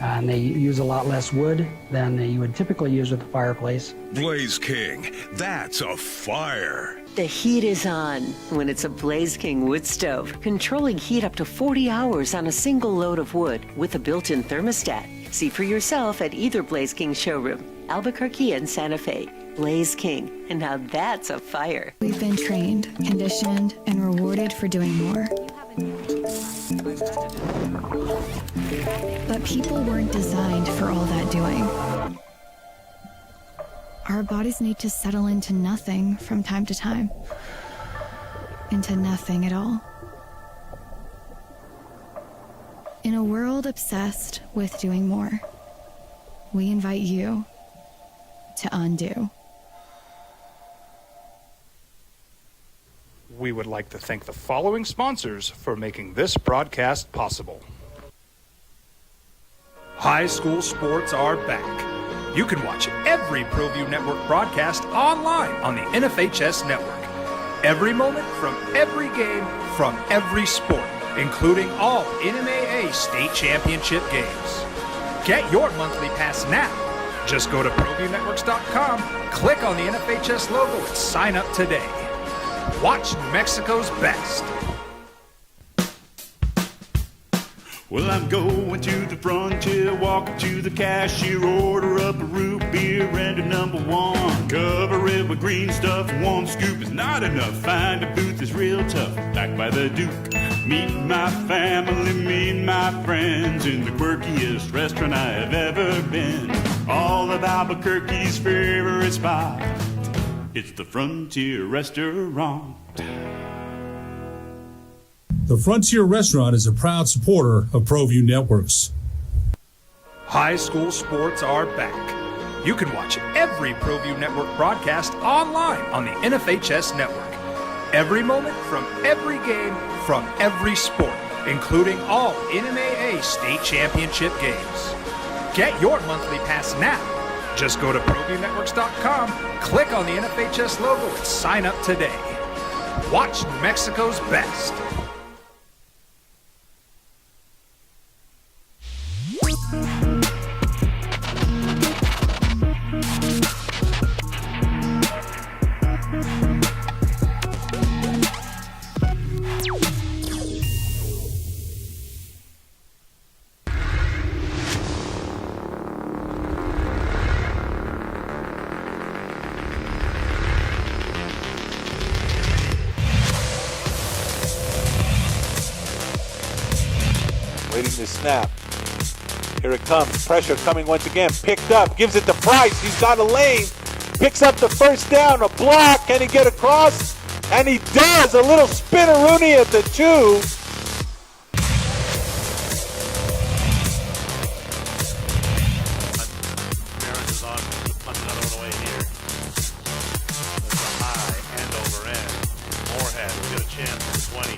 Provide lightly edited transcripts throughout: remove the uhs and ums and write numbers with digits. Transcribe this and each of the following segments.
and they use a lot less wood than you would typically use with a fireplace. Blaze King, that's a fire. The heat is on when it's a Blaze King wood stove, controlling heat up to 40 hours on a single load of wood with a built-in thermostat. See for yourself at either Blaze King showroom, Albuquerque and Santa Fe. Blaze King, and now that's a fire. We've been trained, conditioned, and rewarded for doing more. But people weren't designed for all that doing. Our bodies need to settle into nothing from time to time. Into nothing at all. In a world obsessed with doing more, we invite you to undo. We would like to thank the following sponsors for making this broadcast possible. High school sports are back. You can watch every ProView Network broadcast online on the NFHS network. Every moment from every game from every sport, including all NMAA state championship games. Get your monthly pass now. Just go to ProViewNetworks.com, click on the NFHS logo, and sign up today. Watch New Mexico's best. Well, I'm going to the frontier, walking to the cashier, order up a root beer and a number one. Cover it with green stuff, one scoop is not enough. Find a booth is real tough, back by the Duke. Meet my family, meet my friends in the quirkiest restaurant I have ever been. All of Albuquerque's favorite spot, it's the Frontier Restaurant. The Frontier Restaurant is a proud supporter of ProView Networks. High school sports are back. You can watch every ProView Network broadcast online on the NFHS network. Every moment from every game from every sport, including all NMAA state championship games. Get your monthly pass now. Just go to ProViewNetworks.com, click on the NFHS logo, and sign up today. Watch New Mexico's best. Waiting to snap. Here it comes. Pressure coming once again. Picked up. Gives it to Price. He's got a lane. Picks up the first down. A block. Can he get across? And he does. A little spinneroonie at the 2. Barron is on to punt another one away here. There's a high end over end. Moorhead will get a chance for 20.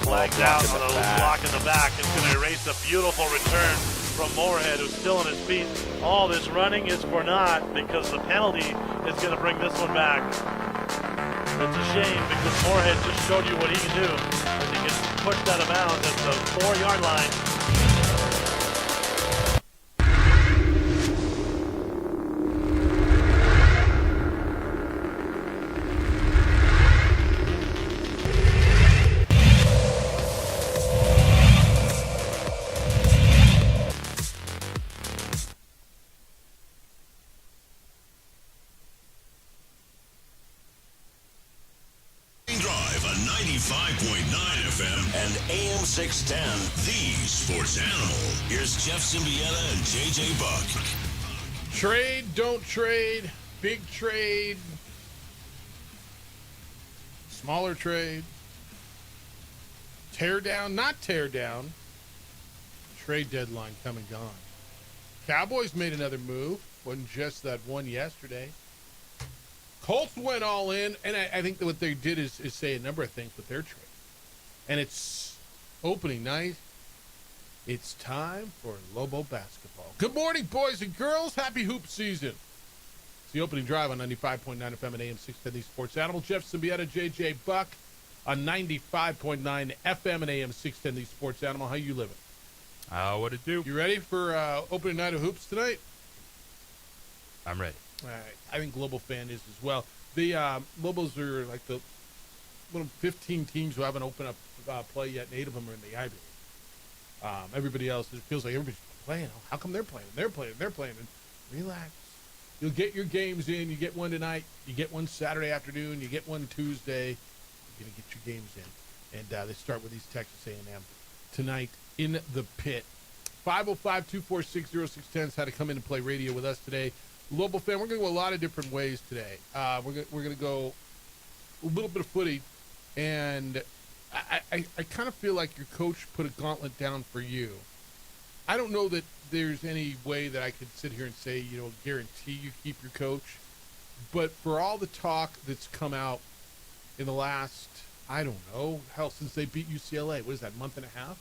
Flags out on a block in the back. It's going to erase a beautiful return from Moorhead, who's still on his feet. All this running is for naught because the penalty is going to bring this one back. It's a shame because Moorhead just showed you what he can do. As he can push that amount at the 4-yard line. Drive on 95.9 FM and AM 610, the sports animal. Here's Jeff Symbieta and JJ Buck. Trade, don't trade, big trade, smaller trade, tear down, not tear down, trade deadline come and gone. Cowboys made another move, wasn't just that one yesterday. Colts went all in, and I think that what they did is say a number of things with their trade. And it's opening night. It's time for Lobo basketball. Good morning, boys and girls. Happy hoop season. It's the opening drive on 95.9 FM and AM 610, the sports animal. Jeff Symbieta, JJ Buck on 95.9 FM and AM 610, the sports animal. How you living? What it do? You ready for opening night of hoops tonight? I'm ready. All right. I think Global Fan is as well. The Lobos are like the one of 15 teams who haven't opened up play yet, and 8 of them are in the Ivy League. Everybody else, it feels like everybody's playing. How come they're playing? They're playing. And relax. You'll get your games in. You get one tonight. You get one Saturday afternoon. You get one Tuesday. You're going to get your games in. And they start with East Texas A&M tonight in the pit. 505-246-0610 is how to come in and play radio with us today. Global Fan, we're going to go a lot of different ways today. We're going to go a little bit of footy, and I kind of feel like your coach put a gauntlet down for you. I don't know that there's any way that I could sit here and say, guarantee you keep your coach. But for all the talk that's come out in the last, I don't know, since they beat UCLA, what is that, month and a half?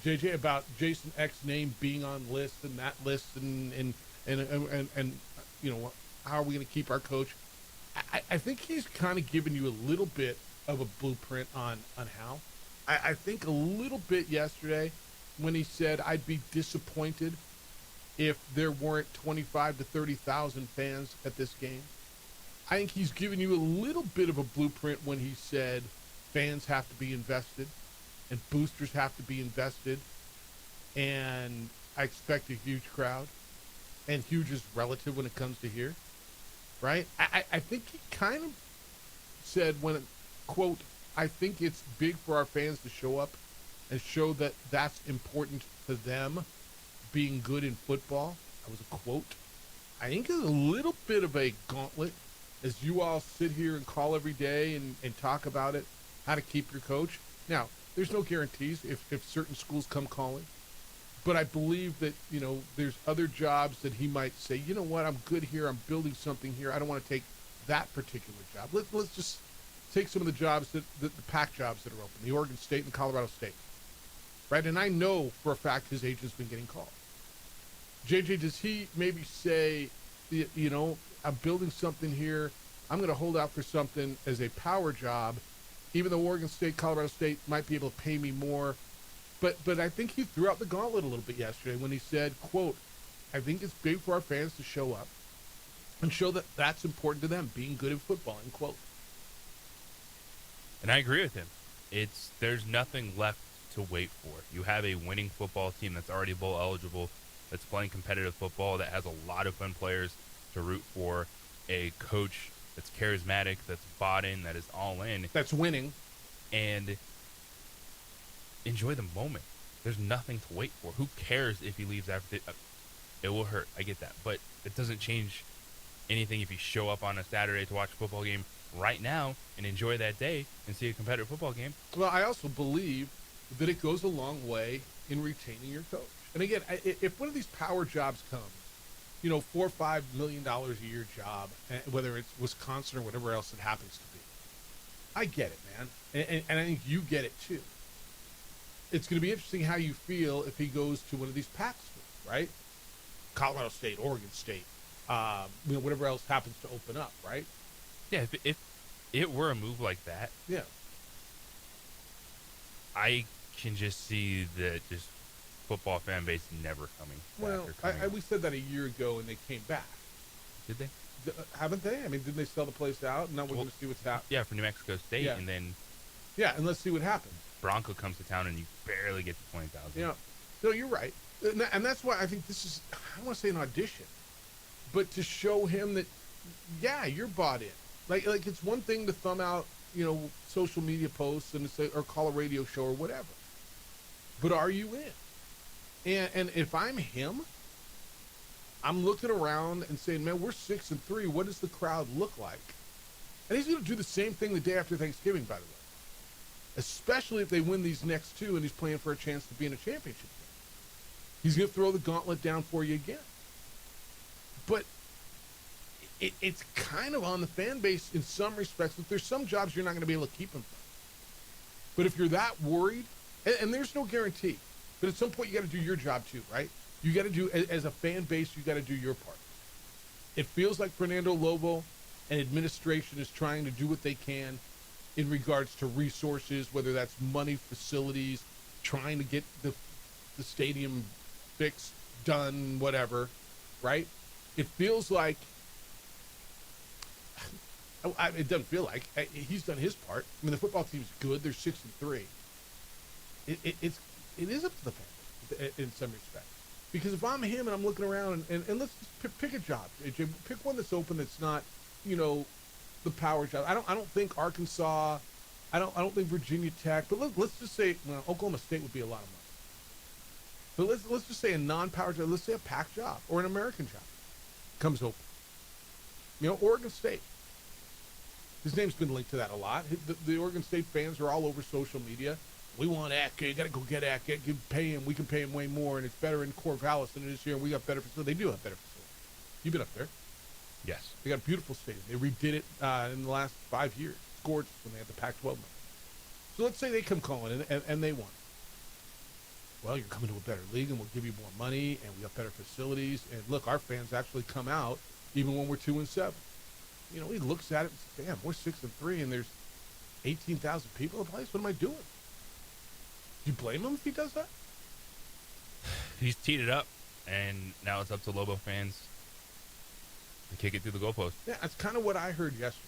JJ, about Jason Eck's name being on lists and that list and how are we going to keep our coach? I think he's kind of given you a little bit of a blueprint on how. I think a little bit yesterday when he said I'd be disappointed if there weren't 25 to 30,000 fans at this game. I think he's given you a little bit of a blueprint when he said fans have to be invested and boosters have to be invested, and I expect a huge crowd, and huge is relative when it comes to here, right? I think he kind of said when, quote, I think it's big for our fans to show up and show that that's important to them being good in football. That was a quote. I think it's a little bit of a gauntlet as you all sit here and call every day and talk about it, how to keep your coach. Now, there's no guarantees if certain schools come calling, but I believe that, there's other jobs that he might say, you know what, I'm good here, I'm building something here, I don't want to take that particular job. Let's just take some of the jobs, the PAC jobs that are open, the Oregon State and Colorado State, right? And I know for a fact his agent's been getting called. JJ, does he maybe say, I'm building something here, I'm going to hold out for something as a power job, even though Oregon State, Colorado State might be able to pay me more? But I think he threw out the gauntlet a little bit yesterday when he said, quote, I think it's big for our fans to show up and show that that's important to them, being good in football, end quote. And I agree with him. There's nothing left to wait for. You have a winning football team that's already bowl eligible, that's playing competitive football, that has a lot of fun players to root for, a coach that's charismatic, that's bought in, that is all in. That's winning. And enjoy the moment. There's nothing to wait for. Who cares if he leaves after it will hurt. I get that. But it doesn't change anything if you show up on a Saturday to watch a football game right now and enjoy that day and see a competitive football game. Well, I also believe that it goes a long way in retaining your coach. And again, if one of these power jobs comes, $4 or $5 million a year job, whether it's Wisconsin or whatever else it happens to be, I get it, man. And I think you get it too. It's going to be interesting how you feel if he goes to one of these PAC schools, right? Colorado State, Oregon State, whatever else happens to open up, right? Yeah, if it were a move like that, yeah, I can just see the football fan base never coming back. Well, we said that a year ago, and they came back. Did they? Haven't they? I mean, didn't they sell the place out? And now we're going to see what's happening. Yeah, for New Mexico State, and then... Yeah, and let's see what happens. Bronco comes to town, and you barely get to 20,000. Yeah. No, you're right. And that's why I think this is, I don't want to say an audition, but to show him that, yeah, you're bought in. Like it's one thing to thumb out, social media posts and to say, or call a radio show or whatever. But are you in? And if I'm him, I'm looking around and saying, man, we're 6-3. What does the crowd look like? And he's going to do the same thing the day after Thanksgiving, by the way. Especially if they win these next two and he's playing for a chance to be in a championship game. He's going to throw the gauntlet down for you again. But it's kind of on the fan base in some respects. That there's some jobs you're not going to be able to keep him from. But if you're that worried, and there's no guarantee, but at some point you got to do your job too, right? You got to do, as a fan base, you got to do your part. It feels like Fernando Lobo and administration is trying to do what they can in regards to resources, whether that's money, facilities, trying to get the the stadium fixed, done, whatever, right? It feels like, it doesn't feel like, he's done his part. I mean, the football team's good. They're 6-3. It is up to the fans in some respects. Because if I'm him and I'm looking around, and let's just pick a job, AJ, pick one that's open that's not, the power job. I don't think Arkansas, I don't think Virginia Tech, but let's just say, well, Oklahoma State would be a lot of money. But let's just say a non-power job. Let's say a PAC job or an American job comes open. Oregon State. His name's been linked to that a lot. The Oregon State fans are all over social media. We want Eck. You got to go get Eck. Pay him. We can pay him way more, and it's better in Corvallis than it is here. And we got better facilities. They do have better facilities. You've been up there. Yes. They got a beautiful stadium. They redid it in the last 5 years. It's gorgeous when they had the Pac-12 member. So let's say they come calling and they want. Well, you're coming to a better league, and we'll give you more money, and we got better facilities. And look, our fans actually come out even when we're 2-7. He looks at it and says, "Damn, we're 6-3, and there's 18,000 people in the place. What am I doing?" Do you blame him if he does that? He's teed it up, and now it's up to Lobo fans to kick it through the goalpost. Yeah, that's kind of what I heard yesterday.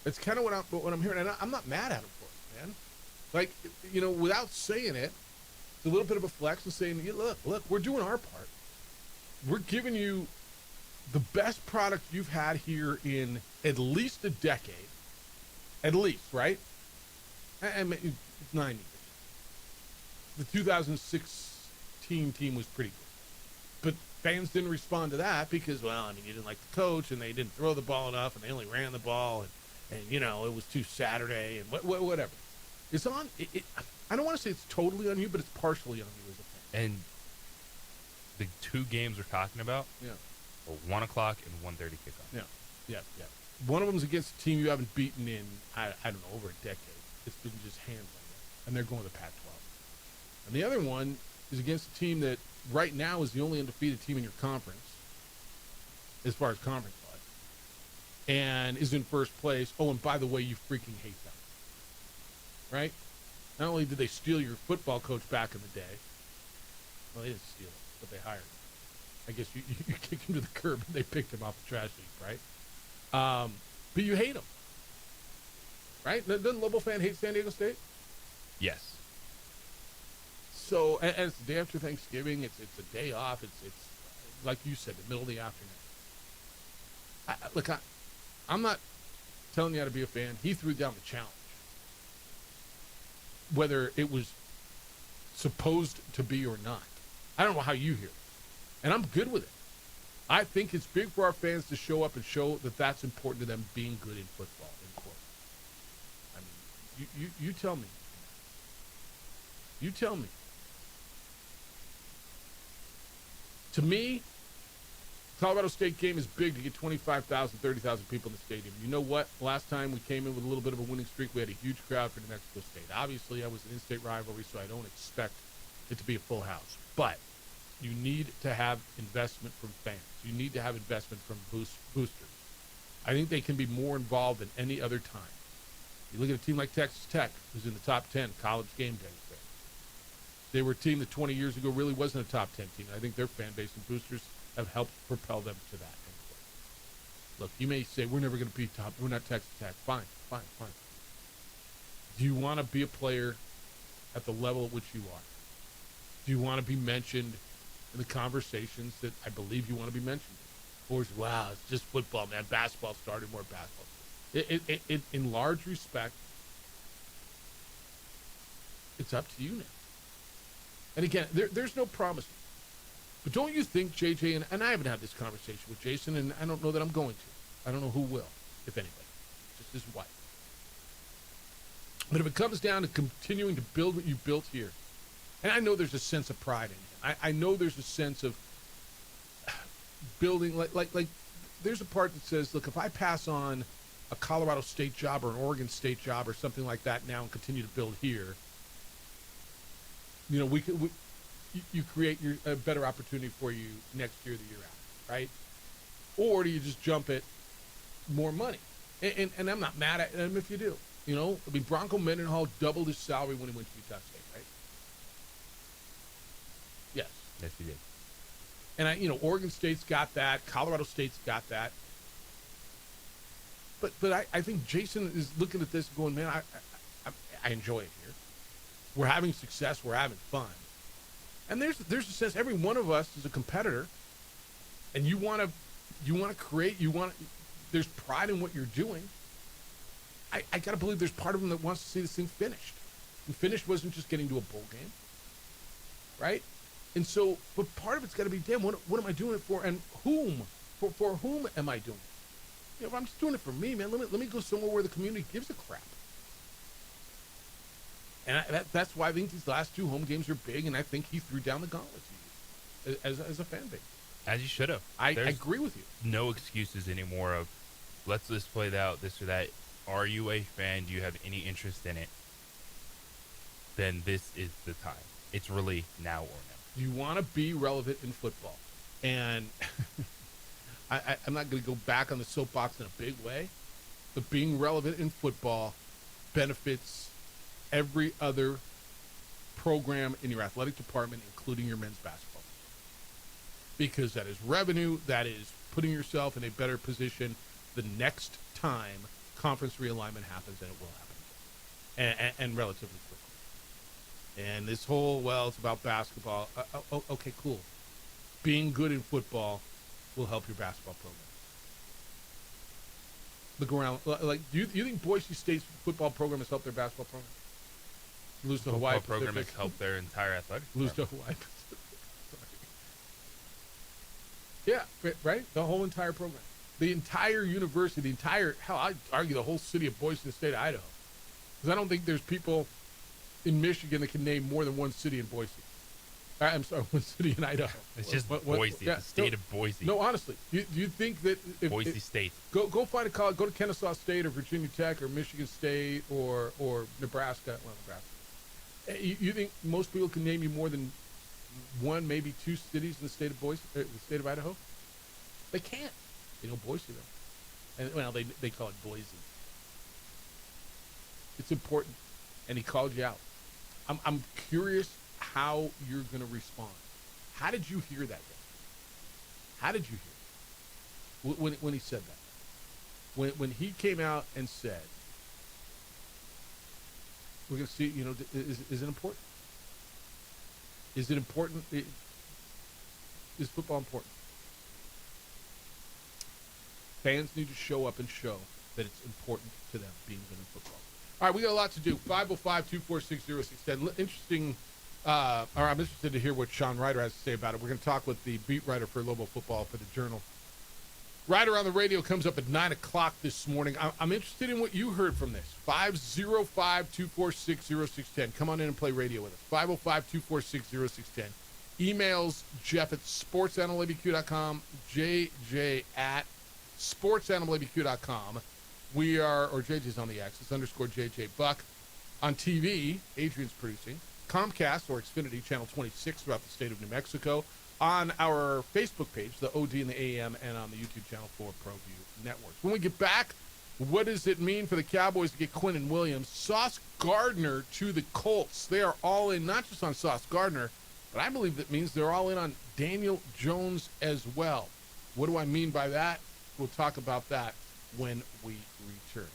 It's kind of what I'm hearing, and I'm not mad at him for it, man. Like, without saying it, it's a little bit of a flex and saying, look, we're doing our part. We're giving you the best product you've had here in at least a decade. At least, right? And it's 9 years. The 2016 team was pretty good. But fans didn't respond to that because, you didn't like the coach, and they didn't throw the ball enough, and they only ran the ball, and it was too Saturday, and whatever. It's on. I don't want to say it's totally on you, but it's partially on you as a fan. And the 2 games we're talking about are 1 o'clock and 1:30 kickoff. Yeah. One of them's against a team you haven't beaten in, I don't know, over a decade. It's been just handling it, and they're going to the Pac-12. And the other one is against a team that right now is the only undefeated team in your conference, as far as conference play, and is in first place. Oh, and by the way, you freaking hate them. Right? Not only did they steal your football coach back in the day, well, they didn't steal him, but they hired him. I guess you kicked him to the curb and they picked him off the trash heap, right? But you hate him. Right? Doesn't Lobo fan hate San Diego State? Yes. So, and it's the day after Thanksgiving. It's a day off. It's like you said, the middle of the afternoon. I'm not telling you how to be a fan. He threw down the challenge. Whether it was supposed to be or not. I don't know how you hear it. And I'm good with it. I think it's big for our fans to show up and show that that's important to them, being good in football, in quote. I mean, you tell me. You tell me. To me, Colorado State game is big to get 25,000, 30,000 people in the stadium. You know what? Last time we came in with a little bit of a winning streak, we had a huge crowd for New Mexico State. Obviously, I was an in-state rivalry, so I don't expect it to be a full house. But you need to have investment from fans. You need to have investment from boosters. I think they can be more involved than any other time. You look at a team like Texas Tech, who's in the top 10 college game day. They were a team that 20 years ago really wasn't a top 10 team. I think their fan base and boosters have helped propel them to that. Look, you may say, we're never going to be top. We're not Texas Tech. Fine. Do you want to be a player at the level at which you are? Do you want to be mentioned in the conversations that I believe you want to be mentioned in? Or is, wow, it's just football, man. Basketball started more basketball. In large respect, it's up to you now. And again, there's no promise. But don't you think, JJ, and I haven't had this conversation with Jason, and I don't know that I'm going to. I don't know who will, if anybody. Just his wife. But if it comes down to continuing to build what you built here, and I know there's a sense of pride in it. I know there's a sense of building, like there's a part that says, look, if I pass on a Colorado State job or an Oregon State job or something like that now and continue to build here, you create a better opportunity for you next year, the year after, right? Or do you just jump at more money? And I'm not mad at him if you do. Bronco Mendenhall doubled his salary when he went to Utah State, right? Yes, he did. And Oregon State's got that. Colorado State's got that. But I think Jason is looking at this and going, man, I enjoy it here. We're having success. We're having fun. And there's a sense every one of us is a competitor, and you want to create. There's pride in what you're doing. I got to believe there's part of them that wants to see this thing finished. And finished wasn't just getting to a bowl game, right? And so, but part of it's got to be, damn, what am I doing it for, and whom? For whom am I doing it? If I'm just doing it for me, man, let me go somewhere where the community gives a crap. And that's why I think these last 2 home games are big, and I think he threw down the gauntlet to you as a fan base. As you should have. I agree with you. No excuses anymore of, let's just play out this or that. Are you a fan? Do you have any interest in it? Then this is the time. It's really now or never. You want to be relevant in football. And I'm not going to go back on the soapbox in a big way, but being relevant in football benefits every other program in your athletic department, including your men's basketball. Because that is revenue, that is putting yourself in a better position the next time conference realignment happens, and it will happen. And relatively quickly. And this whole, it's about basketball. Okay, cool. Being good in football will help your basketball program. Look around. Like, do you think Boise State's football program has helped their basketball program? Lose to Hawaii Football program Pacific. has helped their entire athletic Lose to Hawaii Pacific. Yeah, right? The whole entire program. The entire university, I'd argue the whole city of Boise and the state of Idaho. Because I don't think there's people in Michigan that can name more than one city in Boise. I'm sorry, one city in Idaho. It's just Boise, the state of Boise. No, honestly, do you think that if Boise State. Go find a college, go to Kennesaw State or Virginia Tech or Michigan State or Nebraska. Well, Nebraska. You think most people can name you more than one, maybe 2 cities in the state of Boise, the state of Idaho? They can't. They know Boise though, and they call it Boise. It's important, and he called you out. I'm curious how you're going to respond. How did you hear that day? How did you hear it? When he said that? When he came out and said, we're going to see, is it important? Is it important? Is football important? Fans need to show up and show that it's important to them being good in football. All right, we got a lot to do. 505-246-0610. Interesting. I'm interested to hear what Sean Ryder has to say about it. We're going to talk with the beat writer for Lobo Football for the Journal. Ryder on the radio comes up at 9 o'clock this morning. I'm interested in what you heard from this. 505-246-0610. Come on in and play radio with us. 505-246-0610. Emails Jeff at sportsanimalabq.com, JJ at sportsanimalabq.com. We are, or JJ's on the X, it's _JJ Buck. On TV, Adrian's producing. Comcast or Xfinity, channel 26 throughout the state of New Mexico. On our Facebook page, the OD and the AM, and on the YouTube channel for ProView Networks. When we get back, what does it mean for the Cowboys to get Quinnen Williams? Sauce Gardner to the Colts. They are all in, not just on Sauce Gardner, but I believe that means they're all in on Daniel Jones as well. What do I mean by that? We'll talk about that when we return.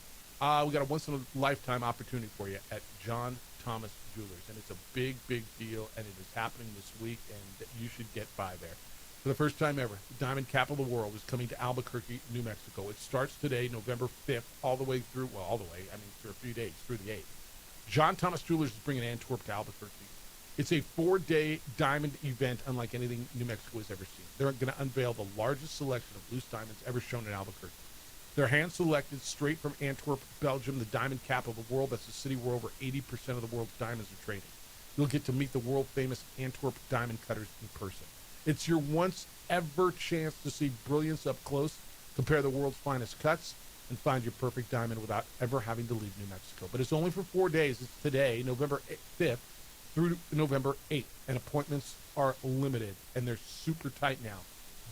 We got a once-in-a-lifetime opportunity for you at John Thomas Jewelers, and it's a big, big deal, and it is happening this week, and you should get by there. For the first time ever, the diamond capital of the world is coming to Albuquerque, New Mexico. It starts today, November 5th, all the way through, for a few days, through the 8th. John Thomas Jewelers is bringing Antwerp to Albuquerque. It's a 4-day diamond event unlike anything New Mexico has ever seen. They're going to unveil the largest selection of loose diamonds ever shown in Albuquerque. They're hand-selected straight from Antwerp, Belgium, the diamond capital of the world. That's the city where over 80% of the world's diamonds are traded. You'll get to meet the world-famous Antwerp diamond cutters in person. It's your once-ever chance to see brilliance up close, compare the world's finest cuts, and find your perfect diamond without ever having to leave New Mexico. But it's only for 4 days. It's today, November 5th, through November 8th, and appointments are limited, and they're super tight now.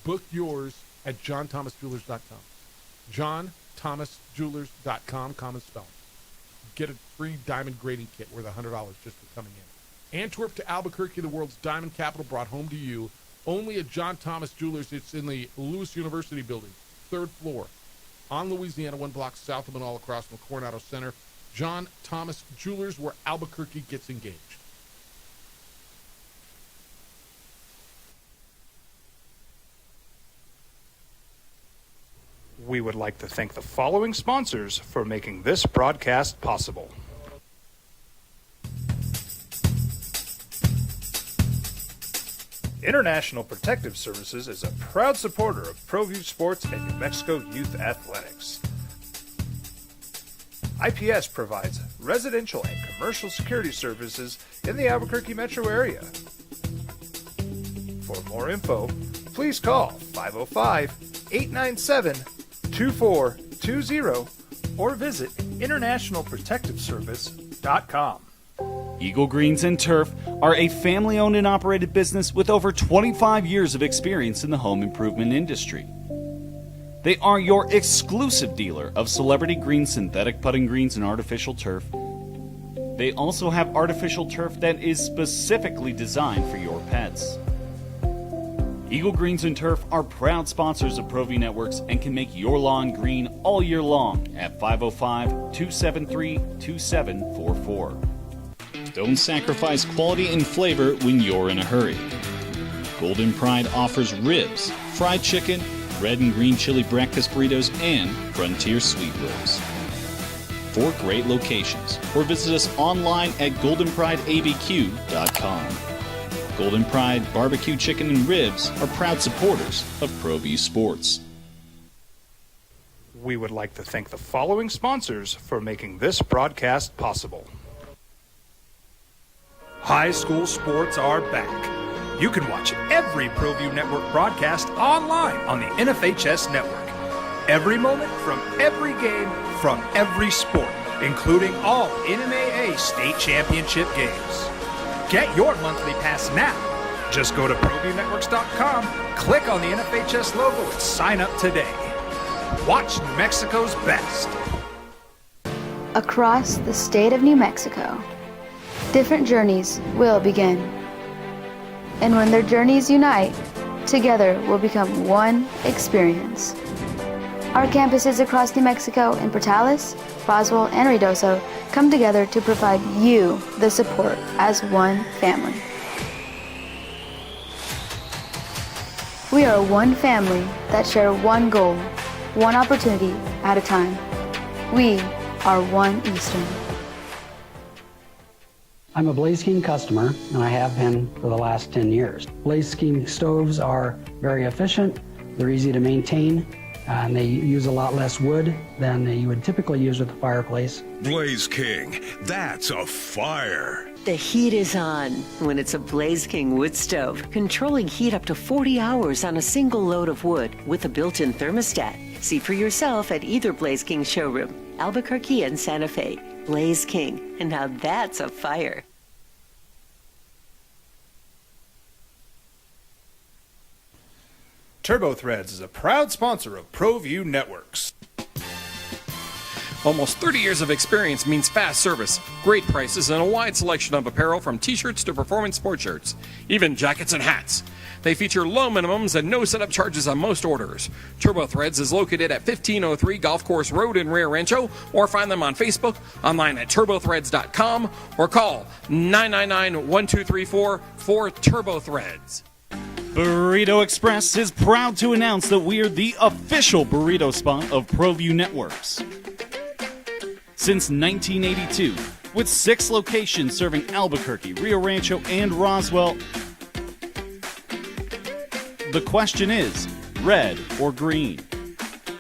Book yours at johnthomasjewelers.com. johnthomasjewelers.com, common spelling. Get a free diamond grading kit worth $100 just for coming in. Antwerp to Albuquerque, the world's diamond capital, brought home to you only at John Thomas Jewelers. It's in the Lewis University building, 3rd floor, on Louisiana, 1 block south of Manal, across from the Coronado Center. John Thomas Jewelers, where Albuquerque gets engaged. We would like to thank the following sponsors for making this broadcast possible. International Protective Services is a proud supporter of ProView Sports and New Mexico Youth Athletics. IPS provides residential and commercial security services in the Albuquerque metro area. For more info, please call 505-897-2420 or visit internationalprotectiveservice.com. Eagle Greens and Turf are a family-owned and operated business with over 25 years of experience in the home improvement industry. They are your exclusive dealer of celebrity green, synthetic putting greens, and artificial turf. They also have artificial turf that is specifically designed for your pets. Eagle Greens and Turf are proud sponsors of ProView Networks and can make your lawn green all year long at 505-273-2744. Don't sacrifice quality and flavor when you're in a hurry. Golden Pride offers ribs, fried chicken, red and green chili breakfast burritos, and Frontier Sweet Rolls. 4 great locations, or visit us online at goldenprideabq.com. Golden Pride Barbecue Chicken and Ribs are proud supporters of ProView Sports. We would like to thank the following sponsors for making this broadcast possible. High school sports are back. You can watch every ProView Network broadcast online on the NFHS network. Every moment from every game from every sport, including all NMAA state championship games. Get your monthly pass now. Just go to ProViewNetworks.com, click on the NFHS logo, and sign up today. Watch New Mexico's best. Across the state of New Mexico, different journeys will begin. And when their journeys unite, together will become one experience. Our campuses across New Mexico in Portales, Roswell, and Ruidoso come together to provide you the support as one family. We are one family that share one goal, one opportunity at a time. We are one Eastern. I'm a Blaze King customer, and I have been for the last 10 years. Blaze King stoves are very efficient, they're easy to maintain, and they use a lot less wood than you would typically use with a fireplace. Blaze King, that's a fire. The heat is on when it's a Blaze King wood stove, controlling heat up to 40 hours on a single load of wood with a built-in thermostat. See for yourself at either Blaze King showroom, Albuquerque and Santa Fe. Blaze King, and now that's a fire. TurboThreads is a proud sponsor of ProView Networks. Almost 30 years of experience means fast service, great prices, and a wide selection of apparel from t-shirts to performance sport shirts, even jackets and hats. They feature low minimums and no setup charges on most orders. TurboThreads is located at 1503 Golf Course Road in Rio Rancho, or find them on Facebook, online at turbothreads.com, or call 999-1234 for TurboThreads. Burrito Express is proud to announce that we are the official burrito spot of ProView Networks. Since 1982, with 6 locations serving Albuquerque, Rio Rancho, and Roswell, the question is, red or green?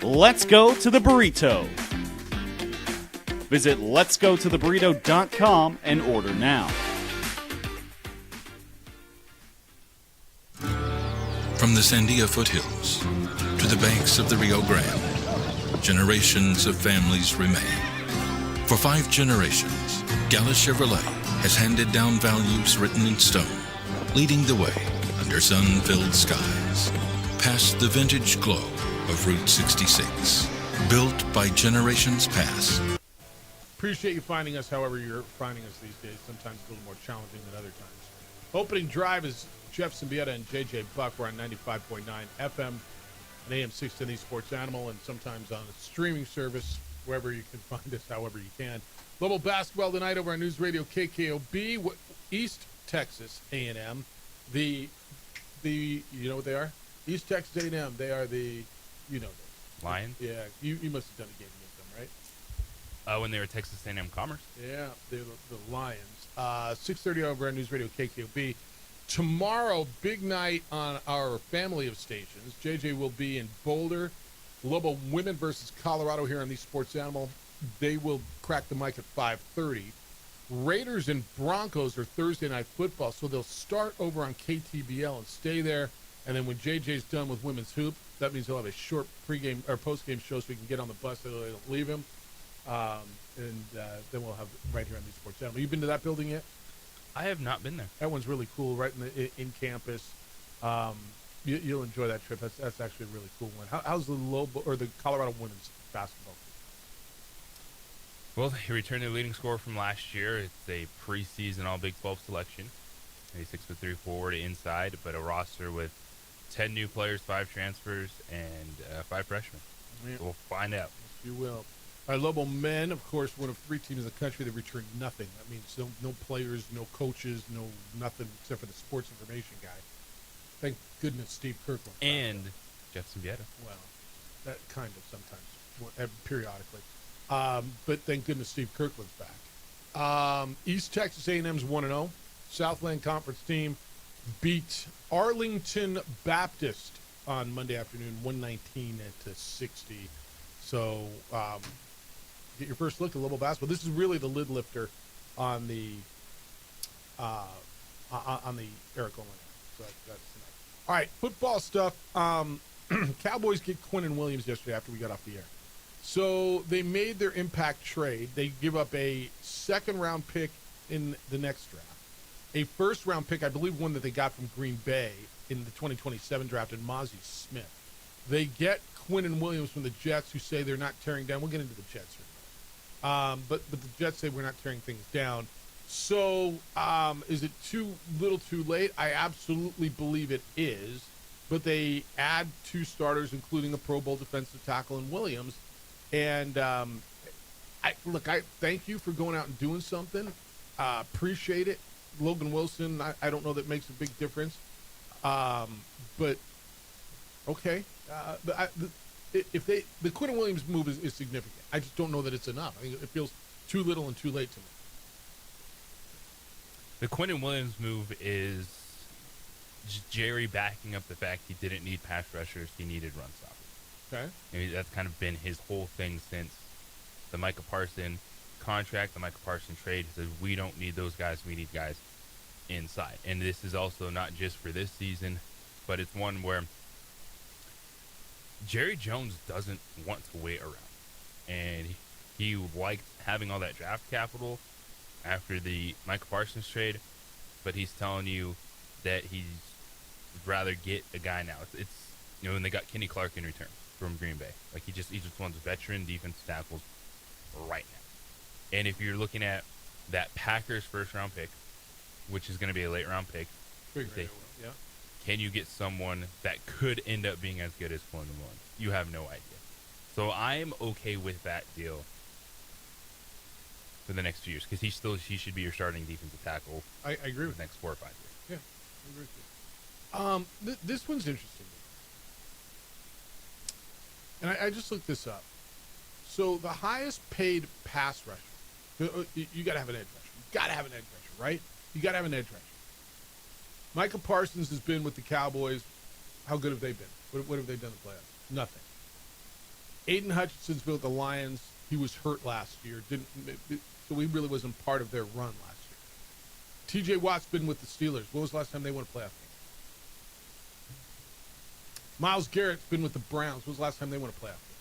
Let's go to the burrito. Visit letsgototheburrito.com and order now. From the Sandia foothills to the banks of the Rio Grande, generations of families remain. For 5 generations, Gala Chevrolet has handed down values written in stone, leading the way under sun-filled skies, past the vintage glow of Route 66, built by generations past. Appreciate you finding us however you're finding us these days. Sometimes it's a little more challenging than other times. Opening drive is Jeff Symbieta and JJ Buck. We're on 95.9 FM and AM 610 Sports Animal, and sometimes on a streaming service, wherever you can find us, however you can. Global basketball tonight over on News Radio KKOB, East Texas A&M. You know what they are? East Texas A&M. They are the, Lions? Yeah, you must have done a game against them, right? When they were Texas A&M Commerce. Yeah, they're the Lions. 6:30 over on News Radio KKOB. Tomorrow, big night on our family of stations. JJ will be in Boulder. Global Women versus Colorado here on the Sports Animal. They will crack the mic at 5:30. Raiders and Broncos are Thursday night football, so they'll start over on KTBL and stay there. And then when JJ's done with women's hoop, that means he'll have a short pregame or postgame show so we can get on the bus so they don't leave him. And then we'll have right here on the Sports Animal. You been to that building yet? I have not been there. That one's really cool, right in campus. You'll enjoy that trip. That's actually a really cool one. How's the Colorado women's basketball? Well, they returned their leading scorer from last year. It's a preseason All Big 12 selection. A 6'3" forward inside, but a roster with 10 new players, 5 transfers, and 5 freshmen. Yeah. So we'll find out. Yes, you will. Our Lobo men, of course, one of 3 teams in the country that returned nothing. That means no players, no coaches, no nothing except for the sports information guy. Thank goodness Steve Kirkland. And Jeff Symbieta. Well, that kind of sometimes, periodically. But thank goodness Steve Kirkland's back. East Texas A&M's 1-0. Southland Conference team beat Arlington Baptist on Monday afternoon, 119-60. So get your first look at Lobo basketball. This is really the lid lifter on the Eric Olin. So that's tonight. All right, football stuff. Cowboys get Quinnen Williams yesterday after we got off the air. So they made their impact trade. They give up a second-round pick in the next draft, a first-round pick, I believe one that they got from Green Bay in the 2027 draft, and Mozzie Smith. They get Quinnen Williams from the Jets, who say they're not tearing down. We'll get into the Jets here. But the Jets say we're not tearing things down. So is it too little too late? I absolutely believe it is. But they add 2 starters, including a Pro Bowl defensive tackle in Williams. And I thank you for going out and doing something. Appreciate it. Logan Wilson, I don't know that makes a big difference. But okay. The Quinnen Williams move is significant. I just don't know that it's enough. I think it feels too little and too late to me. The Quinnen Williams move is Jerry backing up the fact he didn't need pass rushers, he needed run stoppers. Okay. I mean, that's kind of been his whole thing since the Micah Parsons contract, the Micah Parsons trade. He says, we don't need those guys, we need guys inside. And this is also not just for this season, but it's one where Jerry Jones doesn't want to wait around. And he liked having all that draft capital after the Micah Parsons trade, but he's telling you that he'd rather get a guy now. It's when they got Kenny Clark in return from Green Bay. Like he just wants veteran defensive tackles right now. And if you're looking at that Packers first round pick, which is going to be a late round pick, Yeah. Can you get someone that could end up being as good as Quinnen Williams? You have no idea. So I'm okay with that deal for the next few years because he should be your starting defensive tackle. I agree with the next 4 or 5 years. Yeah, I agree with you. This one's interesting. And I just looked this up. So the highest paid pass rusher, you got to have an edge rusher. Right? You got to have an edge rusher. Micah Parsons has been with the Cowboys. How good have they been? What have they done in the playoffs? Nothing. Aiden Hutchinson's been with the Lions. He was hurt last year. So he really wasn't part of their run last year. T.J. Watt's been with the Steelers. When was the last time they won a playoff game? Myles Garrett's been with the Browns. When was the last time they won a playoff game?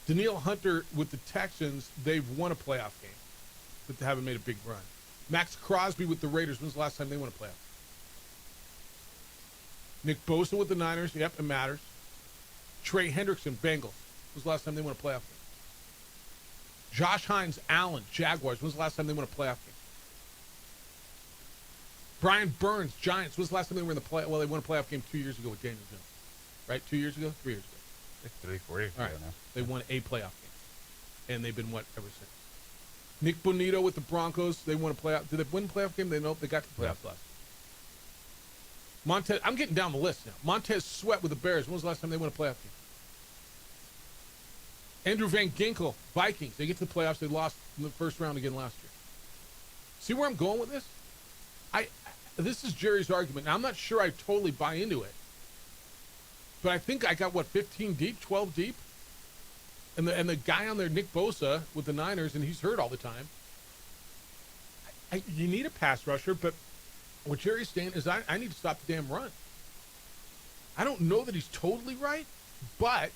Danielle Hunter with the Texans, they've won a playoff game, but they haven't made a big run. Max Crosby with the Raiders, when's the last time they won a playoff? Nick Bosa with the Niners, yep, it matters. Trey Hendrickson, Bengals, when's the last time they won a playoff game? Josh Hines, Allen, Jaguars. When's the last time they won a playoff game? Brian Burns, Giants. When's the last time they were in the play? Well, they won a playoff game 2 years ago with Daniel Jones, right? 2 years ago, 3 years ago. Like 3-4 years All ago right. now. They won a playoff game, and they've been what ever since. Nick Bonito with the Broncos. They won a playoff. Did they win a playoff game? They got to the playoffs last. Montez. I'm getting down the list now. Montez Sweat with the Bears. When was the last time they won a playoff game? Andrew Van Ginkel, Vikings. They get to the playoffs. They lost in the first round again last year. See where I'm going with this? This is Jerry's argument. Now, I'm not sure I totally buy into it, but I think I got 15 deep, 12 deep, and the guy on there, Nick Bosa with the Niners, and he's hurt all the time. You need a pass rusher, but what Jerry's saying is I need to stop the damn run. I don't know that he's totally right, but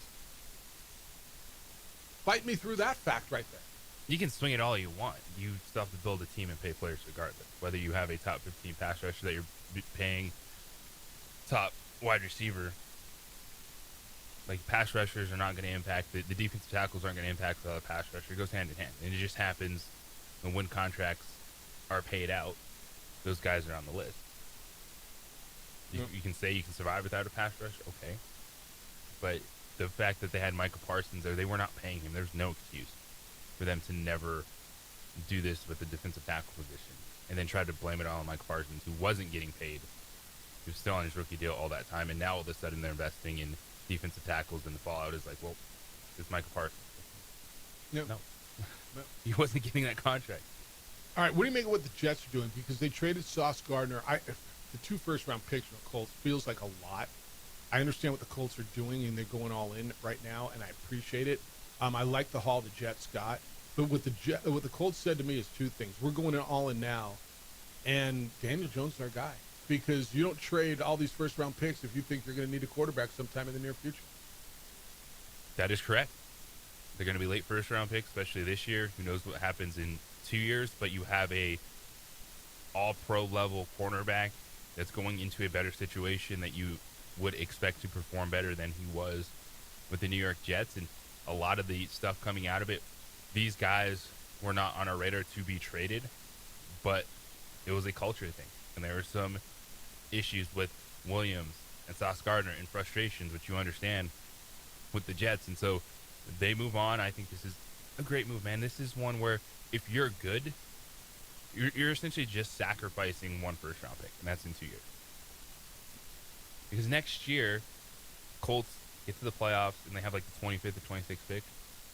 fight me through that fact right there. You can swing it all you want. You still have to build a team and pay players regardless. Whether you have a top 15 pass rusher that you're paying top wide receiver, like pass rushers are not going to impact the defensive tackles aren't going to impact the other pass rusher. It goes hand in hand, and it just happens when contracts are paid out, those guys are on the list. You can say you can survive without a pass rush, okay, but the fact that they had Michael Parsons there, they were not paying him. There's no excuse for them to never do this with the defensive tackle position and then try to blame it all on Michael Parsons, who wasn't getting paid, who was still on his rookie deal all that time, and now all of a sudden they're investing in defensive tackles, and the fallout is like, well, it's Michael Parsons. No. He wasn't getting that contract. All right, what do you make of what the Jets are doing? Because they traded Sauce Gardner. The 2 first-round picks from the Colts feels like a lot. I understand what the Colts are doing, and they're going all in right now, and I appreciate it. I like the haul the Jets got. But what the Colts said to me is 2 things. We're going all in now, and Daniel Jones is our guy. Because you don't trade all these first-round picks if you think you're going to need a quarterback sometime in the near future. That is correct. They're going to be late first-round picks, especially this year. Who knows what happens in 2 years, but you have a all-pro level cornerback that's going into a better situation that you would expect to perform better than he was with the New York Jets. And a lot of the stuff coming out of it, these guys were not on our radar to be traded, but it was a culture thing. And there were some issues with Williams and Sauce Gardner and frustrations, which you understand with the Jets. And so they move on. I think this is a great move, man. This is one where if you're good, you're essentially just sacrificing 1 first-round pick, and that's in 2 years. Because next year, Colts get to the playoffs, and they have like the 25th or 26th pick.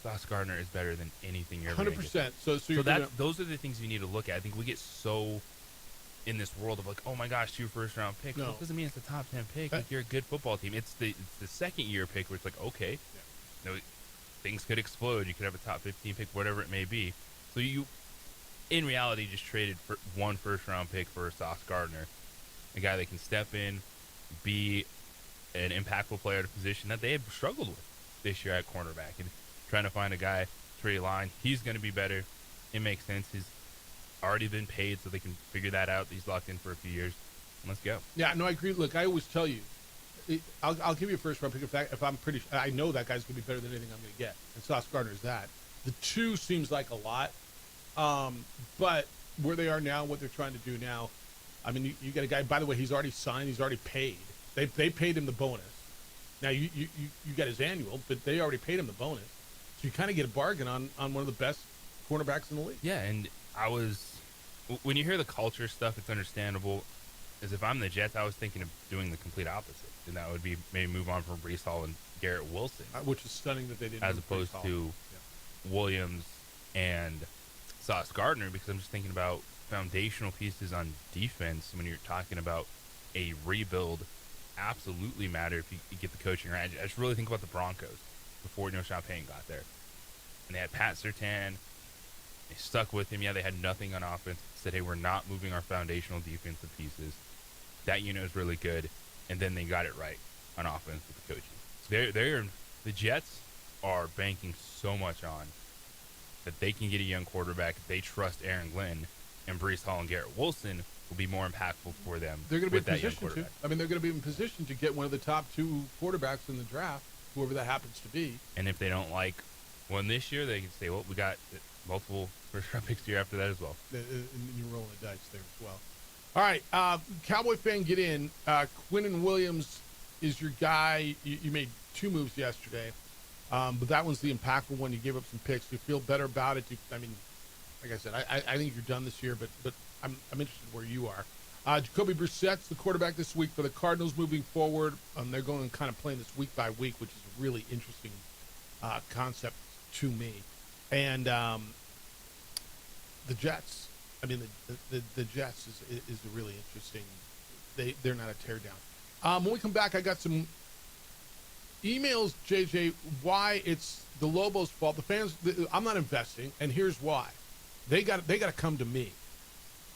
Sauce Gardner is better than anything you're ever going to get. 100%. Those are the things you need to look at. I think we get so in this world of like, oh my gosh, 2 first-round picks. No. That doesn't mean it's a top 10 pick. If you're a good football team, it's the second-year pick where it's like, okay, things could explode. You could have a top 15 pick, whatever it may be. So you, in reality, just traded for 1 first-round pick for Sauce Gardner, a guy that can step in, be an impactful player at a position that they had struggled with this year at cornerback, and trying to find a guy to realign. He's going to be better. It makes sense. He's already been paid, so they can figure that out. He's locked in for a few years. Let's go. Yeah, no, I agree. Look, I always tell you, I'll give you a first-round pick if I'm pretty. I know that guy's going to be better than anything I'm going to get, and Sauce Gardner is that. The 2 seems like a lot, but where they are now, what they're trying to do now, I mean, you get a guy. By the way, he's already signed. He's already paid. They paid him the bonus. Now you got his annual, but they already paid him the bonus. So you kind of get a bargain on one of the best cornerbacks in the league. Yeah, and when you hear the culture stuff, it's understandable. As if I'm the Jets, I was thinking of doing the complete opposite, and that would be maybe move on from Breece Hall and Garrett Wilson, which is stunning that they didn't. As opposed to Williams and Sauce Gardner, because I'm just thinking about foundational pieces on defense. When you're talking about a rebuild, absolutely matter if you get the coaching right. I just really think about the Broncos before Champagne got there, and they had Pat Surtain. They stuck with him. Yeah, they had nothing on offense. Said, hey, we're not moving our foundational defensive pieces. That unit is really good, and then they got it right on offense with the coaches. So the Jets are banking so much on that they can get a young quarterback. They trust Aaron Glenn, and Breece Hall and Garrett Wilson will be more impactful for them. They're going to be in that young position to. quarterback. I mean, they're going to be in position to get one of the top 2 quarterbacks in the draft, whoever that happens to be. And if they don't like one this year, they can say, well, we got multiple first-round picks year after that as well. And you're rolling the dice there as well. All right, Cowboy fan, get in. Quinnen Williams is your guy. You made 2 moves yesterday, but that one's the impactful one. You gave up some picks. Do you feel better about it? I mean, like I said, I think you're done this year, but I'm interested where you are. Jacoby Brissett's the quarterback this week for the Cardinals moving forward. They're going kind of playing this week by week, which is a really interesting concept to me. And the Jets, I mean, the Jets is a really interesting. They're not a teardown. When we come back, I got some emails, JJ, why it's the Lobos' fault. The fans, I'm not investing, and here's why. They got to come to me.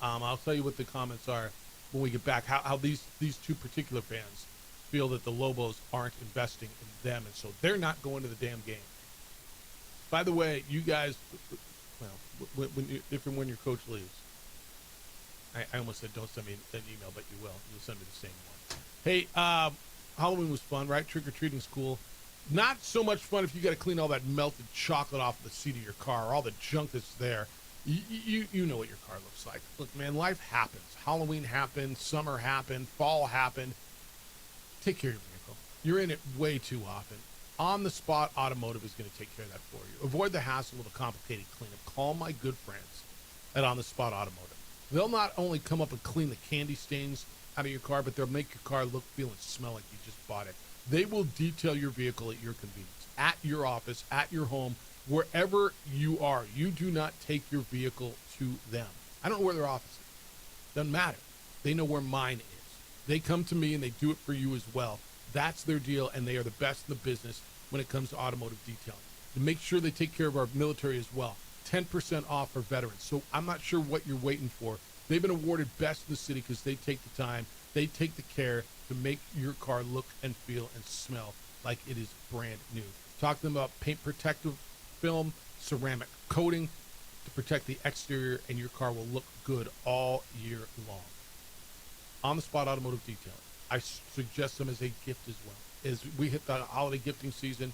I'll tell you what the comments are when we get back, how these 2 particular fans feel that the Lobos aren't investing in them, and so they're not going to the damn game. By the way, you guys, well, if and when your coach leaves, I almost said don't send me an email, but you will. You'll send me the same one. Hey, Halloween was fun, right? Trick-or-treating's cool. Not so much fun if you got to clean all that melted chocolate off the seat of your car, all the junk that's there. You know what your car looks like. Look, man, life happens. Halloween happened, summer happened, fall happened. Take care of your vehicle. You're in it way too often. On the Spot Automotive is going to take care of that for you. Avoid the hassle of a complicated cleanup. Call my good friends at On the Spot Automotive. They'll not only come up and clean the candy stains out of your car, but they'll make your car look, feel, and smell like you just bought it. They will detail your vehicle at your convenience, at your office, at your home, wherever you are. You do not take your vehicle to them. I don't know where their office is. Doesn't matter. They know where mine is. They come to me and they do it for you as well. That's their deal, and they are the best in the business when it comes to automotive detailing. To make sure they take care of our military as well. 10% off for veterans. So I'm not sure what you're waiting for. They've been awarded best in the city because they take the time, they take the care to make your car look and feel and smell like it is brand new. Talk to them about paint protective film, ceramic coating to protect the exterior, and your car will look good all year long. On the Spot Automotive Detailing. I suggest them as a gift as well. As we hit the holiday gifting season,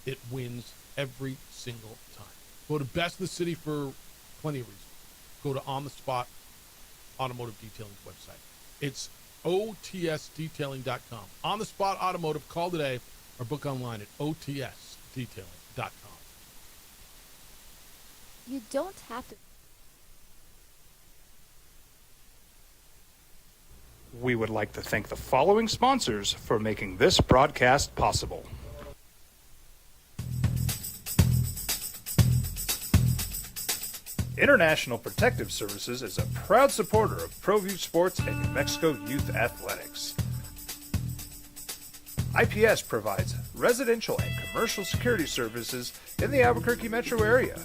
it wins every single time. Go to Best in the City for plenty of reasons. Go to On the Spot Automotive Detailing's website. It's otsdetailing.com. On the Spot Automotive, call today or book online at otsdetailing.com. You don't have to. We would like to thank the following sponsors for making this broadcast possible. International Protective Services is a proud supporter of ProView Sports and New Mexico Youth Athletics. IPS provides residential and commercial security services in the Albuquerque metro area.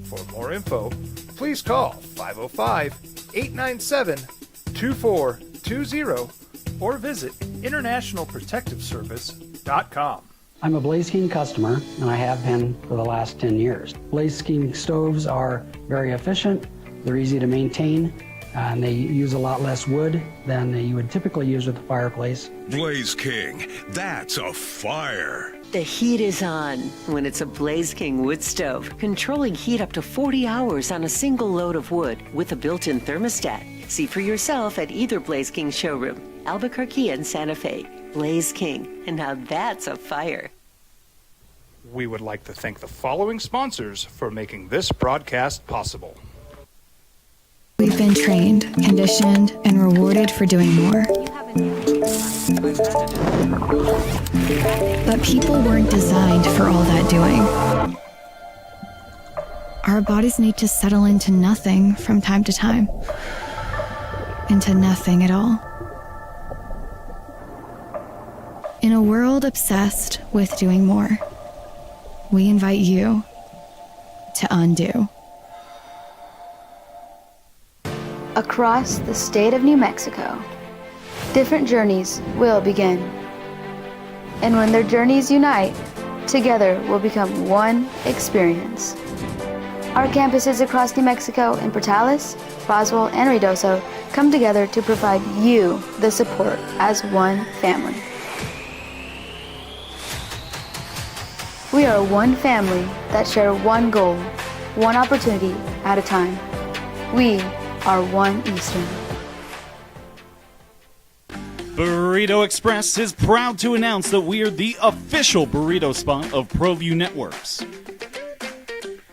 For more info, please call 505-897-2420 or visit internationalprotectiveservice.com. I'm a Blaze King customer, and I have been for the last 10 years. Blaze King stoves are very efficient, they're easy to maintain, and they use a lot less wood than you would typically use with a fireplace. Blaze King, that's a fire. The heat is on when it's a Blaze King wood stove, controlling heat up to 40 hours on a single load of wood with a built-in thermostat. See for yourself at either Blaze King showroom, Albuquerque and Santa Fe. Blaze King, and now that's a fire. We would like to thank the following sponsors for making this broadcast possible. We've been trained, conditioned, and rewarded for doing more. But people weren't designed for all that doing. Our bodies need to settle into nothing from time to time. Into nothing at all. In a world obsessed with doing more, we invite you to undo. Across the state of New Mexico, different journeys will begin. And when their journeys unite, together will become one experience. Our campuses across New Mexico in Portales, Roswell, and Ruidoso come together to provide you the support as one family. We are one family that share one goal, one opportunity at a time. We are One Eastern. Burrito Express is proud to announce that we are the official burrito spot of ProView Networks.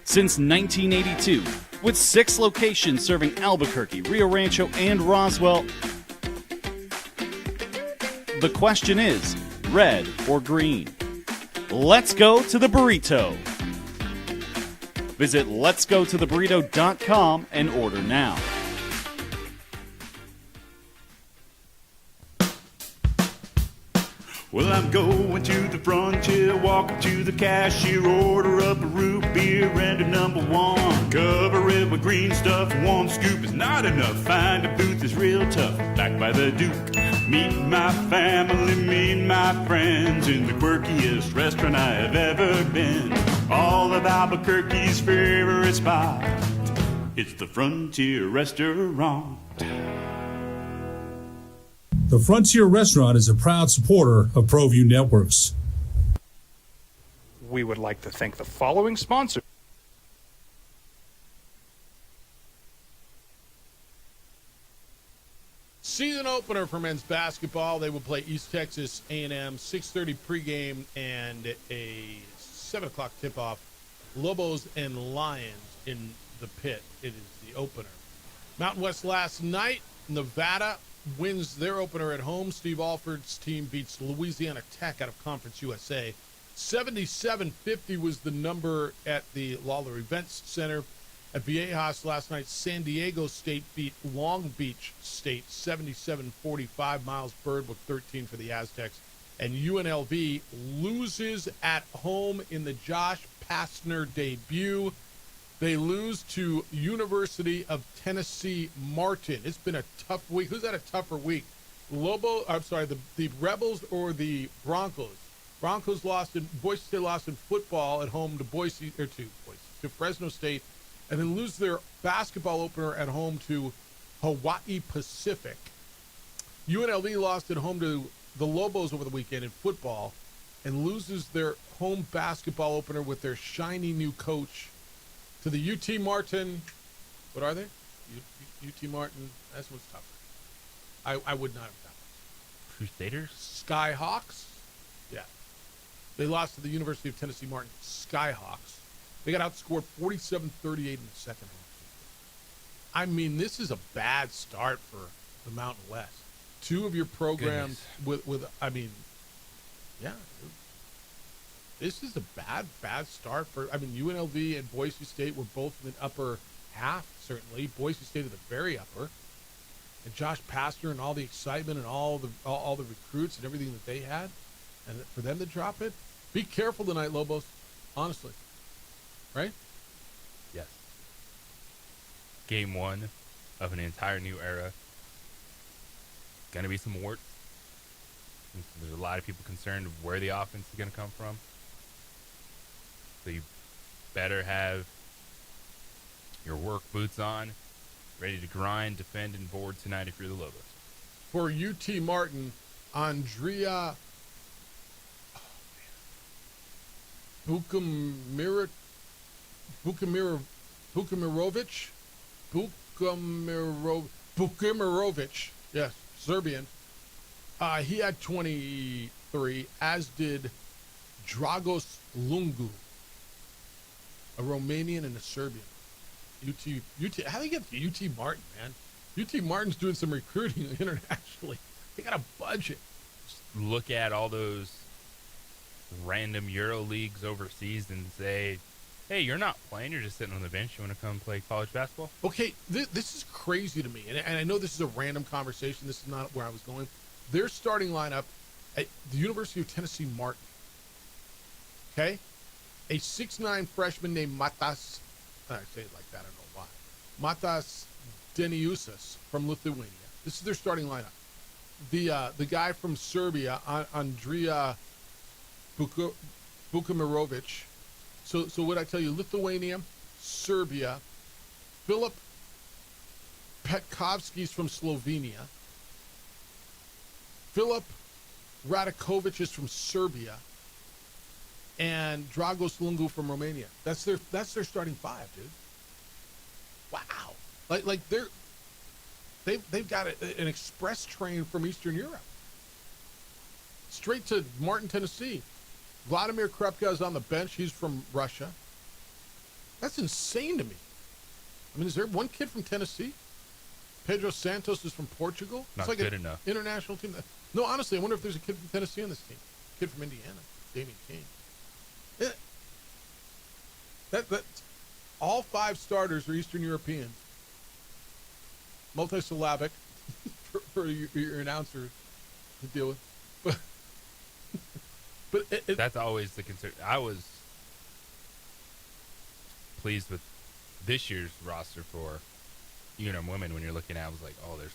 Since 1982, with 6 locations serving Albuquerque, Rio Rancho, and Roswell, the question is, red or green? Let's go to the burrito. Visit letsgototheburrito.com and order now. Well, I'm going to the frontier, walking to the cashier, order up a root beer and a number one. Cover it with green stuff, one scoop is not enough. Find a booth is real tough, back by the Duke. Meet my family, meet my friends in the quirkiest restaurant I have ever been. All of Albuquerque's favorite spot, it's the Frontier Restaurant. The Frontier Restaurant is a proud supporter of ProView Networks. We would like to thank the following sponsor. Season opener for men's basketball. They will play East Texas A&M, 6:30 pregame and a 7 o'clock tip-off. Lobos and Lions in the pit. It is the opener. Mountain West last night, Nevada wins their opener at home. Steve Alford's team beats Louisiana Tech out of Conference USA. 77-50 was the number at the Lawler Events Center. At Viejas last night, San Diego State beat Long Beach State 77-45. Miles Bird with 13 for the Aztecs. And UNLV loses at home in the Josh Pastner debut. They lose to University of Tennessee Martin. It's been a tough week. Who's had a tougher week? The Rebels or the Broncos? Broncos lost in Boise State lost in football at home to Fresno State, and then lose their basketball opener at home to Hawaii Pacific. UNLV lost at home to the Lobos over the weekend in football, and loses their home basketball opener with their shiny new coach to the UT Martin. What are they? UT Martin. That's what's tougher. I would not have done it. Crusaders? Skyhawks? Yeah. They lost to the University of Tennessee Martin Skyhawks. They got outscored 47-38 in the second half. I mean, this is a bad start for the Mountain West. Two of your programs this is a bad start for, UNLV and Boise State were both in the upper half, certainly. Boise State at the very upper. And Josh Pastner and all the excitement and all the recruits and everything that they had, and for them to drop it, be careful tonight, Lobos, honestly. Right? Yes. Game 1 of an entire new era. Going to be some warts. There's a lot of people concerned of where the offense is going to come from. So you better have your work boots on, ready to grind, defend, and board tonight if you're the Lobos. For UT Martin, Andrea Bukimirovic, yes, Serbian. He had 23, as did Dragos Lungu, a Romanian and a Serbian. UT. How do you get to UT Martin, man? UT Martin's doing some recruiting internationally. They got a budget. Just look at all those random Euro leagues overseas and say, hey, you're not playing. You're just sitting on the bench. You want to come play college basketball? Okay, this is crazy to me. And I know this is a random conversation. This is not where I was going. Their starting lineup at the University of Tennessee Martin. Okay? A 6'9 freshman named Matas. I say it like that. I don't know why. Matas Deniusas from Lithuania. This is their starting lineup. The guy from Serbia, Andrea Bukimirovic. So what I tell you, Lithuania, Serbia, Filip Petkovski's from Slovenia, Filip Radakovic is from Serbia, and Drago Slungu from Romania. That's their starting five, dude. Wow. Like they've got an express train from Eastern Europe. Straight to Martin, Tennessee. Vladimir Krepka is on the bench. He's from Russia. That's insane to me. I mean, is there one kid from Tennessee? Pedro Santos is from Portugal. Not it's like good an enough. International team. No, honestly, I wonder if there's a kid from Tennessee on this team. Kid from Indiana, Damian King. Yeah. That all five starters are Eastern European. Multisyllabic for your announcer to deal with. But that's always the concern. I was pleased with this year's roster for UNM women. When you're looking at, I was like, oh, there's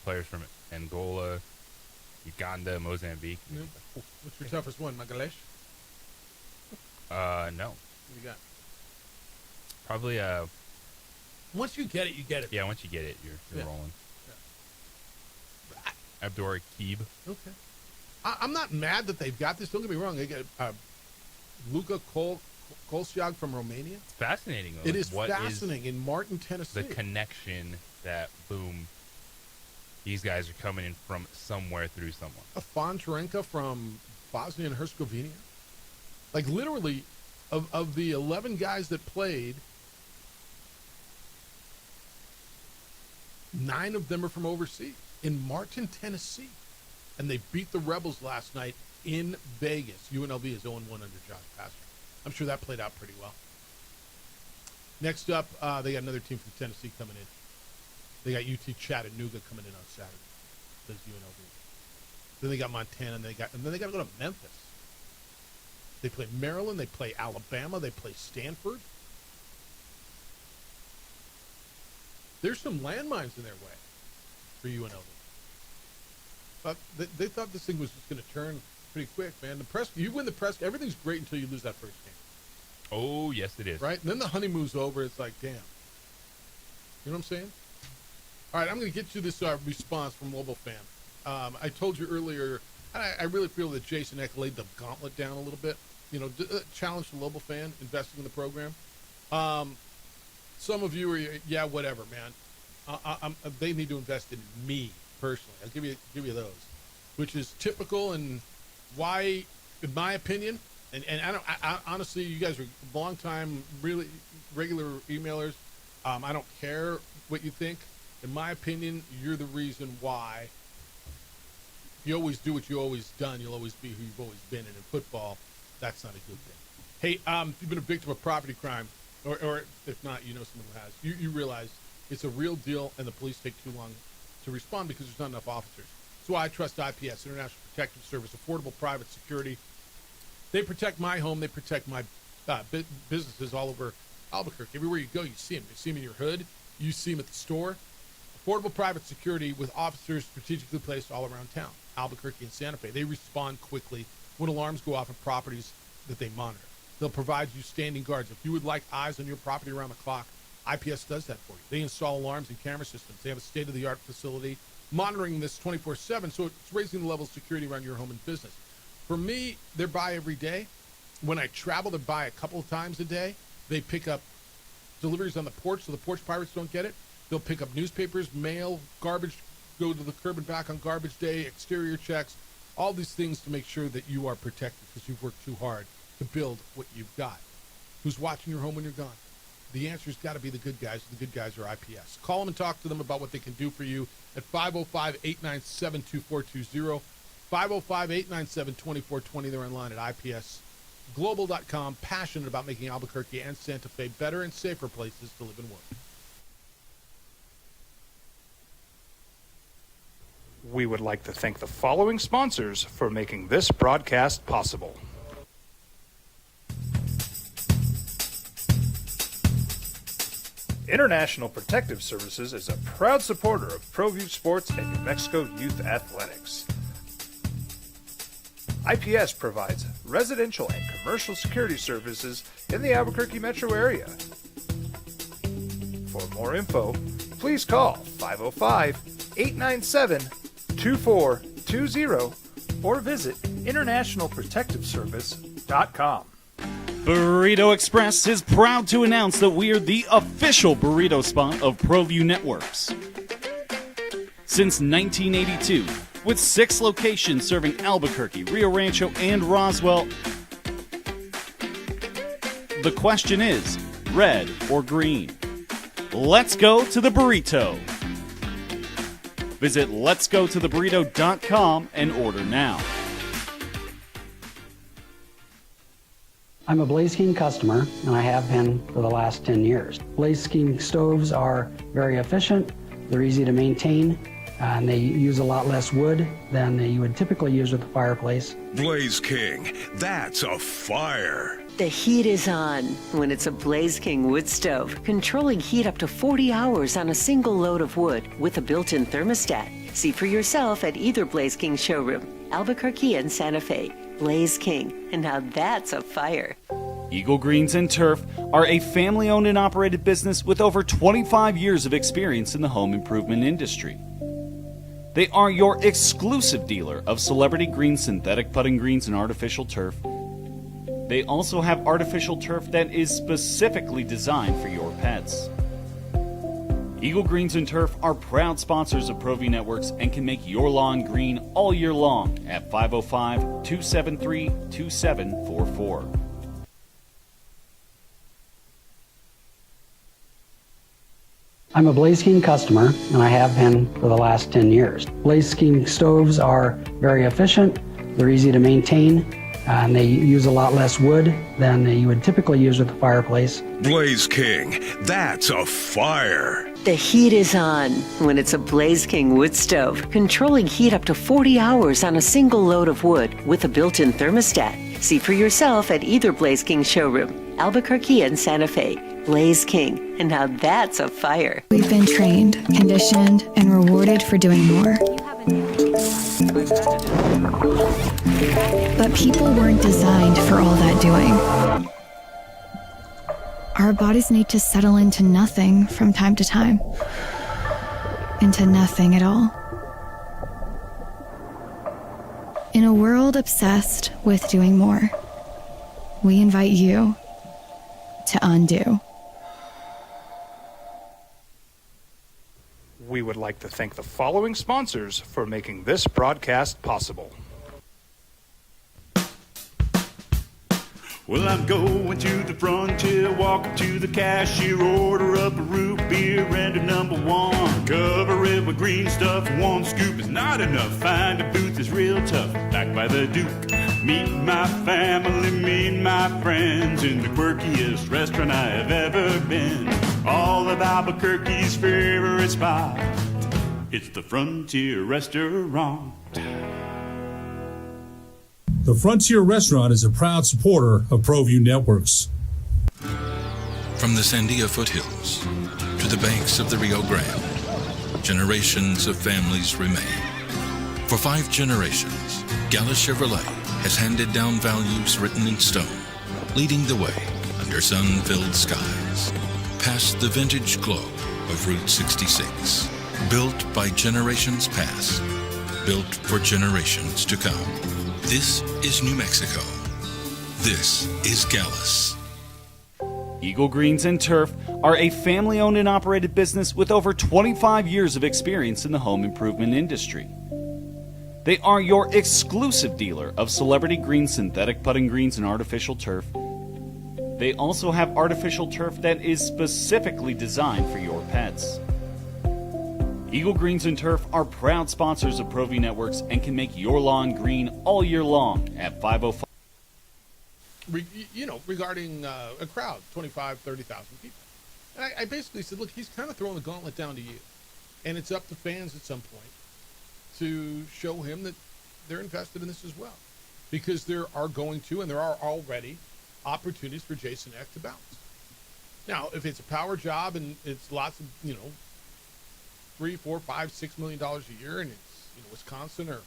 players from Angola, Uganda, Mozambique. Yeah. What's your toughest one, Magalesh? No. What do you got? Probably Once you get it, you get it. Yeah, once you get it, you're rolling. Yeah. Abdor Keeb. Okay. I'm not mad that they've got this. Don't get me wrong. They got Luka Kolsiag from Romania. It's fascinating. It is fascinating in Martin, Tennessee. The connection that, boom, these guys are coming in from somewhere through someone. Fontarenka from Bosnia and Herzegovina. Like, literally, of the 11 guys that played, 9 of them are from overseas. In Martin, Tennessee. And they beat the Rebels last night in Vegas. UNLV is 0-1 under Josh Pastner. I'm sure that played out pretty well. Next up, they got another team from Tennessee coming in. They got UT Chattanooga coming in on Saturday. Does UNLV. Then they got Montana, and then they got to go to Memphis. They play Maryland, they play Alabama, they play Stanford. There's some landmines in their way for UNLV. But they thought this thing was just going to turn pretty quick, man. You win the press, everything's great until you lose that first game. Oh, yes, it is. Right? And then the honeymoon's over. It's like, damn. You know what I'm saying? All right, I'm going to get you this response from Lobo Fan. I told you earlier, I really feel that Jason Eck laid the gauntlet down a little bit. You know, challenge the Lobo Fan, investing in the program. Some of you are, yeah, whatever, man. They need to invest in me personally. I'll give you those, which is typical and why, in my opinion, and I honestly, you guys are long time, really regular emailers. I don't care what you think. In my opinion, you're the reason why. You always do what you always done. You'll always be who you've always been. And in football, that's not a good thing. Hey, if you've been a victim of property crime, or if not, you know someone who has, you realize it's a real deal, and the police take too long to respond because there's not enough officers. That's why I trust IPS, International Protective Service, affordable private security. They protect my home. They protect my businesses all over Albuquerque. Everywhere you go, you see them. You see them in your hood. You see them at the store. Affordable private security with officers strategically placed all around town, Albuquerque and Santa Fe. They respond quickly when alarms go off at properties that they monitor. They'll provide you standing guards. If you would like eyes on your property around the clock, IPS does that for you. They install alarms and camera systems. They have a state-of-the-art facility monitoring this 24/7, so it's raising the level of security around your home and business. For me, they're by every day. When I travel, they're by a couple of times a day. They pick up deliveries on the porch, so the porch pirates don't get it. They'll pick up newspapers, mail, garbage, go to the curb and back on garbage day, exterior checks, all these things to make sure that you are protected because you've worked too hard to build what you've got. Who's watching your home when you're gone? The answer's got to be the good guys. The good guys are IPS. Call them and talk to them about what they can do for you at 505-897-2420, 505-897-2420. They're online at IPSglobal.com, passionate about making Albuquerque and Santa Fe better and safer places to live and work. We would like to thank the following sponsors for making this broadcast possible. International Protective Services is a proud supporter of ProView Sports and New Mexico Youth Athletics. IPS provides residential and commercial security services in the Albuquerque metro area. For more info, please call 505-897-2420 or visit internationalprotectiveservice.com. Burrito Express is proud to announce that we are the official burrito spot of ProView Networks. Since 1982, with 6 locations serving Albuquerque, Rio Rancho, and Roswell, the question is, red or green? Let's go to the burrito. Visit letsgototheburrito.com and order now. I'm a Blaze King customer, and I have been for the last 10 years. Blaze King stoves are very efficient, they're easy to maintain, and they use a lot less wood than you would typically use with a fireplace. Blaze King, that's a fire. The heat is on when it's a Blaze King wood stove, controlling heat up to 40 hours on a single load of wood with a built-in thermostat. See for yourself at either Blaze King showroom, Albuquerque and Santa Fe. Blaze King, and now that's a fire. Eagle Greens and Turf are a family-owned and operated business with over 25 years of experience in the home improvement industry. They are your exclusive dealer of celebrity green, synthetic putting greens, and artificial turf. They also have artificial turf that is specifically designed for your pets. Eagle Greens and Turf are proud sponsors of ProView Networks and can make your lawn green all year long at 505-273-2744. I'm a Blaze King customer, and I have been for the last 10 years. Blaze King stoves are very efficient, they're easy to maintain, and they use a lot less wood than you would typically use with a fireplace. Blaze King, that's a fire. The heat is on when it's a Blaze King wood stove, controlling heat up to 40 hours on a single load of wood with a built-in thermostat. See for yourself at either Blaze King showroom, Albuquerque and Santa Fe. Blaze King, and now that's a fire. We've been trained, conditioned, and rewarded for doing more. But people weren't designed for all that doing. Our bodies need to settle into nothing from time to time. Into nothing at all. In a world obsessed with doing more, we invite you to undo. We would like to thank the following sponsors for making this broadcast possible. Well, I'm going to the frontier, walk up to the cashier, order up a root beer and a number 1. Cover it with green stuff, 1 scoop is not enough. Find a booth is real tough, back by the Duke. Meet my family, meet my friends in the quirkiest restaurant I have ever been. All of Albuquerque's favorite spot, it's the Frontier Restaurant. The Frontier Restaurant is a proud supporter of ProView Networks. From the Sandia foothills to the banks of the Rio Grande, generations of families remain. For 5 generations, Gallus Chevrolet has handed down values written in stone, leading the way under sun-filled skies, past the vintage glow of Route 66. Built by generations past, built for generations to come. This is New Mexico. This is Gallus. Eagle Greens and Turf are a family-owned and operated business with over 25 years of experience in the home improvement industry. They are your exclusive dealer of celebrity green, synthetic putting greens, and artificial turf. They also have artificial turf that is specifically designed for your pets. Eagle Greens and Turf are proud sponsors of ProView Networks and can make your lawn green all year long at 505. Regarding a crowd, 25, 30,000 people. And I basically said, look, he's kind of throwing the gauntlet down to you. And it's up to fans at some point to show him that they're invested in this as well. Because there are going to, and there are already, opportunities for Jason Eck to bounce. Now, if it's a power job and it's lots of, $3, $4, $5, $6 million a year, and it's Wisconsin or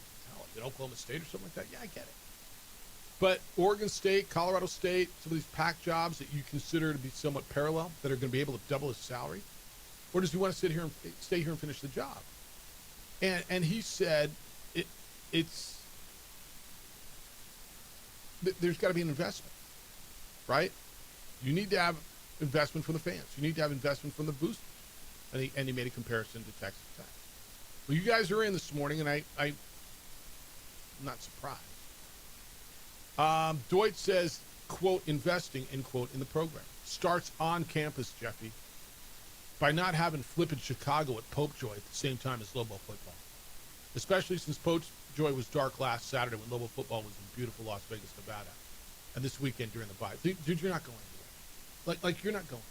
Oklahoma State or something like that, yeah, I get it. But Oregon State, Colorado State, some of these pack jobs that you consider to be somewhat parallel, that are going to be able to double his salary, or does he want to stay here and finish the job? And he said there's got to be an investment. right? You need to have investment from the fans. You need to have investment from the boosters. And he made a comparison to Texas Tech. Well, you guys are in this morning, and I'm not surprised. Deutsch says, quote, investing, end quote, in the program. Starts on campus, Jeffy, by not having flippin' Chicago at Popejoy at the same time as Lobo football. Especially since Popejoy was dark last Saturday when Lobo football was in beautiful Las Vegas, Nevada. And this weekend during the bye. Dude, you're not going anywhere. Like you're not going.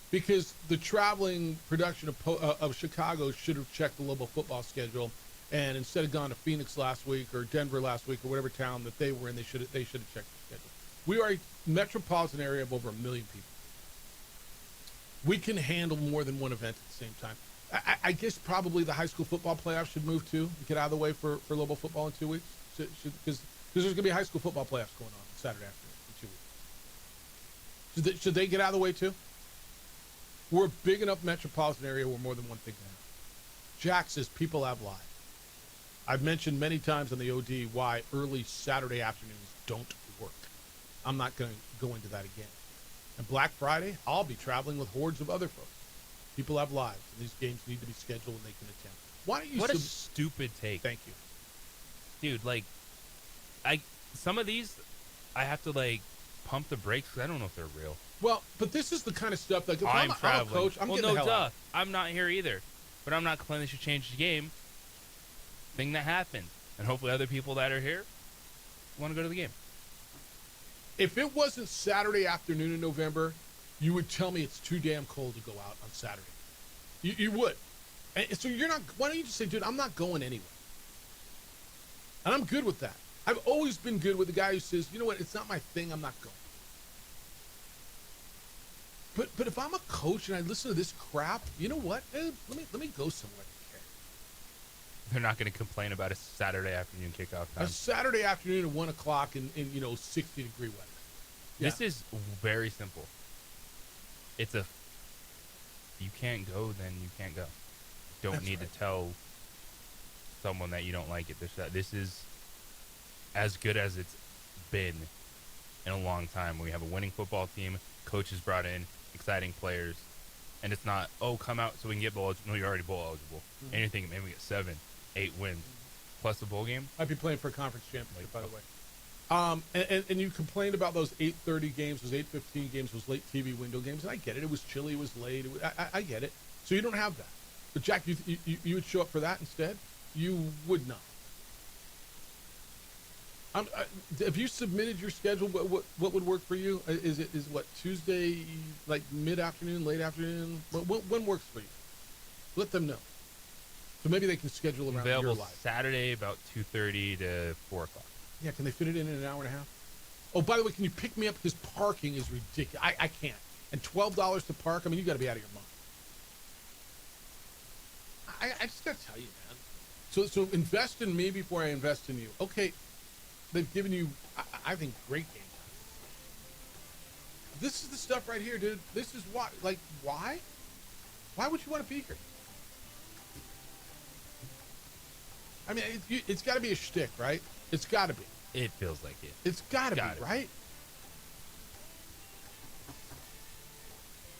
Because the traveling production of Chicago should have checked the Lobo football schedule, and instead of gone to Phoenix last week or Denver last week or whatever town that they were in, they should have checked the schedule. We are a metropolitan area of over 1 million people. We can handle more than one event at the same time. I guess probably the high school football playoffs should move too, get out of the way for Lobo football in 2 weeks, because there's going to be high school football playoffs going on Saturday afternoon in 2 weeks. Should they get out of the way too? We're a big enough metropolitan area where more than one thing can happen. Jack says people have lives. I've mentioned many times on the OD why early Saturday afternoons don't work. I'm not going to go into that again. And Black Friday, I'll be traveling with hordes of other folks. People have lives, and these games need to be scheduled and they can attend. Why don't you? What a stupid take. Thank you, dude. Like, some of these, I have to pump the brakes because I don't know if they're real. Well, but this is the kind of stuff that if I'm I'm a traveling. coach, I'm well, getting no, the hell out. I'm not here either, but I'm not complaining they should change the game. Thing that happened, and hopefully other people that are here want to go to the game. If it wasn't Saturday afternoon in November, you would tell me it's too damn cold to go out on Saturday. You would. And so you're not. Why don't you just say, dude, I'm not going anyway? And I'm good with that. I've always been good with the guy who says, you know what, it's not my thing, I'm not going. But if I'm a coach and I listen to this crap, you know what? Let me go somewhere. They're not going to complain about a Saturday afternoon kickoff time. A Saturday afternoon at 1 o'clock in 60-degree weather. Yeah. This is very simple. It's you can't go, then you can't go. Don't That's need right. to tell someone that you don't like it. This is as good as it's been in a long time. We have a winning football team, coaches brought in, exciting players, and it's not, come out so we can get bowl eligible. No, you're already bowl eligible. Mm-hmm. Anything, maybe we get 7, 8 wins, plus a bowl game. I'd be playing for a conference championship, by the way. And you complained about those 8:30 games, those 8:15 games, those late TV window games, and I get it. It was chilly, it was late. I get it. So you don't have that. But Jack, you would show up for that instead? You would not. Have you submitted your schedule? What would work for you? Is what, Tuesday, like mid-afternoon, late afternoon? When works for you? Let them know. So maybe they can schedule around your Available life. Saturday about 2:30 to 4 o'clock. Yeah, can they fit it in an hour and a half? Oh, by the way, can you pick me up? Because parking is ridiculous. I can't. And $12 to park, I mean, you got to be out of your mind. I just got to tell you, man. So invest in me before I invest in you. Okay, they've given you, I think, great game time. This is the stuff right here, dude. This is why. Like, why? Why would you want to be here? I mean, it's got to be a shtick, right? It's got to be. It feels like it. It's got to be, right?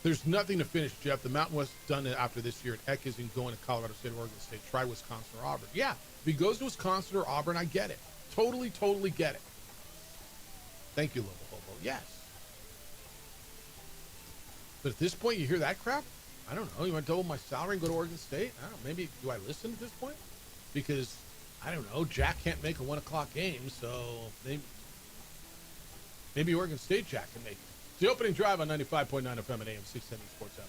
There's nothing to finish, Jeff. The Mountain West done it after this year. Eck isn't going to Colorado State or Oregon State. Try Wisconsin or Auburn. Yeah, if he goes to Wisconsin or Auburn, I get it. Totally get it. Thank you, Lobo Hobo. Yes. But at this point, you hear that crap? I don't know. You want to double my salary and go to Oregon State? I don't know. Maybe, do I listen at this point? Because, I don't know, Jack can't make a 1 o'clock game, so maybe Oregon State Jack can make it. It's the opening drive on 95.9 FM and AM 670 Sports Out.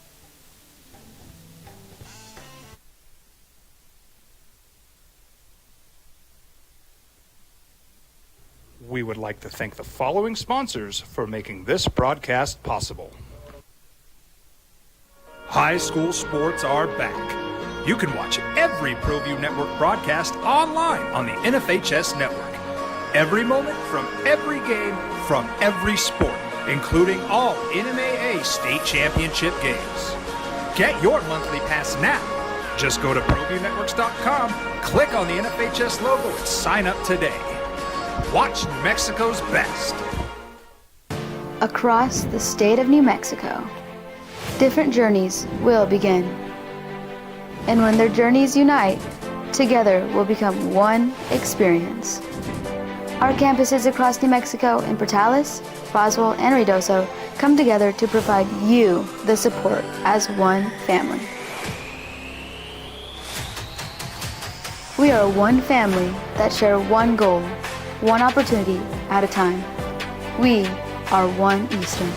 We would like to thank the following sponsors for making this broadcast possible. High school sports are back. You can watch every ProView Network broadcast online on the NFHS Network. Every moment from every game from every sport, including all NMAA state championship games. Get your monthly pass now. Just go to ProViewNetworks.com, click on the NFHS logo, and sign up today. Watch New Mexico's best. Across the state of New Mexico, different journeys will begin. And when their journeys unite, together will become one experience. Our campuses across New Mexico in Portales, Roswell, and Ruidoso come together to provide you the support as one family. We are one family that share one goal, one opportunity at a time. We are One Eastern.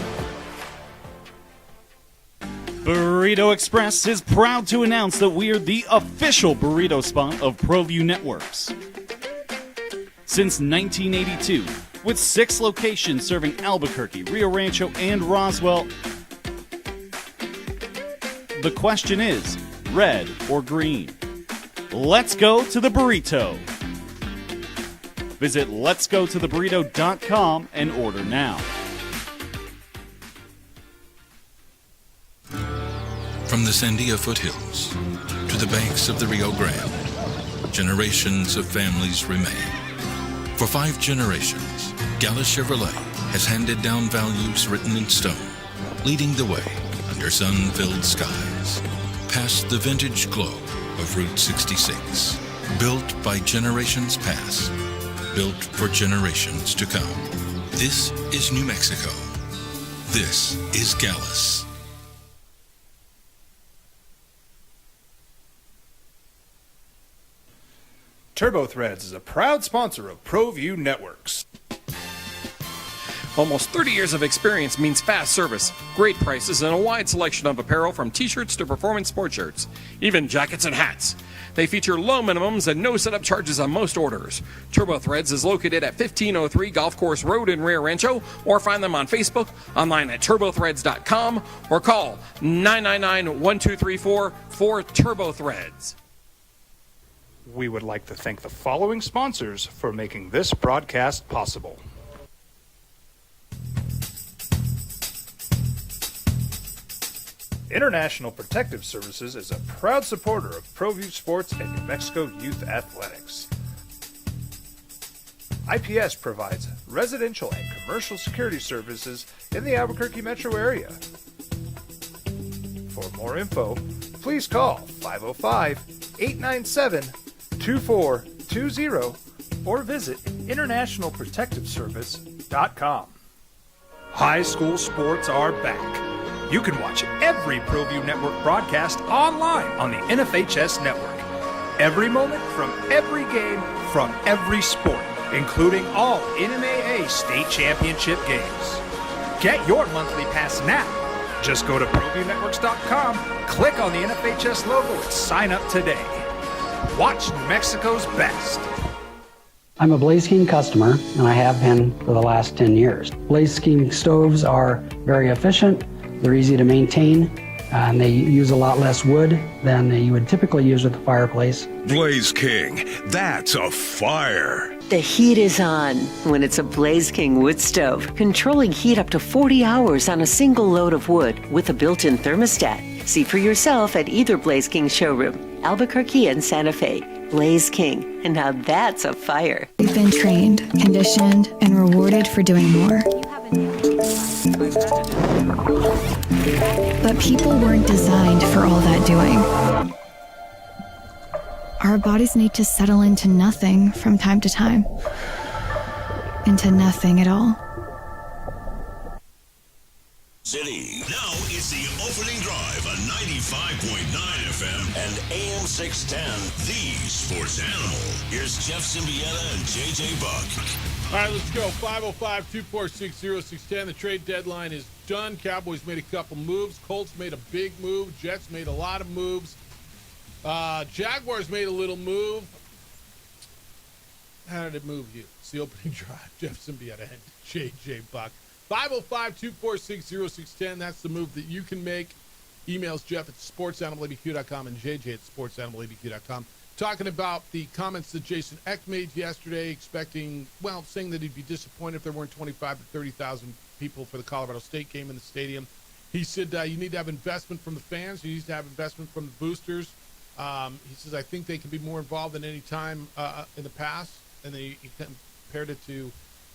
Burrito Express is proud to announce that we are the official burrito spot of ProView Networks. Since 1982, with 6 locations serving Albuquerque, Rio Rancho, and Roswell, the question is, red or green? Let's go to the burrito. Visit letsgototheburrito.com and order now. From the Sandia foothills to the banks of the Rio Grande, generations of families remain. For 5 generations, Gallus Chevrolet has handed down values written in stone, leading the way under sun-filled skies, past the vintage glow of Route 66. Built by generations past, built for generations to come. This is New Mexico. This is Gallus. Turbo Threads is a proud sponsor of ProView Networks. Almost 30 years of experience means fast service, great prices, and a wide selection of apparel from t-shirts to performance sport shirts, even jackets and hats. They feature low minimums and no setup charges on most orders. Turbo Threads is located at 1503 Golf Course Road in Rio Rancho, or find them on Facebook, online at turbothreads.com, or call 999-1234 for Turbo Threads. We would like to thank the following sponsors for making this broadcast possible. International Protective Services is a proud supporter of ProView Sports and New Mexico Youth Athletics. IPS provides residential and commercial security services in the Albuquerque metro area. For more info, please call 505-897-2420 or visit internationalprotectiveservice.com. High school sports are back. You can watch every ProView Network broadcast online on the NFHS network. Every moment from every game from every sport, including all NMAA state championship games. Get your monthly pass now. Just go to ProViewNetworks.com, click on the NFHS logo, and sign up today. Watch New Mexico's best. I'm a Blaze King customer, and I have been for the last 10 years. Blaze King stoves are very efficient. They're easy to maintain, and they use a lot less wood than you would typically use with a fireplace. Blaze King, that's a fire. The heat is on when it's a Blaze King wood stove, controlling heat up to 40 hours on a single load of wood with a built-in thermostat. See for yourself at either Blaze King showroom, Albuquerque and Santa Fe. Blaze King, and now that's a fire. We've been trained, conditioned, and rewarded for doing more. But people weren't designed for all that doing. Our bodies need to settle into nothing from time to time. Into nothing at all. City. Now it's the opening drive on 95.9 FM and AM 610, the sports animal. Here's Jeff Symbieta and JJ Buck. All right, let's go. 505-246-0610. The trade deadline is done. Cowboys made a couple moves. Colts made a big move. Jets made a lot of moves. Jaguars made a little move. How did it move you? It's the opening drive. Jeff Symbieta and JJ Buck. 505-246-0610. That's the move that you can make. Emails Jeff at sportsanimalaBQ.com and JJ at sportsanimalaBQ.com. Talking about the comments that Jason Eck made yesterday, saying that he'd be disappointed if there weren't 25 to 30,000 people for the Colorado State game in the stadium. He said you need to have investment from the fans. You need to have investment from the boosters. He says, I think they can be more involved than any time in the past. And he compared it to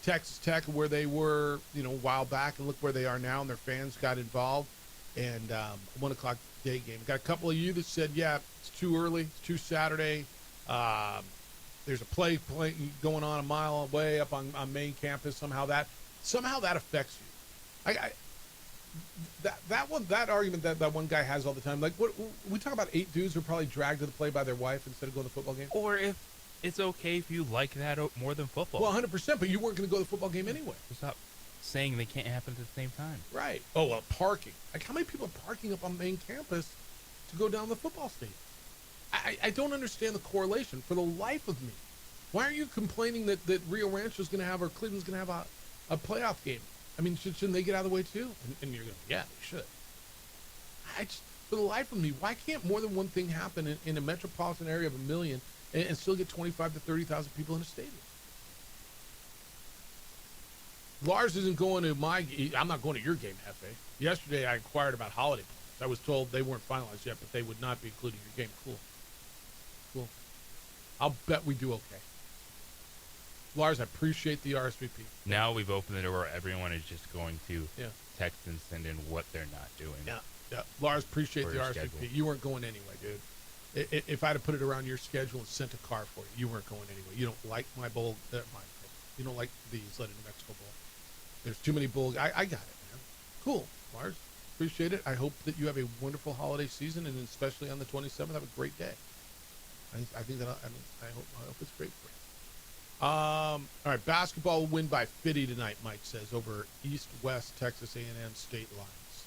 Texas Tech, where they were, a while back, and look where they are now, and their fans got involved. And 1 o'clock day game. Got a couple of you that said, yeah, it's too early. It's too Saturday. There's a play going on a mile away up on main campus. Somehow that affects you. That argument that one guy has all the time. Like, what we talk about, 8 dudes who are probably dragged to the play by their wife instead of going to the football game. Or if it's okay if you like that more than football. Well, 100%. But you weren't going to go to the football game anyway. Stop saying they can't happen at the same time. Right. Oh, well, parking. Like, how many people are parking up on main campus to go down to the football stadium? I don't understand the correlation for the life of me. Why are you complaining that Rio Rancho is going to have, or Cleveland's going to have a playoff game? I mean, shouldn't they get out of the way too? And you're going, yeah, they should. For the life of me, why can't more than one thing happen in a metropolitan area of 1 million and still get 25 to 30,000 people in a stadium? Lars isn't going to I'm not going to your game, Hefe. Yesterday I inquired about holiday plans. I was told they weren't finalized yet, but they would not be including your game. Cool. I'll bet we do okay. Lars, I appreciate the RSVP. Now we've opened the door where everyone is just going to text and send in what they're not doing. Yeah. Lars, appreciate the RSVP. Schedule. You weren't going anyway, dude. If I'd have put it around your schedule and sent a car for you, you weren't going anyway. You don't like my bowl. You don't like the New Mexico Bowl. There's too many bowls. I got it, man. Cool, Lars. Appreciate it. I hope that you have a wonderful holiday season, and especially on the 27th, have a great day. I think that I hope it's great for you. All right, basketball will win by 50 tonight, Mike says, over East-West Texas A&M state lines.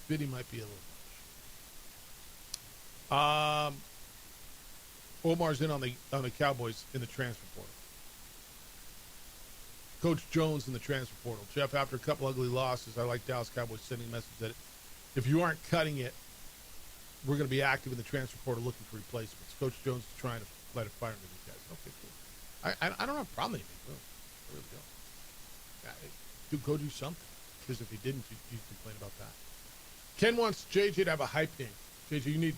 50 might be a little much. Omar's in on the Cowboys in the transfer portal. Coach Jones in the transfer portal. Jeff, after a couple ugly losses, I like Dallas Cowboys sending a message that if you aren't cutting it, we're going to be active in the transfer portal looking for replacements. Coach Jones is trying to light a fire under these guys. Okay, cool. I don't have a problem with anything. I really don't. Go do something. Because if he didn't, you'd complain about that. Ken wants JJ to have a hype name. JJ, you need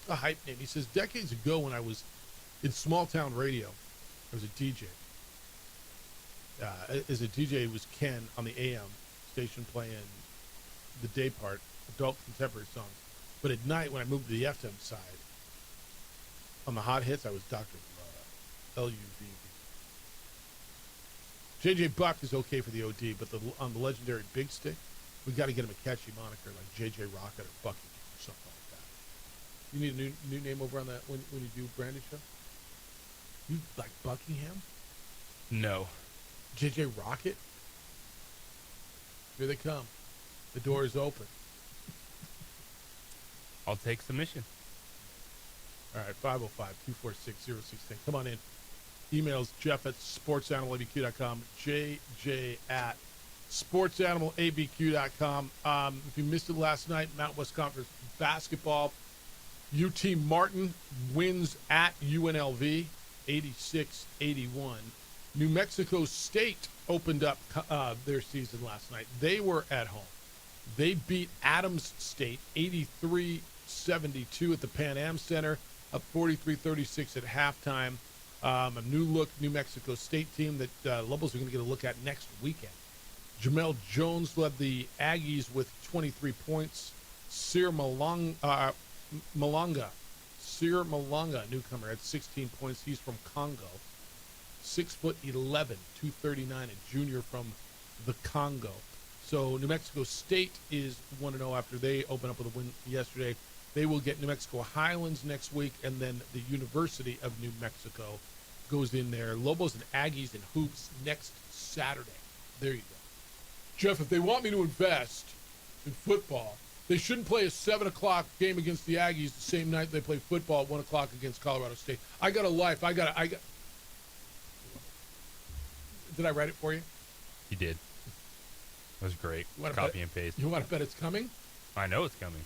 a hype name. He says, decades ago when I was in small town radio, I was a DJ. As a DJ, it was Ken on the AM station playing the day part, adult contemporary songs. But at night, when I moved to the FM side, on the hot hits, I was Dr. L-U-V-V. JJ Buck is okay for the OD, but on the legendary Big Stick, we got to get him a catchy moniker like JJ Rocket or Bucky or something like that. You need a new name over on that when you do Brandy show? You like Buckingham? No. JJ Rocket? Here they come. The door is open. I'll take submission. All right, 505-246-0610. Come on in. Emails Jeff at sportsanimalabq.com, JJ at sportsanimalabq.com. If you missed it last night, Mountain West Conference basketball, UT Martin wins at UNLV, 86-81. New Mexico State opened up their season last night. They were at home. They beat Adams State 83-72 at the Pan Am Center, up 43-36 at halftime. A new-look New Mexico State team that Lobos are going to get a look at next weekend. Jamel Jones led the Aggies with 23 points. Sir Malanga, newcomer, had 16 points. He's from Congo. 6'11", 239, a junior from the Congo. So New Mexico State is 1-0 after they open up with a win yesterday. They will get New Mexico Highlands next week, and then the University of New Mexico goes in there. Lobos and Aggies in hoops next Saturday. There you go. Jeff, if they want me to invest in football, they shouldn't play a 7 o'clock game against the Aggies the same night they play football at 1 o'clock against Colorado State. I got a life. I got. Did I write it for you? You did. That was great. Copy and paste. You want to bet it's coming? I know it's coming.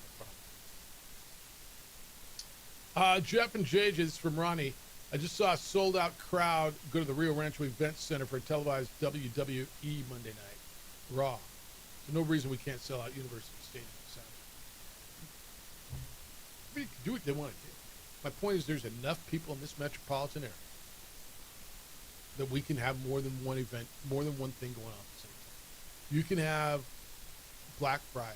Jeff and JJ, this is from Ronnie. I just saw a sold-out crowd go to the Rio Rancho Event Center for a televised WWE Monday Night Raw. So no reason we can't sell out University Stadium Saturday. They can do what they want to do. My point is there's enough people in this metropolitan area. that we can have more than one event, more than one thing going on at the same time. You can have Black Friday.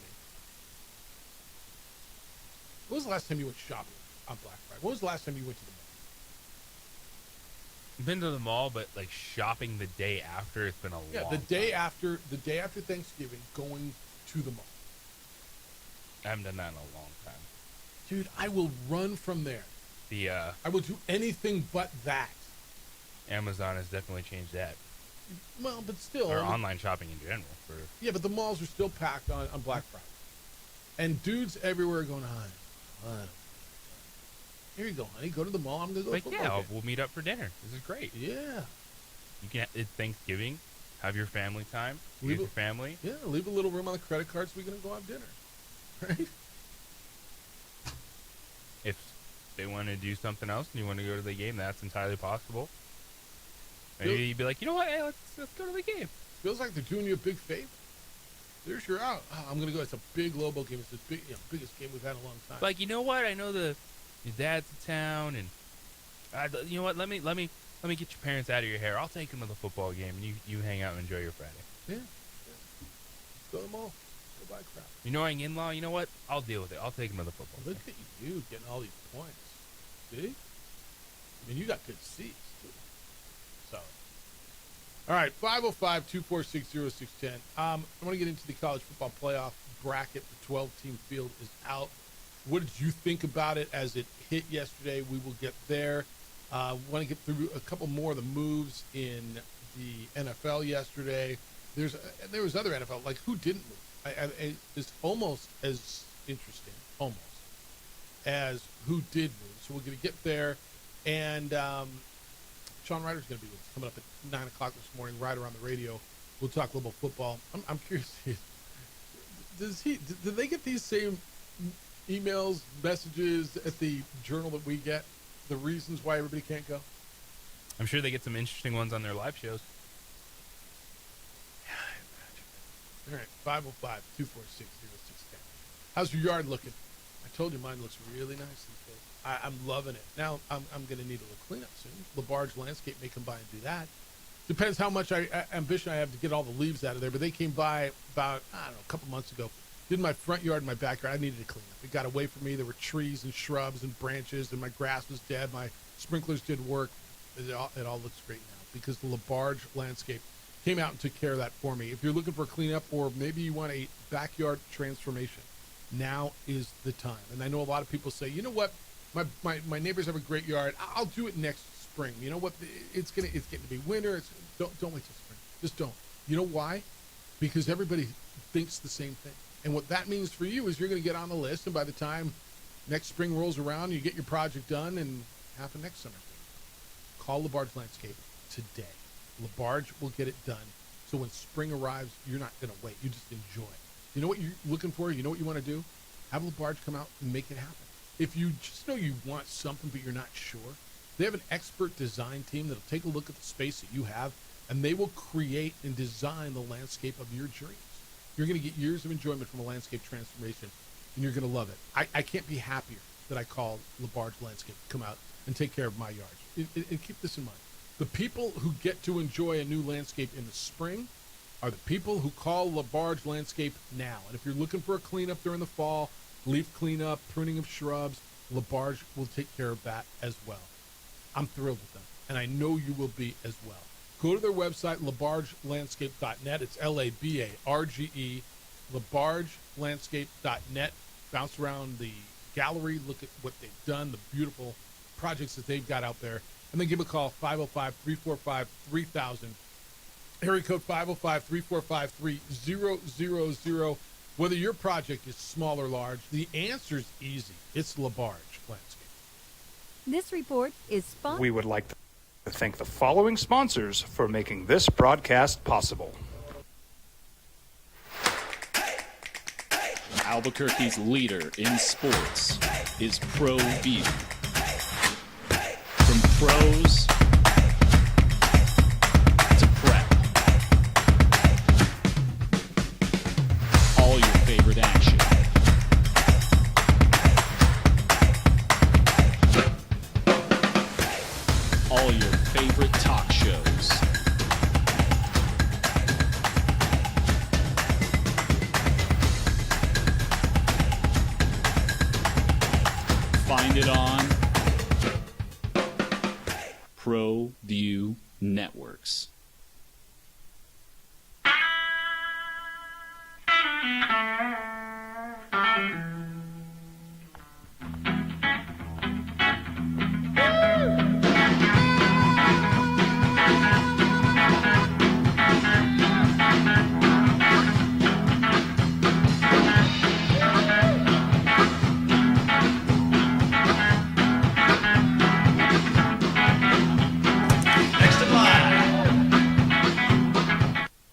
When was the last time you went shopping on Black Friday? When was the last time you went to the mall? I've been to the mall, but like shopping the day after, it's been a long time. The day after Thanksgiving, going to the mall. I haven't done that in a long time. Dude, I will run from there. I will do anything but that. Amazon has definitely changed that. Well, but still. Or online shopping in general. Yeah, but the malls are still packed on Black Friday. And dudes everywhere are going, honey, here you go, honey. Go to the mall. I'm going to go to the football game. We'll meet up for dinner. This is great. Yeah. You can, it's Thanksgiving. Have your family time. With your family. Yeah, leave a little room on the credit card so we're going to go have dinner. Right? If they want to do something else and you want to go to the game, that's entirely possible. Maybe you'd be like, you know what? Hey, let's go to the game. Feels like they're doing you a big favor. There's your out. Oh, I'm going to go. It's a big Lobo game. It's the biggest game we've had in a long time. Like, you know what? I know your dad's in town, and you know what? Let me get your parents out of your hair. I'll take them to the football game, and you hang out and enjoy your Friday. Yeah. Go to the mall. Go buy crap. Annoying in-law, you know what? I'll deal with it. I'll take him to the football game. Look at you getting all these points. See? I mean, you got good seats, too. So, all right, 505-246-0610. I want to get into the college football playoff bracket. The 12-team field is out. What did you think about it as it hit yesterday? We will get there. Want to get through a couple more of the moves in the NFL yesterday. There was other NFL, like who didn't move. It's almost as interesting, almost, as who did move. So we're going to get there. And Sean Ryder's going to be with us coming up at 9 o'clock this morning, right around the radio. We'll talk a little football. I'm curious, did they get these same emails, messages at the Journal that we get? The reasons why everybody can't go? I'm sure they get some interesting ones on their live shows. Yeah, I imagine. All right, 505-246-0610. How's your yard looking? I told you mine looks really nice these days. I'm loving it. Now, I'm going to need a little cleanup soon. LaBarge Landscape may come by and do that. Depends how much ambition I have to get all the leaves out of there. But they came by about, I don't know, a couple months ago. Did my front yard and my backyard. I needed to clean up. It got away from me. There were trees and shrubs and branches, and my grass was dead. My sprinklers did work. It all looks great now because the LaBarge Landscape came out and took care of that for me. If you're looking for cleanup or maybe you want a backyard transformation, now is the time. And I know a lot of people say, you know what, my neighbors have a great yard. I'll do it next spring. You know what? It's getting to be winter. Don't wait till spring. Just don't. You know why? Because everybody thinks the same thing. And what that means for you is you're going to get on the list, and by the time next spring rolls around, you get your project done and happen next summer. Call LaBarge Landscape today. LaBarge will get it done. So when spring arrives, you're not going to wait. You just enjoy it. You know what you're looking for? You know what you want to do? Have LaBarge come out and make it happen. If you just know you want something but you're not sure, they have an expert design team that'll take a look at the space that you have, and they will create and design the landscape of your dreams. You're going to get years of enjoyment from a landscape transformation, and you're going to love it. I can't be happier that I called LaBarge Landscape to come out and take care of my yards. And keep this in mind. The people who get to enjoy a new landscape in the spring are the people who call LaBarge Landscape now. And if you're looking for a cleanup during the fall, leaf cleanup, pruning of shrubs, LaBarge will take care of that as well. I'm thrilled with them, and I know you will be as well. Go to their website, labargelandscape.net. It's LABARGE, labargelandscape.net. Bounce around the gallery, look at what they've done, the beautiful projects that they've got out there, and then give a call, 505-345-3000. Area code 505-345-3000. Whether your project is small or large, the answer's easy. It's LaBarge Landscape. This report is sponsored. We would like to thank the following sponsors for making this broadcast possible. Albuquerque's leader in sports is Pro View. From pros to prep, all your favorite action. All your favorite talk shows. Find it on ProView Networks.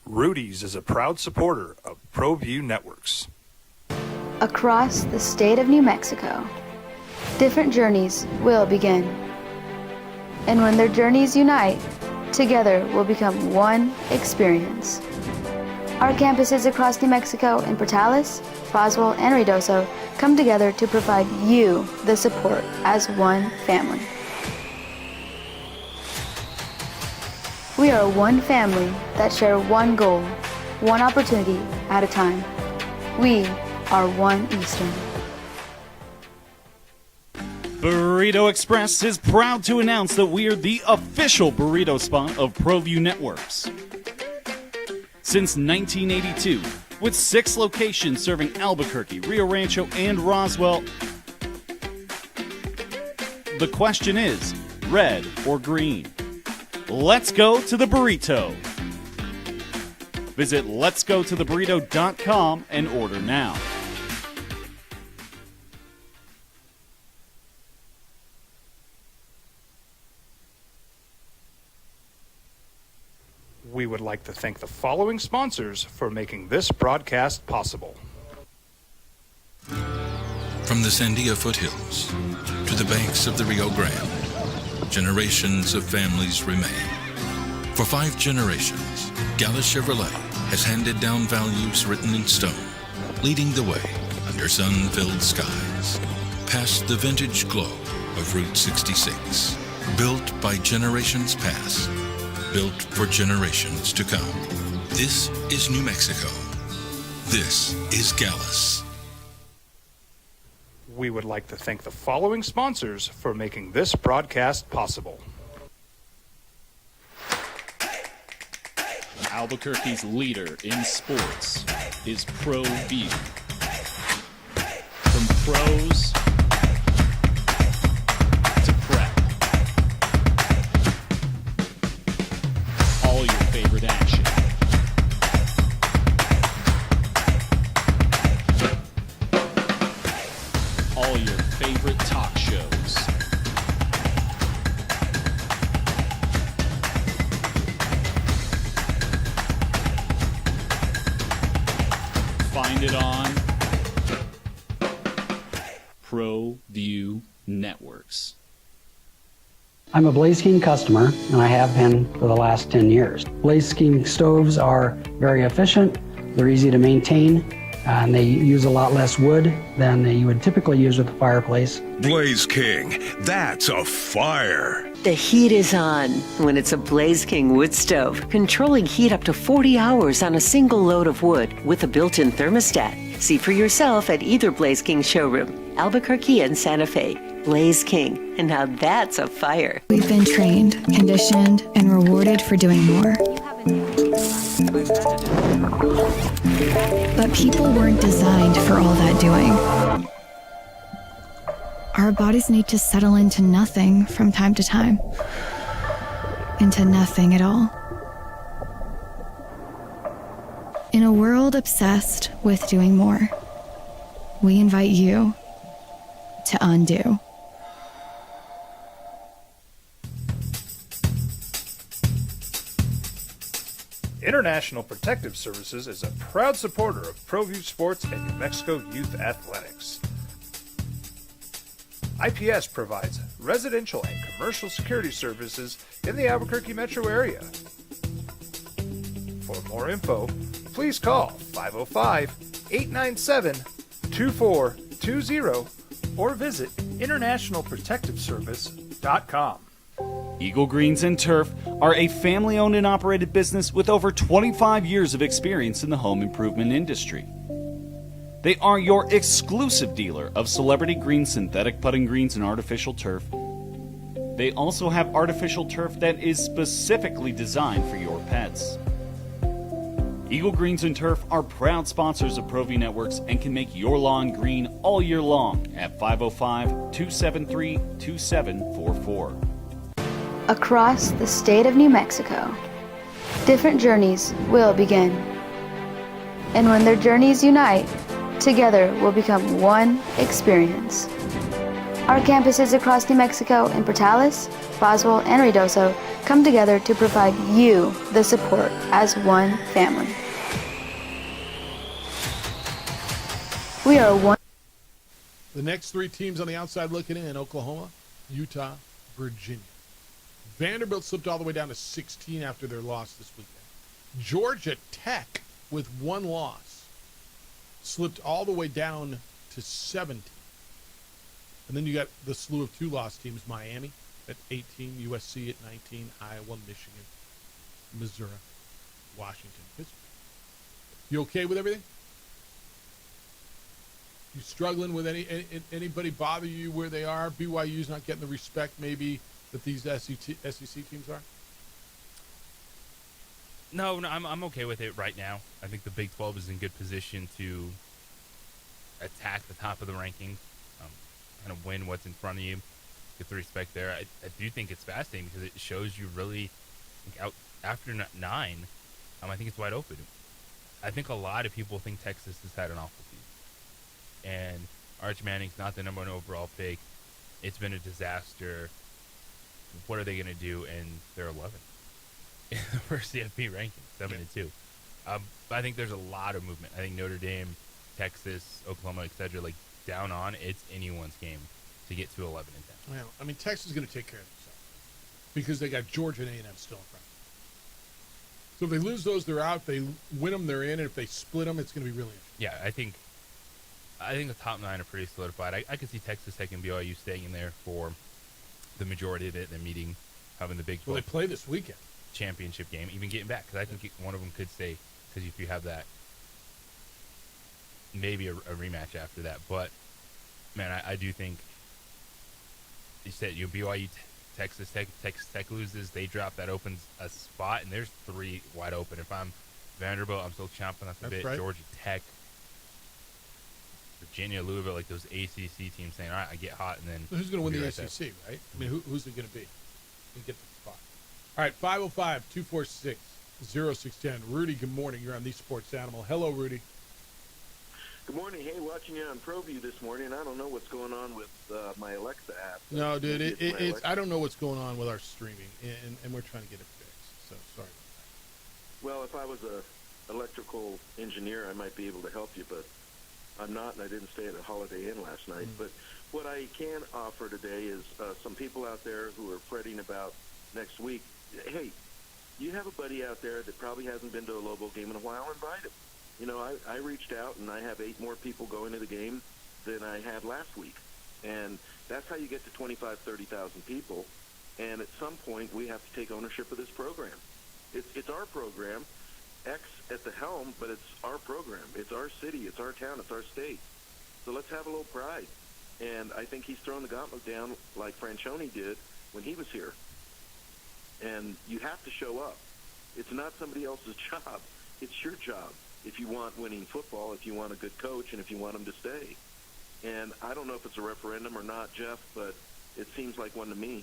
Rudy's is a proud supporter of ProView Networks. Across the state of New Mexico, different journeys will begin. And when their journeys unite, together will become one experience. Our campuses across New Mexico in Portales, Roswell, and Ruidoso come together to provide you the support as one family. We are one family that share one goal, one opportunity at a time. We are One Eastern. Burrito Express is proud to announce that we are the official burrito spot of ProView Networks. Since 1982, with 6 locations serving Albuquerque, Rio Rancho, and Roswell, the question is, red or green? Let's go to the burrito. Visit letsgototheburrito.com and order now. We would like to thank the following sponsors for making this broadcast possible. From the Sandia foothills to the banks of the Rio Grande, generations of families remain. For 5 generations, Gala Chevrolet has handed down values written in stone, leading the way under sun-filled skies, past the vintage glow of Route 66. Built by generations past, built for generations to come. This is New Mexico. This is Gallus. We would like to thank the following sponsors for making this broadcast possible. Albuquerque's leader in sports is ProView. From pros to prep. All your favorite action. All your favorite talk shows. Find it on ProView Networks. I'm a Blaze King customer, and I have been for the last 10 years. Blaze King stoves are very efficient, they're easy to maintain, and they use a lot less wood than you would typically use with a fireplace. Blaze King, that's a fire. The heat is on when it's a Blaze King wood stove, controlling heat up to 40 hours on a single load of wood with a built-in thermostat. See for yourself at either Blaze King showroom, Albuquerque and Santa Fe. Blaze King, and now that's a fire. We've been trained, conditioned, and rewarded for doing more. But people weren't designed for all that doing. Our bodies need to settle into nothing from time to time. Into nothing at all. In a world obsessed with doing more, we invite you to undo. International Protective Services is a proud supporter of ProView Sports and New Mexico Youth Athletics. IPS provides residential and commercial security services in the Albuquerque metro area. For more info, please call 505-897-2420 or visit internationalprotectiveservice.com. Eagle Greens and Turf are a family-owned and operated business with over 25 years of experience in the home improvement industry. They are your exclusive dealer of celebrity green, synthetic putting greens, and artificial turf. They also have artificial turf that is specifically designed for your pets. Eagle Greens and Turf are proud sponsors of ProView Networks and can make your lawn green all year long at 505-273-2744. Across the state of New Mexico, different journeys will begin. And when their journeys unite, together will become one experience. Our campuses across New Mexico in Portales, Roswell, and Ruidoso come together to provide you the support as one family. We are one. The next three teams on the outside looking in: Oklahoma, Utah, Virginia. Vanderbilt slipped all the way down to 16 after their loss this weekend. Georgia Tech, with one loss, slipped all the way down to 17. And then you got the slew of two-loss teams: Miami at 18, USC at 19, Iowa, Michigan, Missouri, Washington, Pittsburgh. You okay with everything? You struggling with anybody bother you where they are? BYU's not getting the respect maybe that these SEC teams are? No, I'm okay with it right now. I think the Big 12 is in good position to attack the top of the rankings, kind of win what's in front of you, get the respect there. I do think it's fascinating because it shows you really, out after 9, I think it's wide open. I think a lot of people think Texas has had an awful season. And Arch Manning's not the number 1 overall pick. It's been a disaster. What are they going to do? And they're 11 in the first CFP ranking, 7-2. I think there's a lot of movement. I think Notre Dame, Texas, Oklahoma, etc., like down on, it's anyone's game to get to 11-10. Well, I mean, Texas is going to take care of themselves because they got Georgia and A&M still in front. So if they lose those, they're out. If they win them, they're in. And if they split them, it's going to be really interesting. Yeah, I think the top 9 are pretty solidified. I could see Texas Tech and BYU staying in there for the majority of it, and having the Big 12. Well, they play this weekend. Championship game, even getting back, because I think one of them could stay, because if you have that, maybe a rematch after that. But, man, I do think, you said BYU, Texas Tech loses, they drop, that opens a spot, and there's 3 wide open. If I'm Vanderbilt, I'm still chomping at the bit. Right. Georgia Tech, Virginia, Louisville, like those ACC teams saying, all right, I get hot, and then... Who's going to win the SEC, right? I mean, who's it going to be? You get the spot. All right, 505-246-0610. Rudy, good morning. You're on The Sports Animal. Hello, Rudy. Good morning. Hey, watching you on ProView this morning. I don't know what's going on with my Alexa app. No, dude, it's I don't know what's going on with our streaming, and we're trying to get it fixed. So sorry about that. Well, if I was a electrical engineer, I might be able to help you, but I'm not, and I didn't stay at a Holiday Inn last night. But what I can offer today is some people out there who are fretting about next week. Hey, you have a buddy out there that probably hasn't been to a Lobo game in a while, invite him. You know, I reached out, and I have 8 more people going to the game than I had last week. And that's how you get to 25,000, 30,000 people. And at some point, we have to take ownership of this program. It's our program. X at the helm, but it's our program. It's our city. It's our town. It's our state. So let's have a little pride. And I think he's thrown the gauntlet down like Franchione did when he was here. And you have to show up. It's not somebody else's job. It's your job if you want winning football, if you want a good coach, and if you want him to stay. And I don't know if it's a referendum or not, Jeff, but it seems like one to me.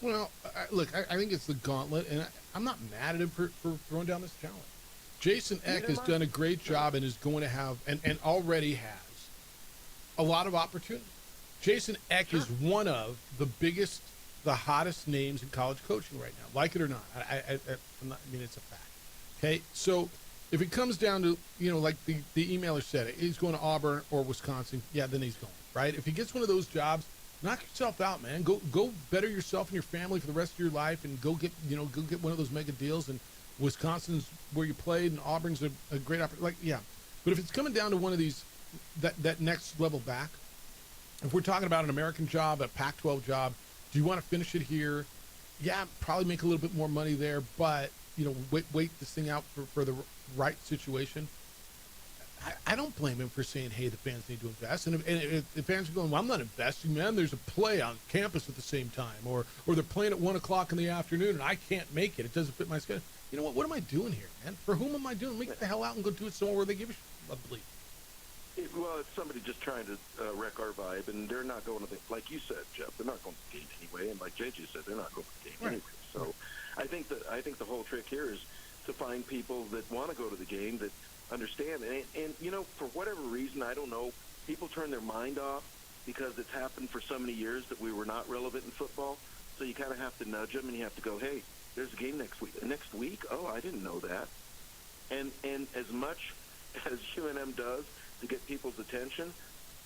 Well, look, I think it's the gauntlet, and I'm not mad at him for throwing down this challenge. Jason Eck has done a great job and is going to have, and already has, a lot of opportunity. Jason Eck is one of the biggest, the hottest names in college coaching right now, like it or not. I mean, it's a fact. Okay, so if it comes down to, like the emailer said, he's going to Auburn or Wisconsin, yeah, then he's going, right? If he gets one of those jobs, knock yourself out, man. Go better yourself and your family for the rest of your life, and go get one of those mega deals. And Wisconsin's where you played, and Auburn's a great opportunity. Like, yeah. But if it's coming down to one of these, that next level back, if we're talking about an American job, a Pac-12 job, do you want to finish it here? Yeah, probably make a little bit more money there, but, wait this thing out for the right situation. I don't blame him for saying, hey, the fans need to invest. And if the fans are going, well, I'm not investing, man. There's a play on campus at the same time. Or they're playing at 1 o'clock in the afternoon, and I can't make it. It doesn't fit my schedule. You know what? What am I doing here, man? For whom am I doing? Make the hell out and go do it somewhere where they give a bleep. Well, it's somebody just trying to wreck our vibe, and they're not going to the, like you said, Jeff, they're not going to the game anyway, and like JJ said, they're not going to the game anyway. So I think the whole trick here is to find people that want to go to the game, that understand. And you know, for whatever reason, I don't know, people turn their mind off because it's happened for so many years that we were not relevant in football. So you kind of have to nudge them, and you have to go, hey, there's a game next week. Next week? Oh, I didn't know that. And as much as UNM does to get people's attention,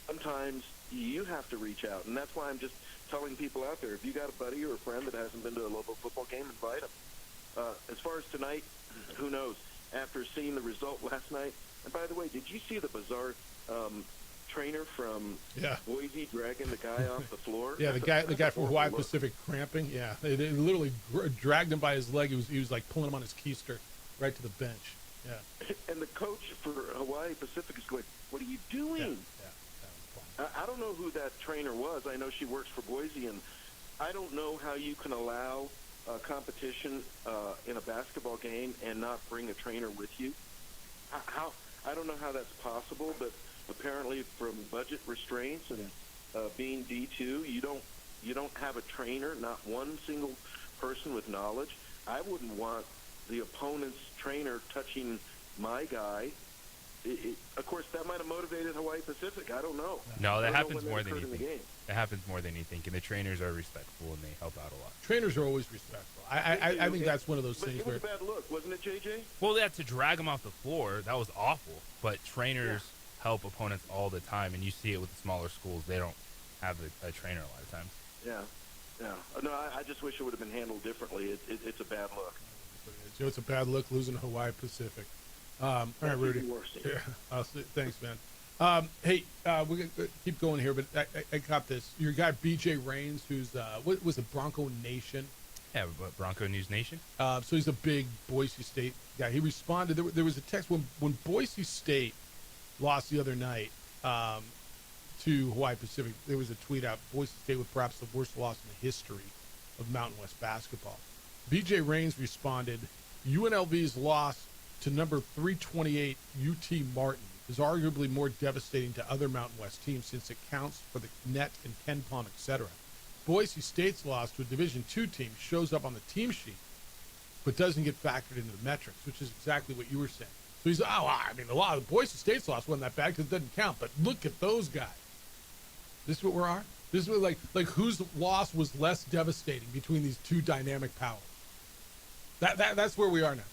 sometimes you have to reach out. And that's why I'm just telling people out there, if you got a buddy or a friend that hasn't been to a local football game, invite them. As far as tonight, who knows? After seeing the result last night, and by the way, did you see the bizarre trainer from Boise dragging the guy off the floor? Yeah, the guy from Hawaii Pacific cramping. Yeah, they literally dragged him by his leg. He was like pulling him on his keister right to the bench. Yeah. And the coach for Hawaii Pacific is going, what are you doing? I don't know who that trainer was. I know she works for Boise, and I don't know how you can allow competition in a basketball game and not bring a trainer with you. How I don't know how that's possible, but apparently from budget restraints and being D2, you don't have a trainer, not one single person with knowledge. I wouldn't want the opponent's trainer touching my guy. Of course, that might have motivated Hawaii Pacific. I don't know. No, that happens more than you think. That happens more than you think, and the trainers are respectful and they help out a lot. Trainers are always respectful. I think that's one of those things. It was a bad look, wasn't it, JJ? Well, they had to drag him off the floor. That was awful. But trainers help opponents all the time, and you see it with the smaller schools. They don't have a trainer a lot of times. Yeah. No, I just wish it would have been handled differently. It's a bad look. It's a bad look losing to Hawaii Pacific. All right, Rudy. Yeah. Thanks, man. Hey, we're going to keep going here, but I got this. Your guy, BJ Rains, who's, what was it, Bronco Nation? Yeah, Bronco News Nation. So he's a big Boise State guy. He responded. There was a text when Boise State lost the other night to Hawaii Pacific. There was a tweet out, Boise State with perhaps the worst loss in the history of Mountain West basketball. BJ Rains responded, UNLV's loss to number 328 UT Martin is arguably more devastating to other Mountain West teams since it counts for the net and Ken Palm, etc. Boise State's loss to a Division II team shows up on the team sheet, but doesn't get factored into the metrics, which is exactly what you were saying. So he's, the Boise State's loss wasn't that bad because it doesn't count, but look at those guys. This is what we're on? This is what, like whose loss was less devastating between these two dynamic powers? That's where we are now.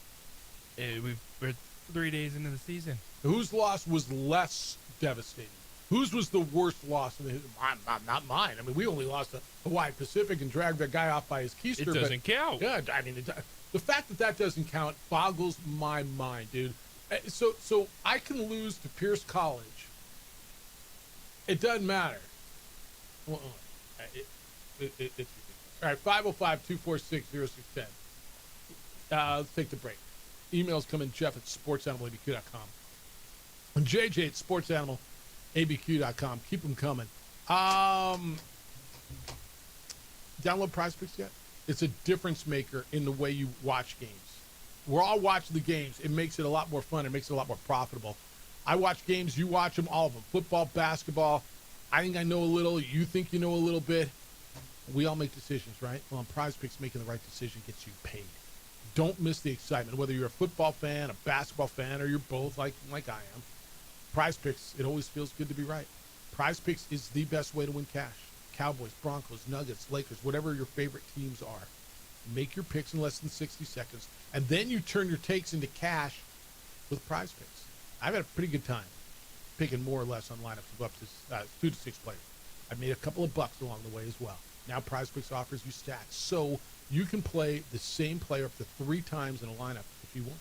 We're 3 days into the season. Whose loss was less devastating? Whose was the worst loss? Not mine. I mean, we only lost to Hawaii Pacific and dragged that guy off by his keister. It doesn't count. Yeah, I mean, the fact that doesn't count boggles my mind, dude. So I can lose to Pierce College. It doesn't matter. Well, it's all right. 505-246-0610. Let's take the break. Emails come in, Jeff at sportsanimalabq.com. And JJ at sportsanimalabq.com. Keep them coming. Download Prize Picks yet? It's a difference maker in the way you watch games. We're all watching the games. It makes it a lot more fun. It makes it a lot more profitable. I watch games. You watch them, all of them. Football, basketball. I think I know a little. You think you know a little bit. We all make decisions, right? Well, on Prize Picks, making the right decision gets you paid. Don't miss the excitement. Whether you're a football fan, a basketball fan, or you're both like I am. Prize Picks, it always feels good to be right. Prize Picks is the best way to win cash. Cowboys, Broncos, Nuggets, Lakers, whatever your favorite teams are. Make your picks in less than 60 seconds, and then you turn your takes into cash with Prize Picks. I've had a pretty good time picking more or less on lineups of up to 2 to 6 players. I've made a couple of bucks along the way as well. Now Prize Picks offers you stats, so you can play the same player up to 3 times in a lineup if you want.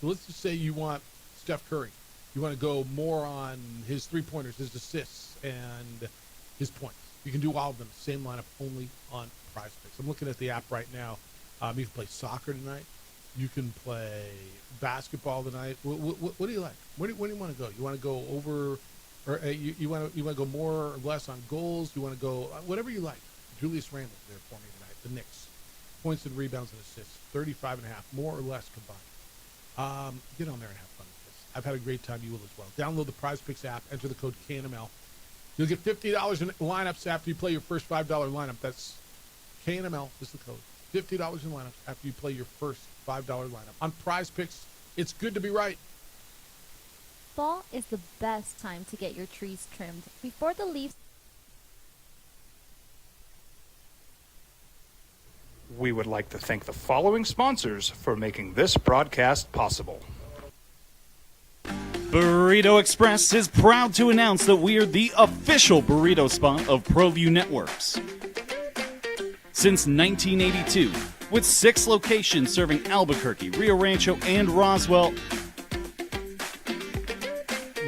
So let's just say you want Steph Curry. You want to go more on his three-pointers, his assists, and his points. You can do all of them, same lineup, only on Prize Picks. I'm looking at the app right now. You can play soccer tonight. You can play basketball tonight. What do you like? Where do you want to go? You want to go over, or you want to go more or less on goals? You want to go whatever you like. Julius Randle there for me tonight. The Knicks, points and rebounds and assists, 35.5, more or less combined. Get on there and have fun with this. I've had a great time. You will as well. Download the Prize Picks app. Enter the code KNML. You'll get $50 in lineups after you play your first $5 lineup. That's KNML is the code. $50 in lineups after you play your first $5 lineup. On Prize Picks, it's good to be right. Fall is the best time to get your trees trimmed before the leaves. We would like to thank the following sponsors for making this broadcast possible. Burrito Express is proud to announce that we are the official burrito spot of ProView Networks. Since 1982, with 6 locations serving Albuquerque, Rio Rancho, and Roswell,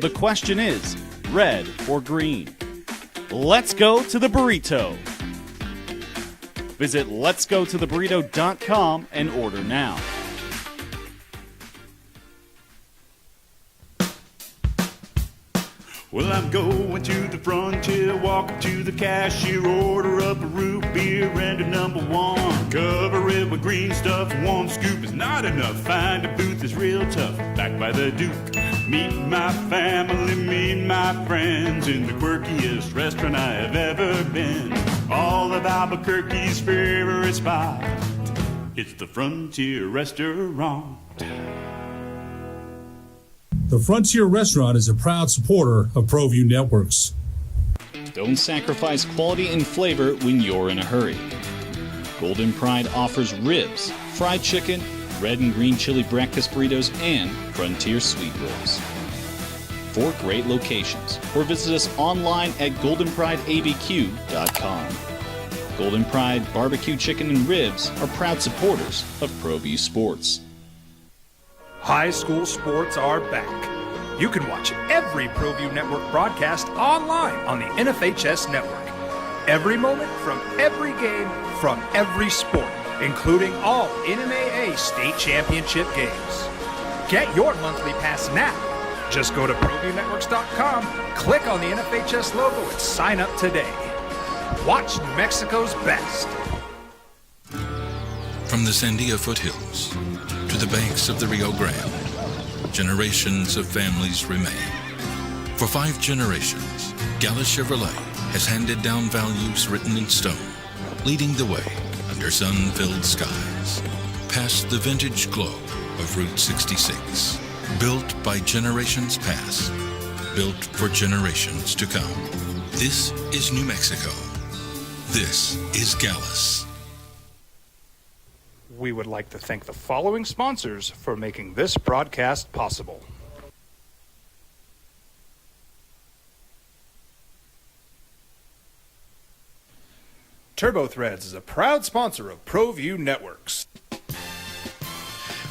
the question is, red or green? Let's go to the burrito. Visit letsgototheburrito.com and order now. Well, I'm going to the frontier, walk up to the cashier, order up a root beer and a number 1. Cover it with green stuff, 1 scoop is not enough. Find a booth is real tough, back by the Duke. Meet my family, meet my friends in the quirkiest restaurant I have ever been. All of Albuquerque's favorite spot, it's the Frontier Restaurant. The Frontier Restaurant is a proud supporter of ProView Networks. Don't sacrifice quality and flavor when you're in a hurry. Golden Pride offers ribs, fried chicken, red and green chili breakfast burritos, and Frontier sweet rolls. 4 great locations, or visit us online at goldenprideabq.com. Golden Pride Barbecue Chicken and Ribs are proud supporters of ProView Sports. High school sports are back. You can watch every ProView Network broadcast online on the NFHS Network. Every moment from every game from every sport, including all NMAA state championship games. Get your monthly pass now. Just go to ProViewNetworks.com, click on the NFHS logo, and sign up today. Watch New Mexico's best. From the Sandia foothills to the banks of the Rio Grande, generations of families remain. For 5 generations, Gala Chevrolet has handed down values written in stone, leading the way under sun-filled skies, past the vintage glow of Route 66. Built by generations past, built for generations to come. This is New Mexico. This is Gallus. We would like to thank the following sponsors for making this broadcast possible. TurboThreads is a proud sponsor of ProView Networks.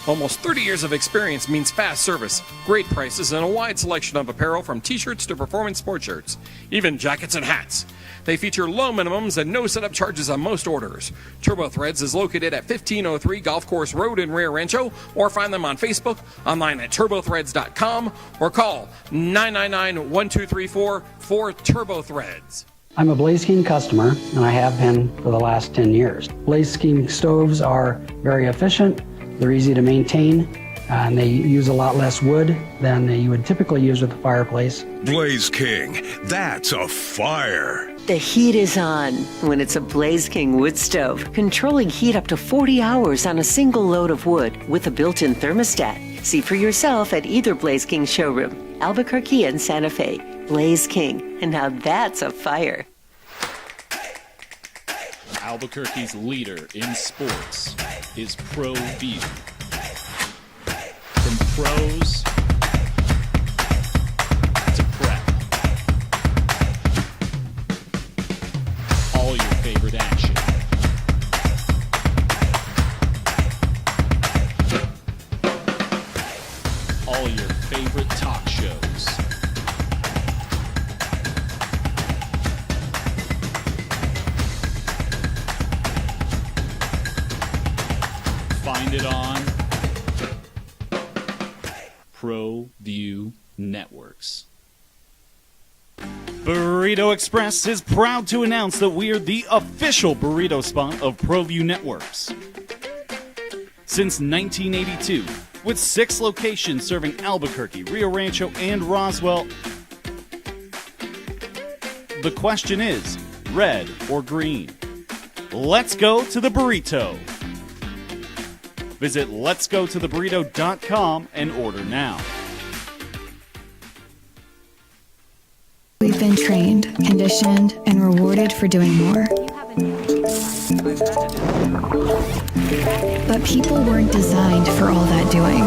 Almost 30 years of experience means fast service, great prices, and a wide selection of apparel from t-shirts to performance sports shirts, even jackets and hats. They feature low minimums and no setup charges on most orders. TurboThreads is located at 1503 Golf Course Road in Rio Rancho, or find them on Facebook, online at turbothreads.com, or call 999-1234 for TurboThreads. I'm a Blaze King customer, and I have been for the last 10 years. Blaze King stoves are very efficient. They're easy to maintain, and they use a lot less wood than you would typically use with a fireplace. Blaze King, that's a fire. The heat is on when it's a Blaze King wood stove, controlling heat up to 40 hours on a single load of wood with a built-in thermostat. See for yourself at either Blaze King showroom, Albuquerque and Santa Fe. Blaze King, and now that's a fire. Albuquerque's leader in sports is ProView. From pros to prep, all your favorite action. All your favorite talk shows. Find it on ProView Networks. Burrito Express is proud to announce that we are the official burrito spot of ProView Networks. Since 1982, with 6 locations serving Albuquerque, Rio Rancho, and Roswell, the question is, red or green? Let's go to the burrito. Visit letsgototheburrito.com and order now. We've been trained, conditioned, and rewarded for doing more. But people weren't designed for all that doing.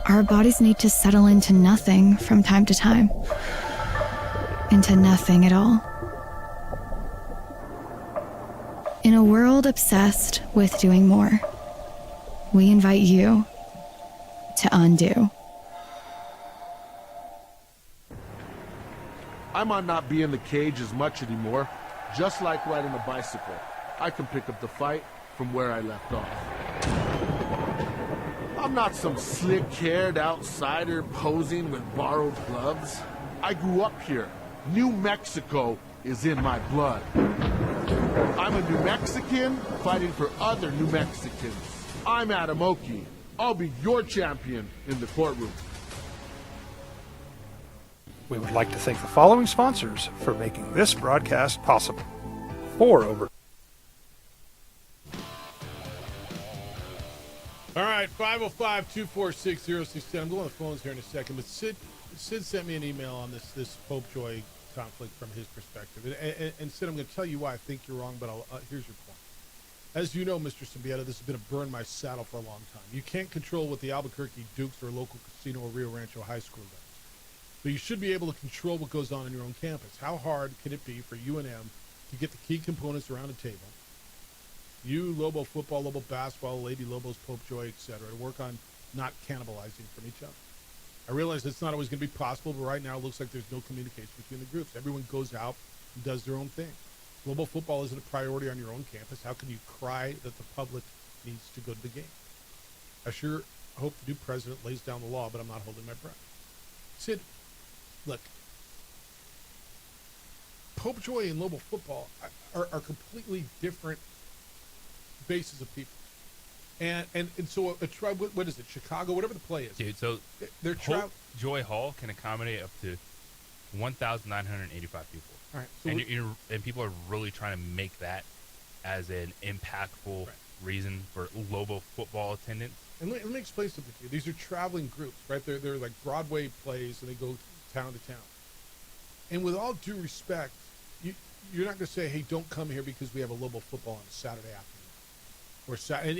Our bodies need to settle into nothing from time to time. Into nothing at all. In a world obsessed with doing more, we invite you to undo. I might not be in the cage as much anymore. Just like riding a bicycle, I can pick up the fight from where I left off. I'm not some slick-haired outsider posing with borrowed gloves. I grew up here. New Mexico is in my blood. I'm a New Mexican fighting for other New Mexicans. I'm Adam Oki. I'll be your champion in the courtroom. We would like to thank the following sponsors for making this broadcast possible. 4 over. All right, 505-246-0610. I'm going on the phones here in a second, but Sid sent me an email on this Pope Joy conflict from his perspective. And Sid, I'm going to tell you why I think you're wrong, but here's your point. As you know, Mr. Symbieta, this has been a burn my saddle for a long time. You can't control what the Albuquerque Dukes or local casino or Rio Rancho High School does. But you should be able to control what goes on your own campus. How hard can it be for UNM to get the key components around a table? You, Lobo football, Lobo basketball, Lady Lobos, Pope Joy, etc., to work on not cannibalizing from each other. I realize it's not always going to be possible, but right now it looks like there's no communication between the groups. Everyone goes out and does their own thing. Global football isn't a priority on your own campus. How can you cry that the public needs to go to the game? I sure hope the new president lays down the law, but I'm not holding my breath. Sid, look, Pope Joy and Lobo football are completely different bases of people. And so a tribe, what is it, Chicago, whatever the play is. Dude, so they're Pope Joy Hall can accommodate up to 1,985 people. All right, so and people are really trying to make that as an impactful reason for Lobo football attendance. And let me explain something to you. These are traveling groups, right? They're like Broadway plays, and they go town to town. And with all due respect, you're not going to say, hey, don't come here because we have a Lobo football on a Saturday afternoon.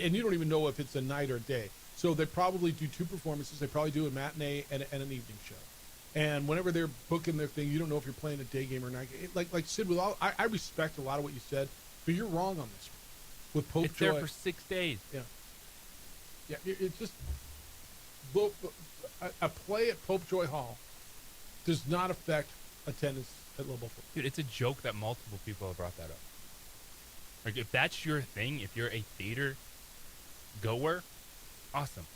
And you don't even know if it's a night or a day. So they probably do 2 performances. They probably do a matinee and an evening show. And whenever they're booking their thing, you don't know if you're playing a day game or night game. Like Sid, with all, I respect a lot of what you said, but you're wrong on this one. With Pope Joy, there for 6 days. Yeah, it's just a play at Pope Joy Hall does not affect attendance at Lobo football. Dude, it's a joke that multiple people have brought that up. Like, if that's your thing, if you're a theater goer, awesome.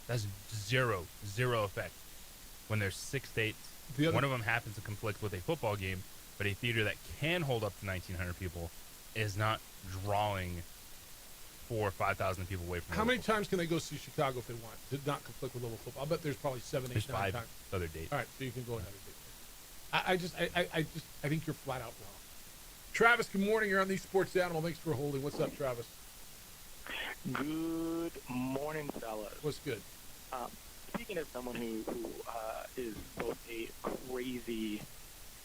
That's zero effect. When there's 6 dates, one of them happens to conflict with a football game, but a theater that can hold up to 1,900 people is not drawing 4,000 or 5,000 people away from. How many times can they go see Chicago if they want? Did not conflict with Lobo football. I bet there's probably 7, 8, 9 5 times. other dates. All right, so you can go another date. I think you're flat out wrong. Travis, good morning. You're on the Sports Animal. Thanks for holding. What's up, Travis? Good morning, fellas. What's good? Speaking as someone who is both a crazy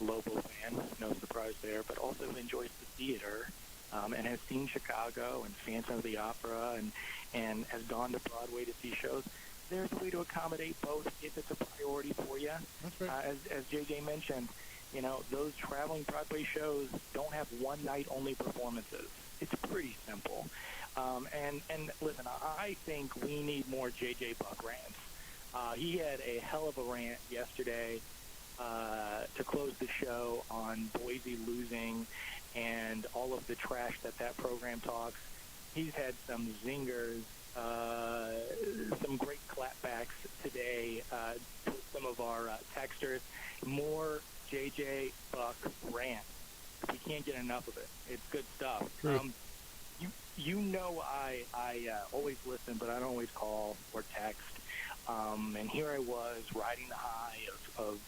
Lobo fan, no surprise there, but also enjoys the theater and has seen Chicago and Phantom of the Opera and has gone to Broadway to see shows, there's a way to accommodate both if it's a priority for you. That's right. As JJ mentioned, you know, those traveling Broadway shows don't have one-night-only performances. It's pretty simple. And listen, I think we need more JJ Buck rants. He had a hell of a rant yesterday to close the show on Boise losing and all of the trash that program talks. He's had some zingers, some great clap our texters. More JJ Buck rant. We can't get enough of it. It's good stuff. You know I always listen, but I don't always call or text. And here I was riding the high of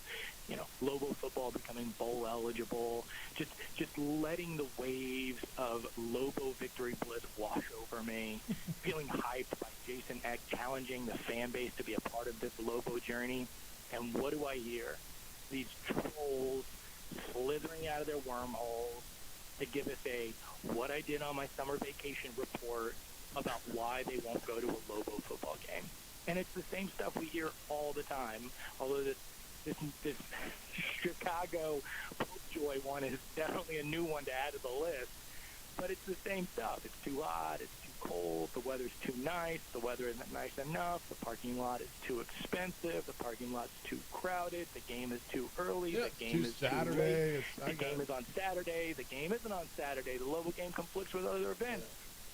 Lobo football becoming bowl eligible, just letting the waves of Lobo victory bliss wash over me, feeling hyped by Jason Eck challenging the fan base to be a part of this Lobo journey. And what do I hear? These trolls slithering out of their wormholes to give us a what I did on my summer vacation report about why they won't go to a Lobo football game. And it's the same stuff we hear all the time, although this Chicago Popejoy one is definitely a new one to add to the list. But it's the same stuff. It's too hot. It's too cold. The weather's too nice. The weather isn't nice enough. The parking lot is too expensive. The parking lot's too crowded. The game is too early. The game is Saturday. too late. The game is on Saturday. The game isn't on Saturday. The Lobo game conflicts with other events.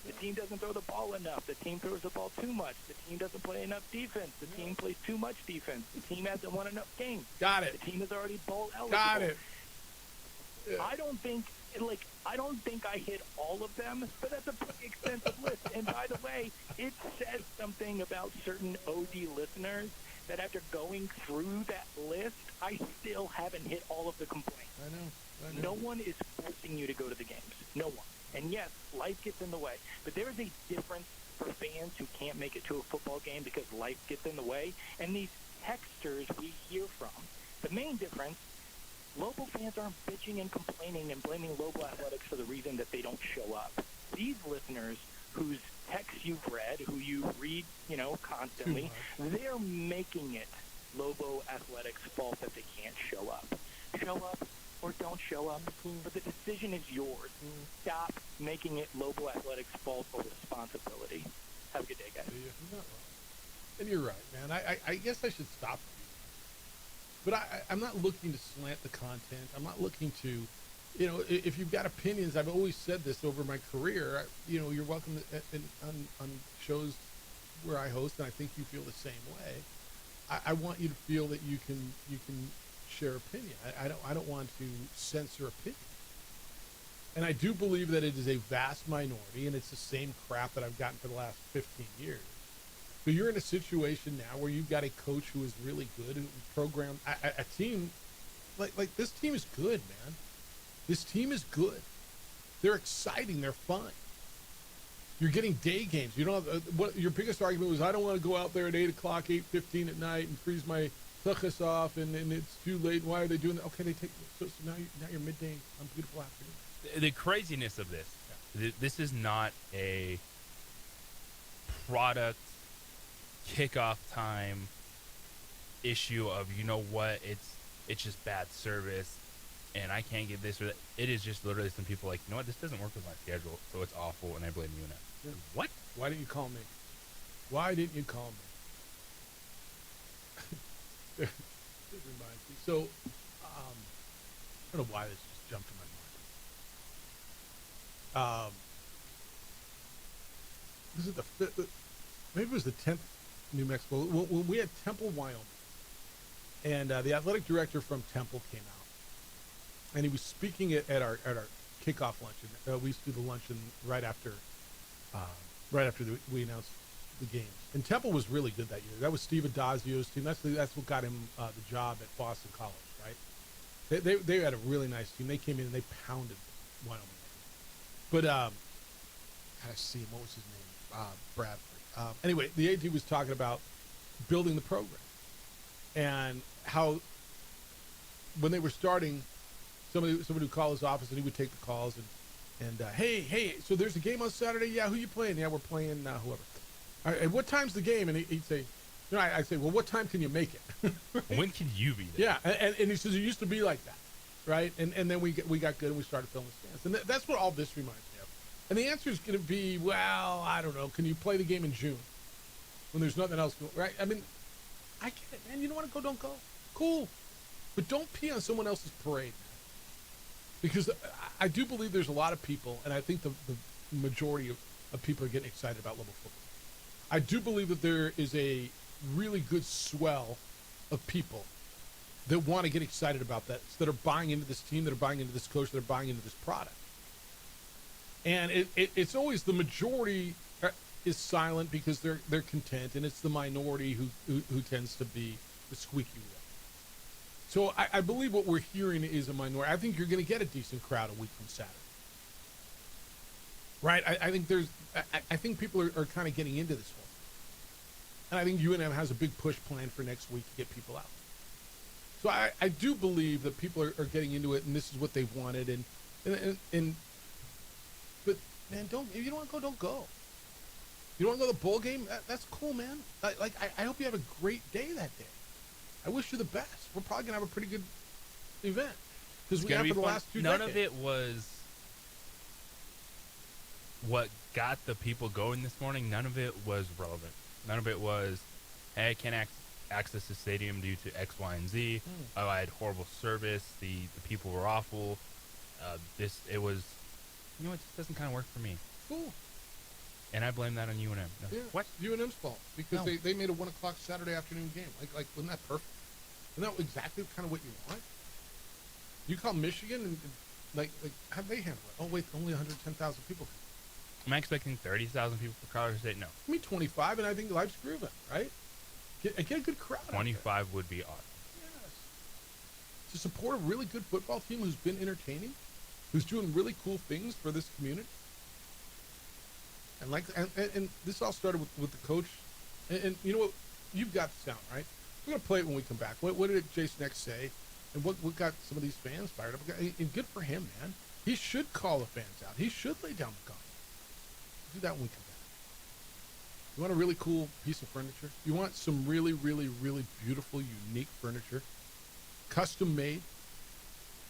The team doesn't throw the ball enough. The team throws the ball too much. The team doesn't play enough defense. The team plays too much defense. The team hasn't won enough games. Got it. The team is already bowl eligible. Got it. Yeah. I don't think I hit all of them, but that's a pretty extensive list. And by the way, it says something about certain OD listeners that after going through that list, I still haven't hit all of the complaints. I know. No one is forcing you to go to the games. No one. And yes, life gets in the way. But there is a difference for fans who can't make it to a football game because life gets in the way, and these texters we hear from. The main difference, Lobo fans aren't bitching and complaining and blaming Lobo Athletics for the reason that they don't show up. These listeners whose texts you've read, who you read, constantly, they're making it Lobo Athletics' fault that they can't show up. Show up or don't show up, but the decision is yours. Stop making it Lobo Athletics' fault or responsibility. Have a good day, guys. And you're right, man. I guess I should stop. But I'm not looking to slant the content. I'm not looking to, if you've got opinions, I've always said this over my career, you're welcome on shows where I host, and I think you feel the same way. I want you to feel that you can share opinion. I don't want to censor opinion. And I do believe that it is a vast minority, and it's the same crap that I've gotten for the last 15 years. But you're in a situation now where you've got a coach who is really good, who programmed a team like this team is good, man. This team is good. They're exciting. They're fun. You're getting day games. You don't have, what your biggest argument was, I don't want to go out there at 8 o'clock, 8:15 at night and freeze my tuchus off, and it's too late. Why are they doing that? Okay, they take so now you're midday on beautiful afternoon. The craziness of this, this is not a product kickoff time issue of it's just bad service and I can't get this or that. It is just literally some people like, this doesn't work with my schedule, so it's awful, and I blame you now. Yeah. What? Why didn't you call me? Why didn't you call me? It reminds me. So, I don't know why this just jumped in my mind. This is maybe it was the 10th New Mexico. When we had Temple, Wyoming, and the athletic director from Temple came out, and he was speaking at our kickoff luncheon. We used to do the luncheon right after we announced the games. And Temple was really good that year. That was Steve Adazio's team. That's what got him the job at Boston College, right? They had a really nice team. They came in and they pounded Wyoming. But gotta see him. What was his name? Bradford. Anyway, the AD was talking about building the program and how when they were starting, somebody would call his office and he would take the calls and hey, so there's a game on Saturday. Yeah, who you playing? Yeah, we're playing whoever. All right, and what time's the game? And he'd say, I'd say, well, what time can you make it? When can you be there? Yeah, and he says it used to be like that, right? And then we got good and we started filling stands, and that's what all this reminds me of. And the answer is going to be, well, I don't know. Can you play the game in June when there's nothing else going? Right? I mean, I get it, man. You don't want to go, don't go. Cool, but don't pee on someone else's parade, man. Because I do believe there's a lot of people, and I think the majority of people are getting excited about Lobo football. I do believe that there is a really good swell of people that want to get excited about that, that are buying into this team, that are buying into this coach, that are buying into this product. And it's always the majority is silent because they're content, and it's the minority who tends to be the squeaky wheel. So I believe what we're hearing is a minority. I think you're going to get a decent crowd a week from Saturday. Right? I think people are kind of getting into this one. And I think UNM has a big push plan for next week to get people out. So I do believe that people are getting into it, and this is what they've wanted. But man, if you don't want to go, don't go. You don't want to go to the bowl game? That's cool, man. I hope you have a great day that day. I wish you the best. We're probably gonna have a pretty good event because we have for the last 2 decades. None of it was what got the people going this morning. None of it was relevant. None of it was, hey, I can't access the stadium due to X, Y, and Z. Oh, I had horrible service. The people were awful. It was, it just doesn't kind of work for me. Cool. And I blame that on UNM. No. Yeah, What? UNM's fault because they made a 1 o'clock Saturday afternoon game. Like wasn't that perfect? Isn't that exactly kind of what you want? You call Michigan and like how'd they handle it? Oh wait, only 110,000 people. Am I expecting 30,000 people for Colorado State? No. I mean 25, and I think life's grooving, right? Get a good crowd. 25 would be awesome. Yes. To support a really good football team who's been entertaining, who's doing really cool things for this community. And this all started with the coach. And you know what? You've got the sound, right? We're going to play it when we come back. What did Jason X say? And what got some of these fans fired up? And good for him, man. He should call the fans out. He should lay down the gun. Do that when we come back. You want a really cool piece of furniture? You want some really, really, really beautiful, unique furniture? Custom made?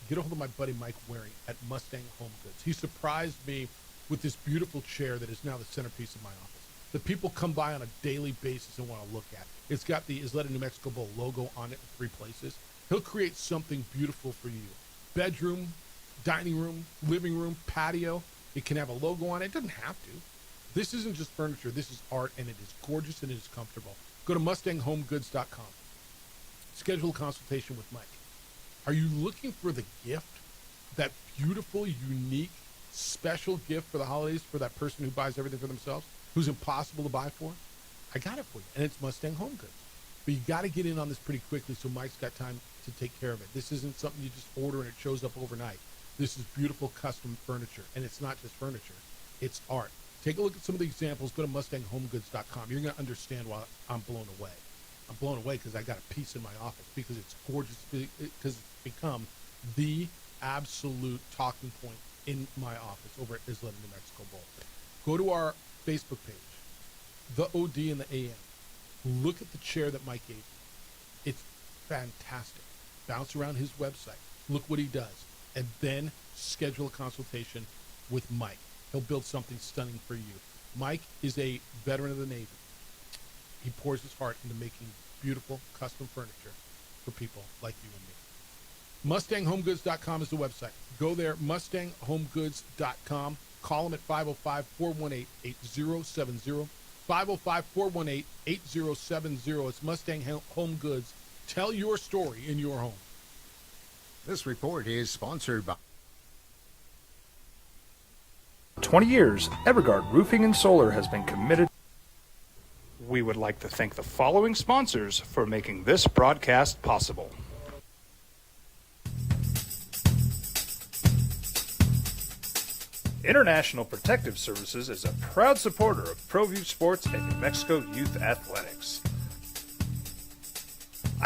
Get a hold of my buddy Mike Waring at Mustang Home Goods. He surprised me with this beautiful chair that is now the centerpiece of my office, that people come by on a daily basis and want to look at. It's got the Isleta New Mexico Bowl logo on it in 3 places. He'll create something beautiful for you. Bedroom, dining room, living room, patio. It can have a logo on it. It doesn't have to. This isn't just furniture. This is art, and it is gorgeous, and it is comfortable. Go to MustangHomeGoods.com. Schedule a consultation with Mike. Are you looking for the gift, that beautiful, unique, special gift for the holidays for that person who buys everything for themselves, who's impossible to buy for? I got it for you, and it's Mustang Home Goods. But you got to get in on this pretty quickly so Mike's got time to take care of it. This isn't something you just order and it shows up overnight. This is beautiful custom furniture, and it's not just furniture. It's art. Take a look at some of the examples. Go to MustangHomeGoods.com. You're going to understand why I'm blown away. I'm blown away because I got a piece in my office because it's gorgeous, because it's become the absolute talking point in my office over at Isleta New Mexico Bowl. Go to our Facebook page, the OD and the AM. Look at the chair that Mike gave you. It's fantastic. Bounce around his website. Look what he does. And then schedule a consultation with Mike. He'll build something stunning for you. Mike is a veteran of the Navy. He pours his heart into making beautiful custom furniture for people like you and me. MustangHomeGoods.com is the website. Go there, MustangHomeGoods.com. Call them at 505-418-8070. 505-418-8070. It's Mustang Home Goods. Tell your story in your home. This report is sponsored by 20 years, Evergard Roofing and Solar has been committed. We would like to thank the following sponsors for making this broadcast possible. International Protective Services is a proud supporter of ProView Sports and New Mexico Youth Athletics.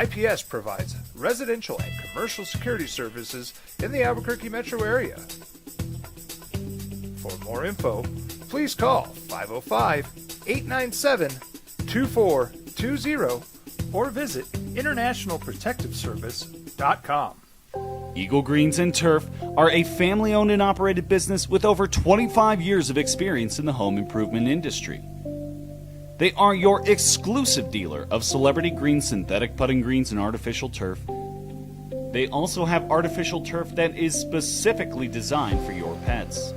IPS provides residential and commercial security services in the Albuquerque metro area. For more info, please call 505-897-2420 or visit internationalprotectiveservice.com. Eagle Greens and Turf are a family-owned and operated business with over 25 years of experience in the home improvement industry. They are your exclusive dealer of celebrity green, synthetic putting greens, and artificial turf. They also have artificial turf that is specifically designed for your pets.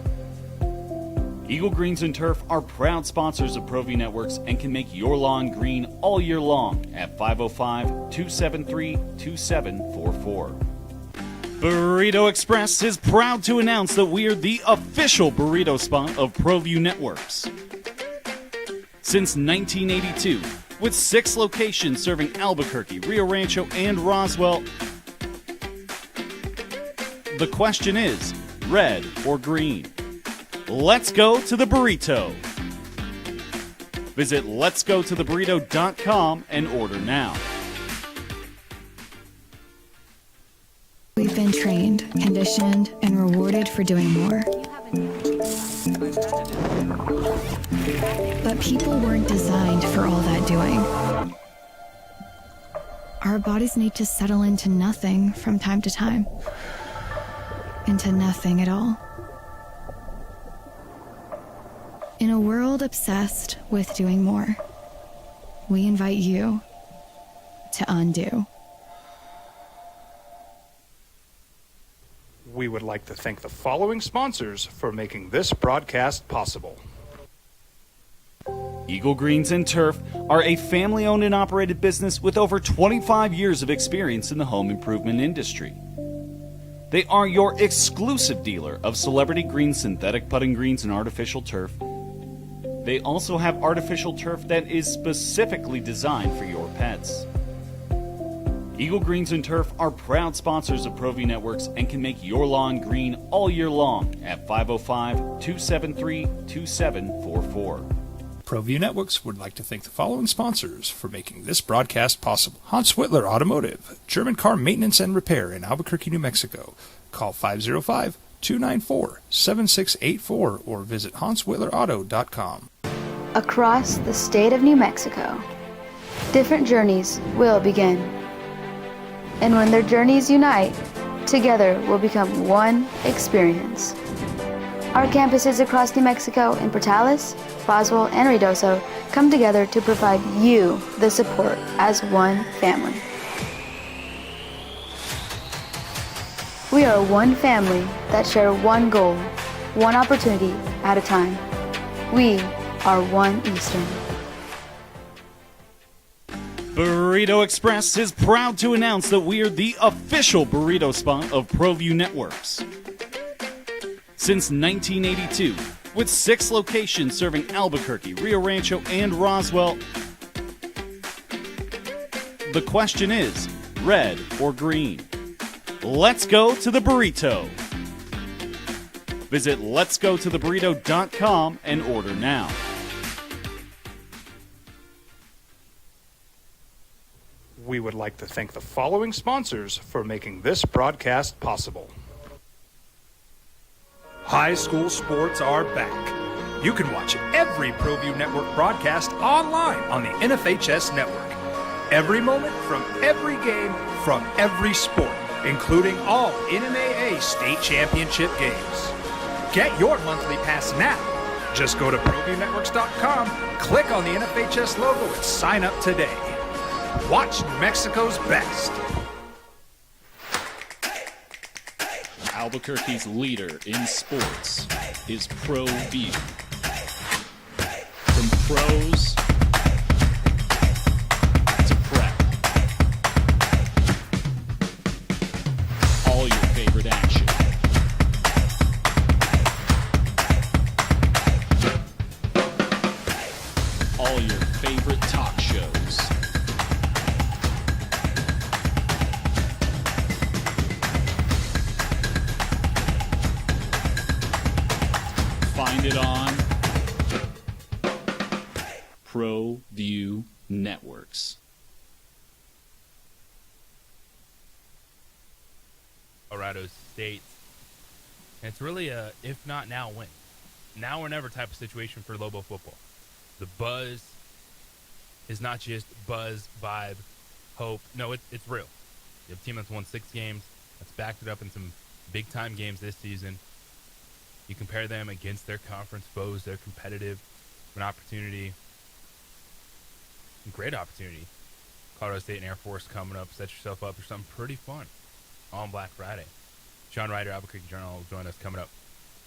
Eagle Greens and Turf are proud sponsors of ProView Networks and can make your lawn green all year long at 505-273-2744. Burrito Express is proud to announce that we are the official burrito spot of ProView Networks. Since 1982, with 6 locations serving Albuquerque, Rio Rancho, and Roswell, the question is, red or green? Let's go to the burrito. Visit letsgototheburrito.com and order now. We've been trained, conditioned, and rewarded for doing more. But people weren't designed for all that doing. Our bodies need to settle into nothing from time to time. Into nothing at all. In a world obsessed with doing more, we invite you to undo. We would like to thank the following sponsors for making this broadcast possible. Eagle Greens and Turf are a family-owned and operated business with over 25 years of experience in the home improvement industry. They are your exclusive dealer of celebrity green synthetic putting greens and artificial turf. They also have artificial turf that is specifically designed for your pets. Eagle Greens and Turf are proud sponsors of ProView Networks and can make your lawn green all year long at 505-273-2744. ProView Networks would like to thank the following sponsors for making this broadcast possible. Hans Whitler Automotive, German car maintenance and repair in Albuquerque, New Mexico. Call 505-294-7684 or visit hanswhitlerauto.com. Across the state of New Mexico, different journeys will begin. And when their journeys unite, together will become one experience. Our campuses across New Mexico in Portales, Roswell, and Ruidoso come together to provide you the support as one family. We are one family that share one goal, one opportunity at a time. We are one Eastern. Burrito Express is proud to announce that we are the official burrito spot of ProView Networks. Since 1982, with 6 locations serving Albuquerque, Rio Rancho, and Roswell, the question is, red or green? Let's go to the burrito. Visit letsgototheburrito.com and order now. We would like to thank the following sponsors for making this broadcast possible. High school sports are back. You can watch every ProView Network broadcast online on the NFHS network. Every moment from every game from every sport, including all NMAA state championship games. Get your monthly pass now. Just go to ProViewNetworks.com, click on the NFHS logo, and sign up today. Watch New Mexico's best. Albuquerque's leader in sports is ProView. From pros to prep, all your favorite action. All your favorite talk shows. Find it on ProView Networks. Colorado State. And it's really a if not now when. Now or never type of situation for Lobo football. The buzz is not just buzz, vibe, hope. No, it's real. You have a team that's won 6 games, that's backed it up in some big-time games this season. You compare them against their conference foes. They're competitive. An opportunity. A great opportunity. Colorado State and Air Force coming up. Set yourself up for something pretty fun on Black Friday. Sean Ryder, Albuquerque Journal, will join us coming up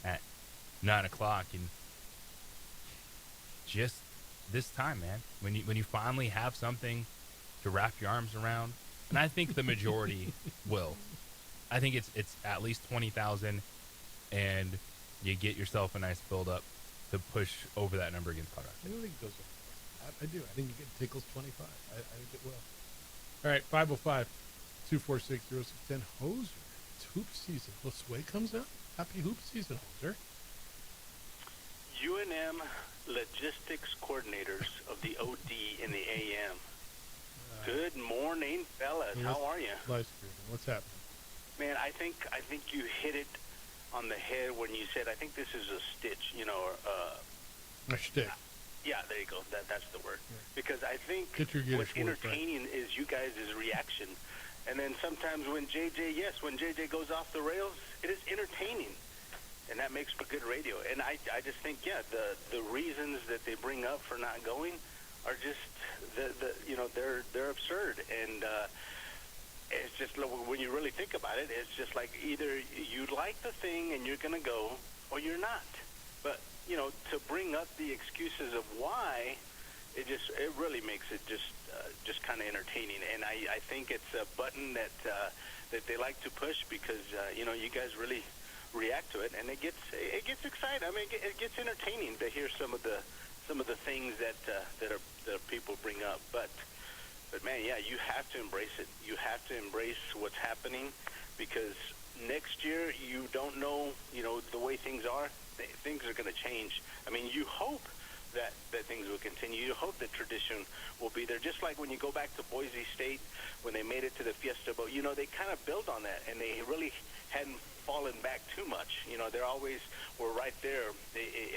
at 9 o'clock. And just this time, man. When you finally have something to wrap your arms around, and I think the majority will. I think it's at least 20,000, and you get yourself a nice build up to push over that number against Colorado. I don't think it goes over. I do. I think you get tickles 25. I think it will. All right, 505-246-0610. Hoser, it's hoop season. Josue comes out. Happy hoop season, Hoser. UNM logistics coordinators of the OD in the AM. Good morning, fellas. How are you? Live streaming. What's happening? Man, I think you hit it on the head when you said, I think this is a stitch, you know, a shtick. Yeah, there you go. That's the word. Yeah. Because I think what's entertaining is you guys' reaction. And then sometimes when JJ goes off the rails, it is entertaining. And that makes for good radio. And I just think, the reasons that they bring up for not going are just, they're absurd. And it's just, when you really think about it, it's just like either you like the thing and you're going to go, or you're not. But, to bring up the excuses of why, it really makes it just kind of entertaining. And I think it's a button that they like to push because, you guys really react to it, and it gets exciting. I mean, it gets entertaining to hear some of the things that people bring up. But man, you have to embrace it. You have to embrace what's happening because next year you don't know, the way things are. Things are going to change. I mean, you hope that things will continue. You hope that tradition will be there. Just like when you go back to Boise State, when they made it to the Fiesta Bowl, they kind of built on that, and they really hadn't fallen back too much. They always were right there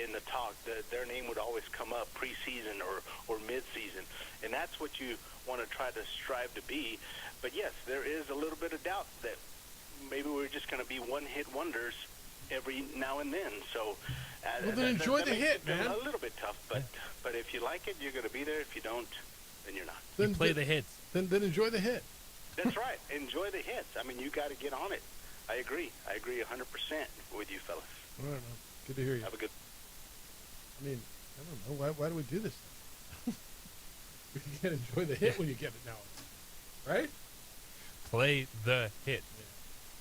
in the talk. Their name would always come up preseason or mid-season, and that's what you want to try to strive to be. But yes, there is a little bit of doubt that maybe we're just going to be one-hit wonders every now and then. So then enjoy the hit, man. A little bit tough, but if you like it, you're going to be there. If you don't, then you're not. Then play the hits. Then enjoy the hit. That's right. Enjoy the hits. I mean, you got to get on it. I agree 100% with you, fellas. All right, man. Good to hear you. Have a good. I mean, I don't know. Why do we do this? We can't enjoy the hit when you get it now, right? Play the hit.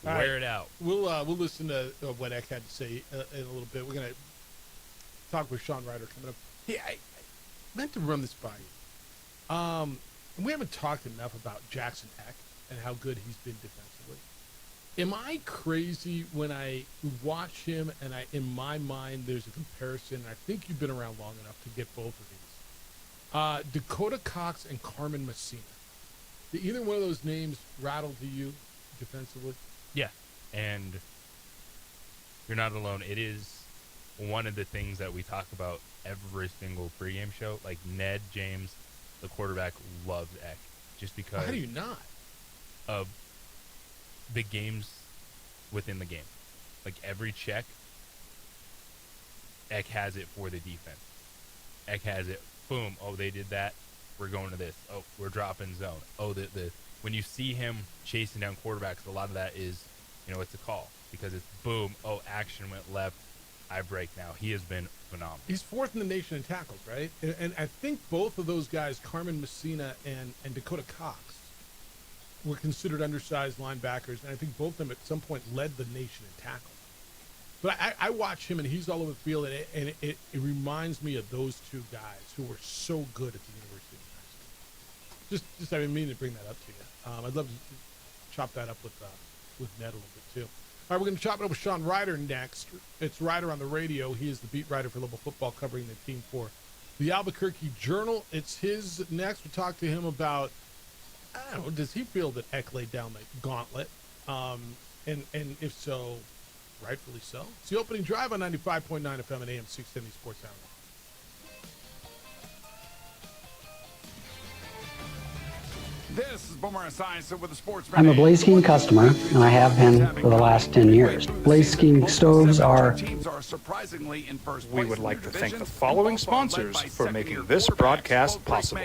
Yeah. Wear it out. We'll listen to what Eck had to say in a little bit. We're gonna talk with Sean Ryder coming up. Hey, I meant to run this by you. We haven't talked enough about Jackson Eck and how good he's been defensively. Am I crazy when I watch him and in my mind there's a comparison? I think you've been around long enough to get both of these. Dakota Cox and Carmen Messina. Did either one of those names rattle to you defensively? Yeah, and you're not alone. It is one of the things that we talk about every single pregame show. Like Ned James, the quarterback, loves Eck just because. How do you not? Of the games within the game. Like every check, Eck has it for the defense. Eck has it. Boom. Oh, they did that. We're going to this. Oh, we're dropping zone. Oh, the when you see him chasing down quarterbacks, a lot of that is, it's a call because it's boom. Oh, action went left. I break now. He has been phenomenal. He's fourth in the nation in tackles, right? And I think both of those guys, Carmen Messina and Dakota Cox, were considered undersized linebackers, and I think both of them at some point led the nation in tackles. But I watch him, and he's all over the field, and it reminds me of those two guys who were so good at the University of New Mexico. Just I didn't mean to bring that up to you. I'd love to chop that up with Ned a little bit, too. All right, we're going to chop it up with Sean Ryder next. It's Ryder on the radio. He is the beat writer for Louisville football, covering the team for the Albuquerque Journal. It's his next. We'll talk to him about, I don't know, does he feel that Eck laid down the gauntlet? And if so, rightfully so. It's the opening drive on 95.9 FM and AM 670 Sports Animal. This is Boomer Esiason with the Sports. I'm a Blaze King customer, and I have been for the last 10 years. Blaze King stoves are... We would like to thank the following sponsors for making this broadcast possible.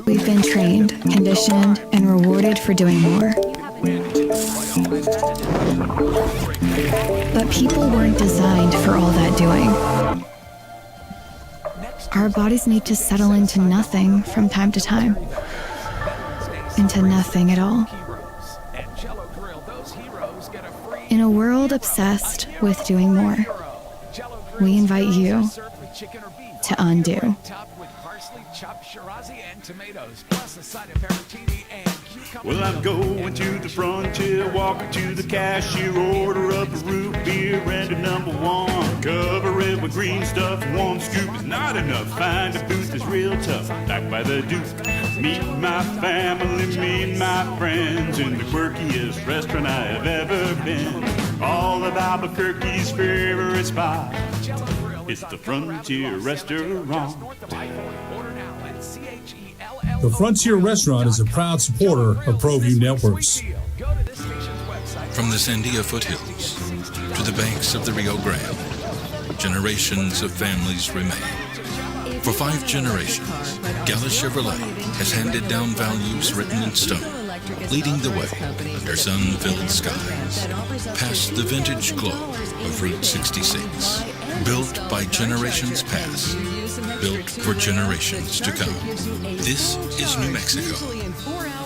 We've been trained, conditioned, and rewarded for doing more. But people weren't designed for all that doing. Our bodies need to settle into nothing from time to time. Into nothing at all. In a world obsessed with doing more, we invite you to undo. Well, I'm going to the frontier, walking to the cashier, order up a root beer and a number one. Cover it with green stuff, one scoop is not enough. Find a booth that's real tough, back by the Duke. Meet my family, meet my friends in the quirkiest restaurant I have ever been. All of Albuquerque's favorite spot, it's the Frontier Restaurant. The Frontier Restaurant is a proud supporter of ProView Networks. From the Sandia foothills to the banks of the Rio Grande, generations of families remain. For 5 generations, Gala Chevrolet has handed down values written in stone, leading the way under sun-filled skies, past the vintage glow of Route 66. Built by generations past, built for generations to come. This is New Mexico.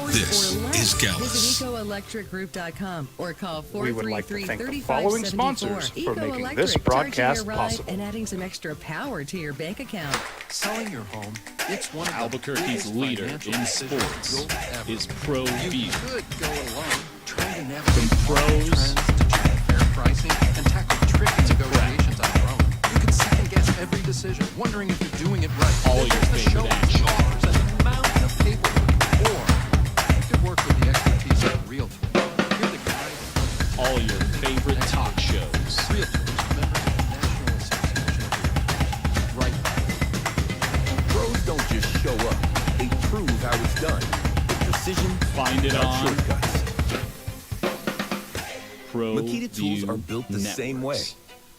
This is Gallus. EcoElectricGroup.com or call 433-3574. We would like to thank the following sponsors for making this broadcast possible. And adding some extra power to your bank account. Selling your home, it's one of Albuquerque's leader in sports is ProView. You could go alone, trying to navigate From pros trends to check fair pricing and tackle tricky negotiations on your own. You could second guess every decision, wondering if you're doing it right. All your favorite action. And a mountain of paperwork. Or you could work with the expertise of a realtor. You're the guy. All your favorite talk shows. Realtors, member of the National Association. Right. Pros don't just show up. They prove how it's done. With precision, Find it without on shortcuts. ProView Makita tools are built the Networks. same way,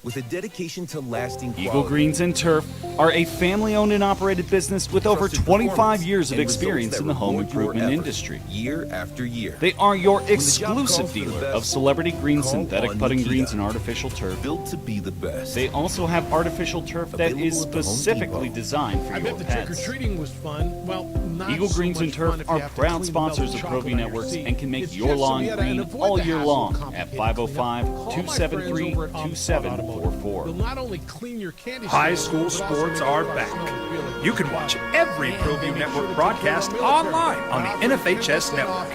with a dedication to lasting quality. Eagle Greens and Turf are a family-owned and operated business with over Trusted 25 performance years of and results experience that in the home reward your improvement effort, industry. Year after year. They are your When the job exclusive calls for the dealer best, of celebrity green, call synthetic on putting Makita. greens, and artificial turf. Built to be the best. They also have artificial turf that Available is at the Home specifically Depot. designed for I your bet the trick or pets. treating was fun. Well, not Eagle so Greens much and Turf fun if you are have to proud clean the sponsors of velvet ProView chocolate on your Networks seat. and can make It's your Jeff lawn Simieta, green and avoid all the year hassle of long at complicated cleanup. Call my friends 505-273-2744. over at They'll not only clean your candy High store, school but also sports make are your back. restaurant feel like You can watch every ProView Network broadcast online on the NFHS network.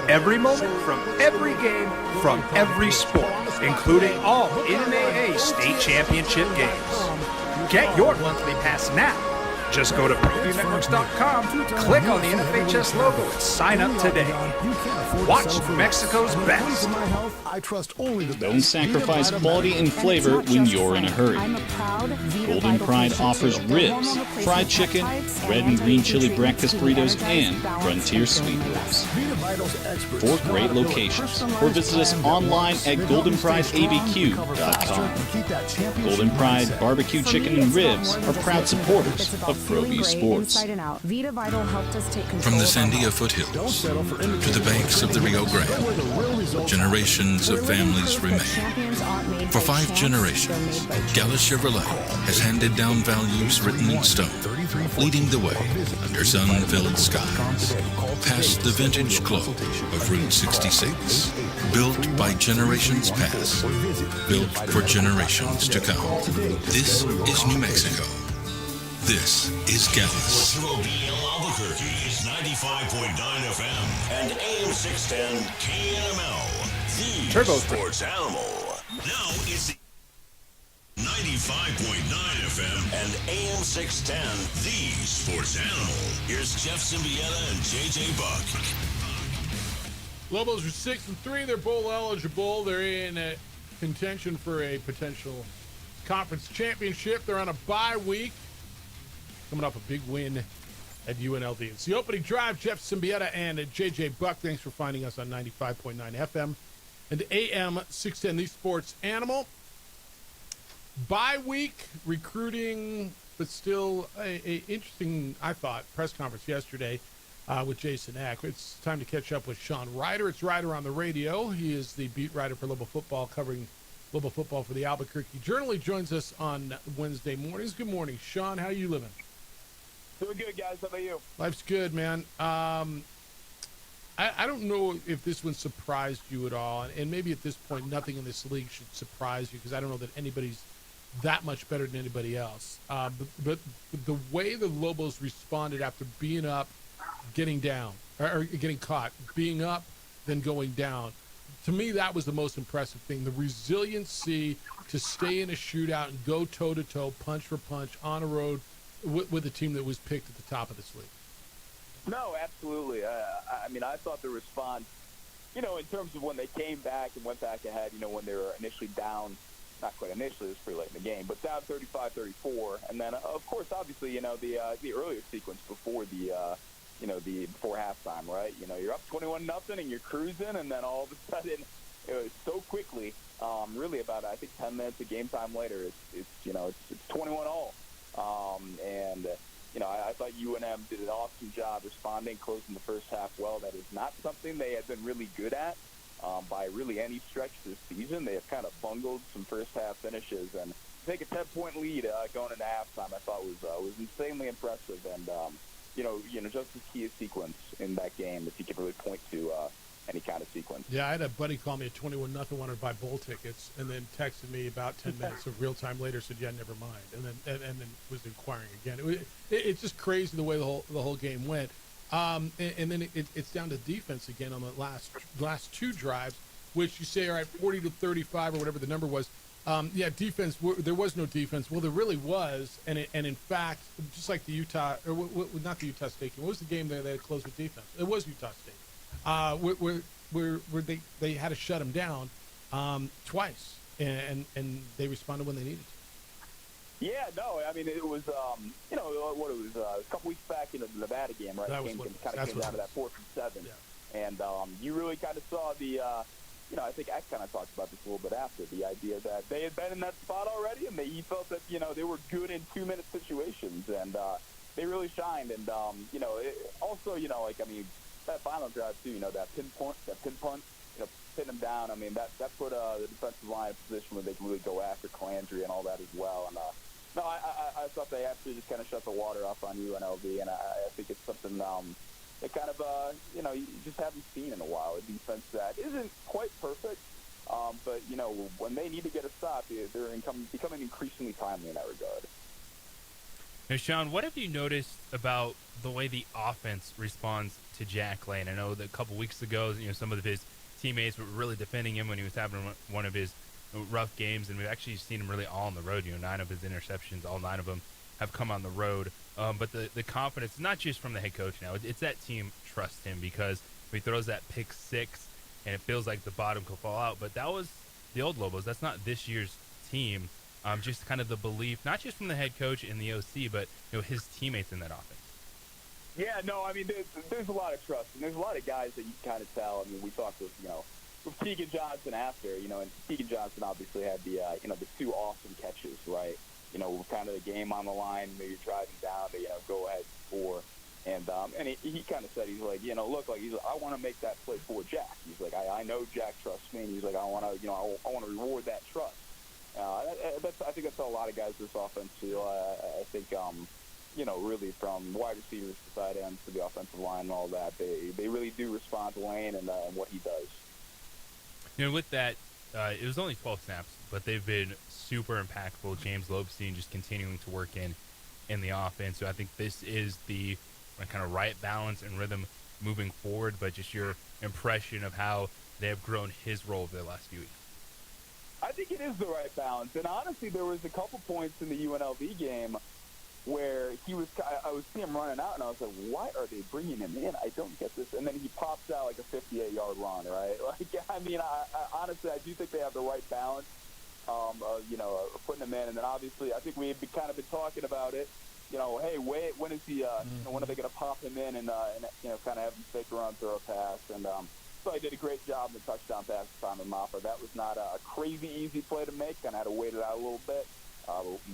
Every moment from every game from every sport, including all NAA state championship games. Get your monthly pass now. Just go to ProViewNetworks.com, click on the NFHS logo, and sign up today. Watch Mexico's best. I trust only the Don't sacrifice quality and flavor when you're in a hurry. Golden Pride offers ribs, fried chicken, red and green chili breakfast burritos, and Frontier sweet ribs. 4 great locations. Or visit us online at goldenprideabq.com. Golden Pride Barbecue Chicken and Ribs are proud supporters of ProView Sports. From the Sandia foothills to the banks of the Rio Grande, generations of families remain. For 5 generations, Gala Chevrolet has handed down values written in stone, leading the way under sun-filled skies, past the vintage glow of Route 66. Built by generations past, built for generations to come. This is New Mexico. This is Gallus. Albuquerque is 95.9 FM and AM 610 KNML. The Turbo sports animal. Now it's the 95.9 FM and AM 610. The sports animal. Here's Jeff Symbieta and JJ Buck. Lobos are 6-3. They're bowl eligible. They're in contention for a potential conference championship. They're on a bye week. Coming off a big win at UNLV. It's the opening drive. Jeff Symbieta and JJ Buck. Thanks for finding us on 95.9 FM and AM 610, the sports animal. Bye week, recruiting, but still a interesting, I thought, press conference yesterday with Jason Eck. It's time to catch up with Sean Ryder. It's Ryder on the radio. He is the beat writer for Lobo Football, covering Lobo Football for the Albuquerque Journal. He joins us on Wednesday mornings. Good morning, Sean. How are you living? Doing good, guys. How about you? Life's good, man. I don't know if this one surprised you at all, and maybe at this point, nothing in this league should surprise you because I don't know that anybody's that much better than anybody else. But the way the Lobos responded after being up, getting down, or getting caught, being up, then going down, to me, that was the most impressive thing. The resiliency to stay in a shootout and go toe-to-toe, punch for punch, on a road with a team that was picked at the top of this league. No, absolutely. I mean, I thought the response, in terms of when they came back and went back ahead, when they were initially down, not quite initially, it was pretty late in the game, but down 35-34. And then, of course, obviously, the earlier sequence before before halftime, right? You're up 21-0 and you're cruising, and then all of a sudden, it was so quickly, really about, I think, 10 minutes of game time later, it's 21-all. I thought UNM did an awesome job responding, closing the first half well. That is not something they have been really good at by really any stretch this season. They have kind of bungled some first half finishes, and to take a 10-point lead going into halftime, I thought was insanely impressive. And just the key sequence in that game, if you could really point to any kind of sequence. Yeah, I had a buddy call me at 21-0, wanted to buy bowl tickets, and then texted me about 10 minutes of real time later, said, "Yeah, never mind," and then was inquiring again. It's just crazy the way the whole game went. And then it's down to defense again on the last two drives, which you say, all right, 40-35 or whatever the number was. Defense. There was no defense. Well, there really was, and in fact, just like the Utah, or not the Utah State game. What was the game there that closed with defense? It was Utah State. Where they had to shut them down twice, and they responded when they needed to. Yeah, no, I mean, it was, what it was a couple weeks back in the Nevada game, right? That the game kind of came down to that 4th and 7. Yeah. And you really kind of saw the, I think I kind of talked about this a little bit after, the idea that they had been in that spot already, and he felt that, they were good in 2-minute situations, and they really shined. And, that final drive too, that pin punt, pin them down. I mean, that put the defensive line in a position where they can really go after Calandry and all that as well. And I thought they absolutely just kind of shut the water off on UNLV, and I think it's something that kind of you just haven't seen in a while. A defense that isn't quite perfect, but when they need to get a stop, they're becoming increasingly timely in that regard. Now, Sean, what have you noticed about the way the offense responds to Jack Lane? I know that a couple weeks ago, some of his teammates were really defending him when he was having one of his rough games, and we've actually seen him really all on the road. 9 of his interceptions, all 9 of them have come on the road. But the confidence, not just from the head coach now, it's that team trusts him, because he throws that pick 6, and it feels like the bottom could fall out. But that was the old Lobos. That's not this year's team. Just kind of the belief, not just from the head coach and the OC, but his teammates in that offense. Yeah, no, I mean, there's a lot of trust, and there's a lot of guys that you can kind of tell. I mean, we talked with Keegan Johnson after, and Keegan Johnson obviously had the 2 awesome catches, right? Kind of the game on the line, maybe driving down to go ahead score, and he kind of said, he's like, I want to make that play for Jack. He's like, I know Jack trusts me, and he's like, I want to reward that trust. I think that's how a lot of guys in this offense feel. I think, really from wide receivers to side ends to the offensive line and all that, they really do respond to Lane and what he does. With that, it was only 12 snaps, but they've been super impactful. James Lobstein just continuing to work in the offense. So I think this is the kind of right balance and rhythm moving forward, but just your impression of how they have grown his role over the last few weeks. I think it is the right balance, and honestly, there was a couple points in the UNLV game where I was seeing him running out, and I was like, why are they bringing him in? I don't get this. And then he pops out like a 58-yard run, right? I mean, I honestly, I do think they have the right balance, putting him in. And then obviously, I think we had kind of been talking about it. Hey, wait, when is he? When are they going to pop him in and kind of have him fake a run, throw a pass? And so he did a great job in the touchdown pass to Simon Moffa. That was not a crazy easy play to make. Kind of had to wait it out a little bit.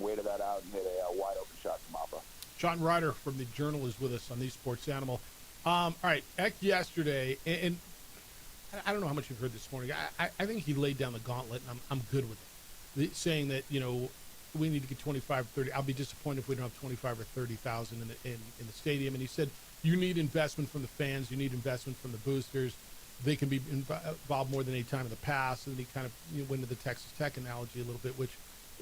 Waited that out and hit a wide open shot to Moffa. Sean Ryder from the Journal is with us on the Sports Animal. All right, Eck yesterday, and I don't know how much you've heard this morning. I think he laid down the gauntlet, and I'm good with it. Saying that we need to get 25, 30. I'll be disappointed if we don't have 25 or 30,000 in the stadium. And he said, you need investment from the fans. You need investment from the boosters. They can be involved more than any time in the past. And he kind of went to the Texas Tech analogy a little bit, which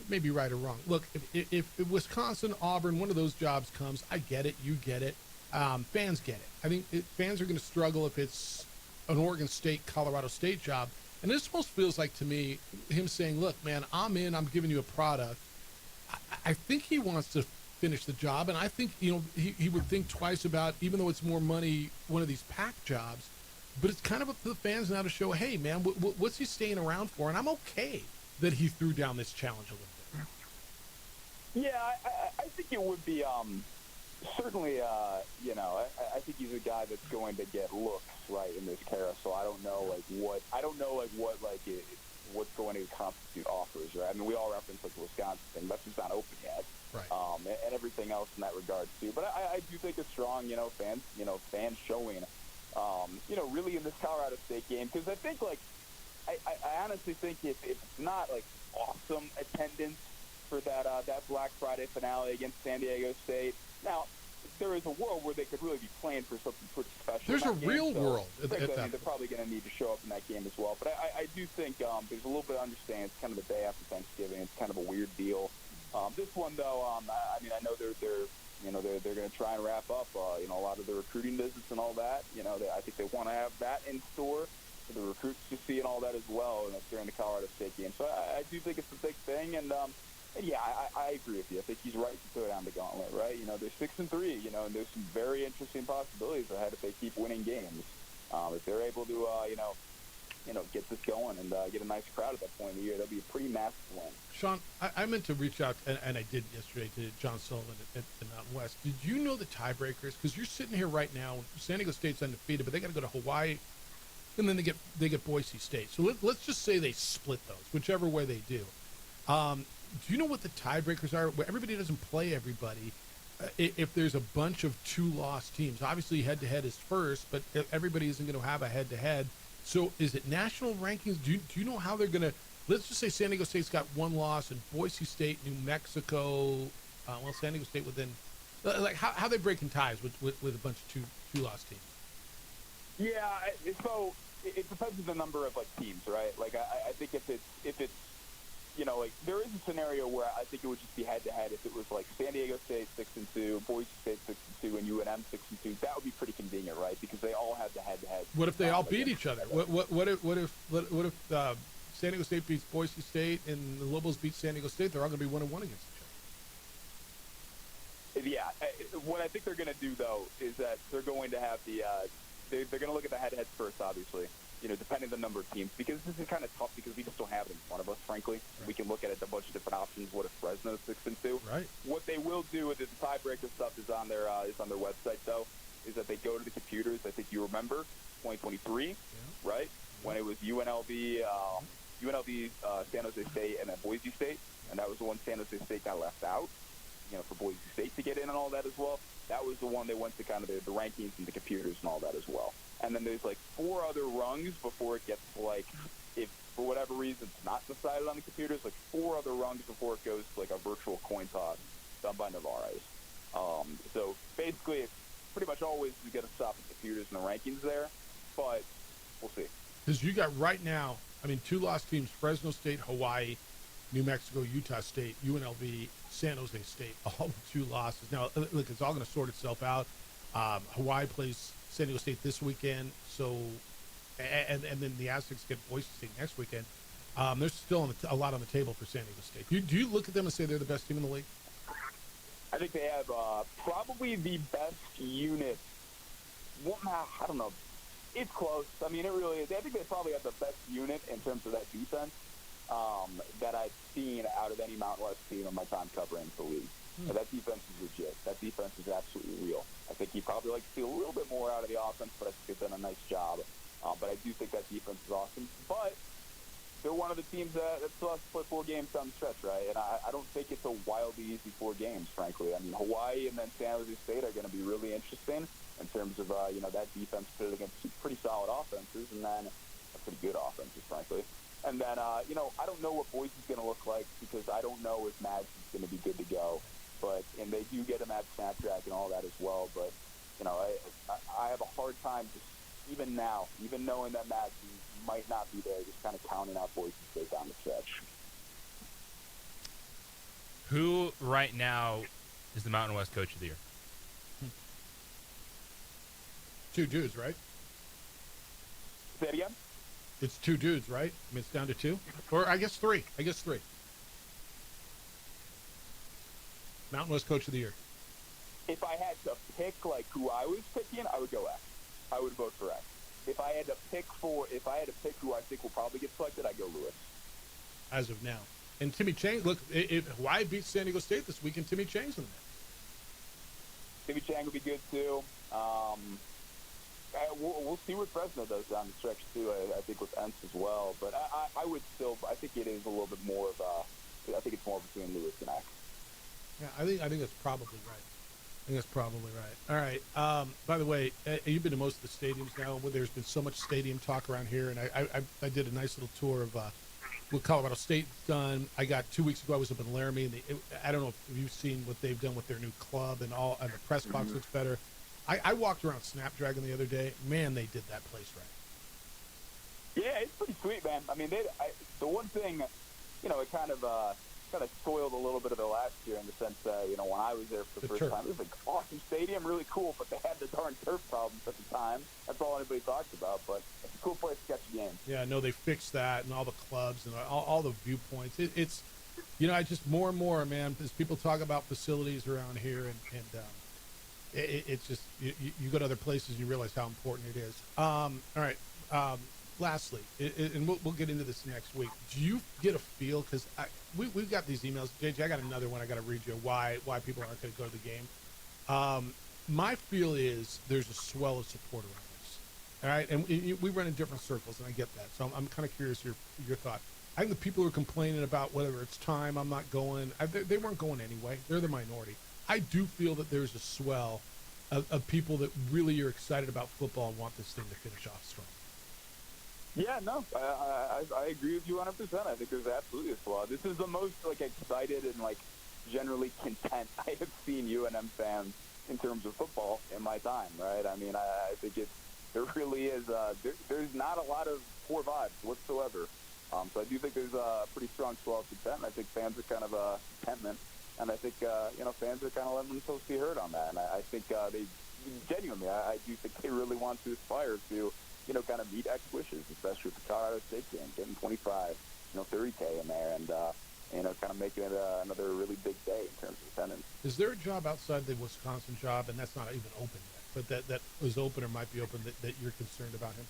may be right or wrong. Look, if Wisconsin, Auburn, one of those jobs comes, I get it. You get it. Fans get it. I think fans are going to struggle if it's an Oregon State, Colorado State job. And this almost feels like, to me, him saying, look, man, I'm in, I'm giving you a product. I think he wants to finish the job, and I think, he would think twice about, even though it's more money, one of these pack jobs, but it's kind of up to the fans now to show, hey, man, what's he staying around for? And I'm okay that he threw down this challenge a little bit. Yeah, I think it would be, certainly, I think he's a guy that's going to get looks right in this carousel. I don't know what's going to constitute offers, right? I mean, we all reference like the Wisconsin thing. That's just not open yet. Right. And everything else in that regard too. But I do think it's strong, fans showing, really in this Colorado State game, because I think I honestly think if it's not like awesome attendance for that Black Friday finale against San Diego State. Now, there is a world where they could really be playing for something pretty special. There's a real world. They're probably going to need to show up in that game as well. But I do think there's a little bit of understanding. It's kind of the day after Thanksgiving. It's kind of a weird deal. This one, though, I know they're going to try and wrap up, a lot of the recruiting visits and all that. I think they want to have that in store for the recruits to see and all that as well during the Colorado State game. So I do think it's a big thing. And yeah, I agree with you. I think he's right to throw down the gauntlet, right? They're 6-3, and there's some very interesting possibilities ahead if they keep winning games. If they're able to, get this going and get a nice crowd at that point in the year, that'll be a pretty massive win. Sean, I meant to reach out, and I did yesterday, to John Sullivan at Mountain West. Did you know the tiebreakers? Because you're sitting here right now, San Diego State's undefeated, but they got to go to Hawaii, and then they get Boise State. So let's just say they split those, whichever way they do. Do you know what the tiebreakers are? Where everybody doesn't play everybody. If there's a bunch of two-loss teams, obviously head-to-head is first, but everybody isn't going to have a head-to-head. So is it national rankings? Do you know how they're going to – let's just say San Diego State's got one loss and Boise State, New Mexico San Diego State within – like how they breaking ties with a bunch of two-loss teams? Yeah, so it depends on the number of, teams, right? I think if it's there is a scenario where I think it would just be head-to-head. If it was San Diego State 6-2, Boise State 6-2, and UNM 6-2, that would be pretty convenient, right? Because they all have the head-to-head. What if they all beat each other? What if San Diego State beats Boise State and the Lobos beat San Diego State? They're all going to be 1-1 against each other. Yeah, what I think they're going to do though is that they're going to have they're going to look at the head-to-heads first, obviously. Depending on the number of teams, because this is kind of tough because we just don't have it in front of us, frankly. Right. We can look at it, a bunch of different options. What if Fresno's 6-2? Right. What they will do with the tiebreaker stuff is on their website, though, is that they go to the computers. I think you remember 2023, right? When it was UNLV, San Jose State, and then Boise State, and that was the one San Jose State got left out, for Boise State to get in and all that as well. That was the one they went to kind of the rankings and the computers and all that as well. And then there's 4 other rungs before it gets if for whatever reason it's not decided on the computers, 4 other rungs before it goes to a virtual coin toss done by Navarez. So basically it's pretty much always you get to stop the computers and the rankings there, but we'll see. Because you got right now, 2 lost teams, Fresno State, Hawaii, New Mexico, Utah State, UNLV, San Jose State, all 2 losses. Now, look, it's all going to sort itself out. Hawaii plays San Diego State this weekend, so and then the Aztecs get Boise State next weekend. There's still a lot on the table for San Diego State. Do you look at them and say they're the best team in the league? I think they have probably the best unit. Well, I don't know. It's close. It really is. I think they probably have the best unit in terms of that defense that I've seen out of any Mountain West team in my time covering the league. So that defense is legit. That defense is absolutely real. I think you'd probably like to see a little bit more out of the offense, but I think they've done a nice job. But I do think that defense is awesome. But they're one of the teams that still has to play 4 games down the stretch, right? And I don't think it's a wildly easy 4 games, frankly. Hawaii and then San Jose State are going to be really interesting in terms of, that defense pitted against pretty solid offenses and then pretty good offenses, frankly. And then, I don't know what Boise's going to look like because I don't know if Madsen's going to be good to go. And they do get him at Snapdragon and all that as well. But, I have a hard time just, even now, even knowing that Madsen might not be there, just kind of counting out Boise State down the stretch. Who right now is the Mountain West Coach of the Year? Two dudes, right? Say it again? It's two dudes, right? I mean, it's down to two? Or I guess three. Mountain West Coach of the Year. If I had to pick, who I was picking, I would go X. I would vote for X. If I had to pick who I think will probably get selected, I'd go Lewis. As of now. And Timmy Chang, look, if Hawaii beats San Diego State this weekend, Timmy Chang's in there. Timmy Chang would be good, too. We'll see what Fresno does down the stretch, too, I think with Entz as well. But I would still, I think it is a little bit more of I think it's more between Lewis and X. Yeah, I think that's probably right. All right. By the way, you've been to most of the stadiums now. There's been so much stadium talk around here, and I did a nice little tour of what Colorado State's done. I got 2 weeks ago. I was up in Laramie, and I don't know if you've seen what they've done with their new club and all. And the press box looks better. I walked around Snapdragon the other day. Man, they did that place right. Yeah, it's pretty sweet, man. I mean, the one thing, it kind of spoiled a little bit of it last year in the sense that, when I was there for the first time, it was like awesome stadium, really cool, but they had the darn turf problems at the time. That's all anybody talks about, but it's a cool place to catch a game. Yeah, no, they fixed that and all the clubs and all the viewpoints. It's I just more and more, man, as people talk about facilities around here and it's just, you go to other places and you realize how important it is. All right. Lastly, and we'll get into this next week. Do you get a feel? Because we've got these emails. JJ, I got another one I got to read you. Why people aren't going to go to the game? My feel is there's a swell of support around this. All right, and we run in different circles, and I get that. So I'm kind of curious your thought. I think the people who are complaining about whether it's time, I'm not going. They weren't going anyway. They're the minority. I do feel that there's a swell of people that really are excited about football and want this thing to finish off strong. Yeah, no, I agree with you 100%. I think there's absolutely a swell. This is the most excited and generally content I have seen UNM fans in terms of football in my time. Right? I mean, I think there really is. There's not a lot of poor vibes whatsoever. So I do think there's a pretty strong swell of content. I think fans are kind of contentment, and I think fans are kind of letting themselves be heard on that. And I think they genuinely, I do think they really want to aspire to. Kind of meet X wishes, especially with the Colorado State game, getting 25, 30K in there, and kind of making it another really big day in terms of attendance. Is there a job outside the Wisconsin job, and that's not even open yet, but that was open or might be open that you're concerned about him?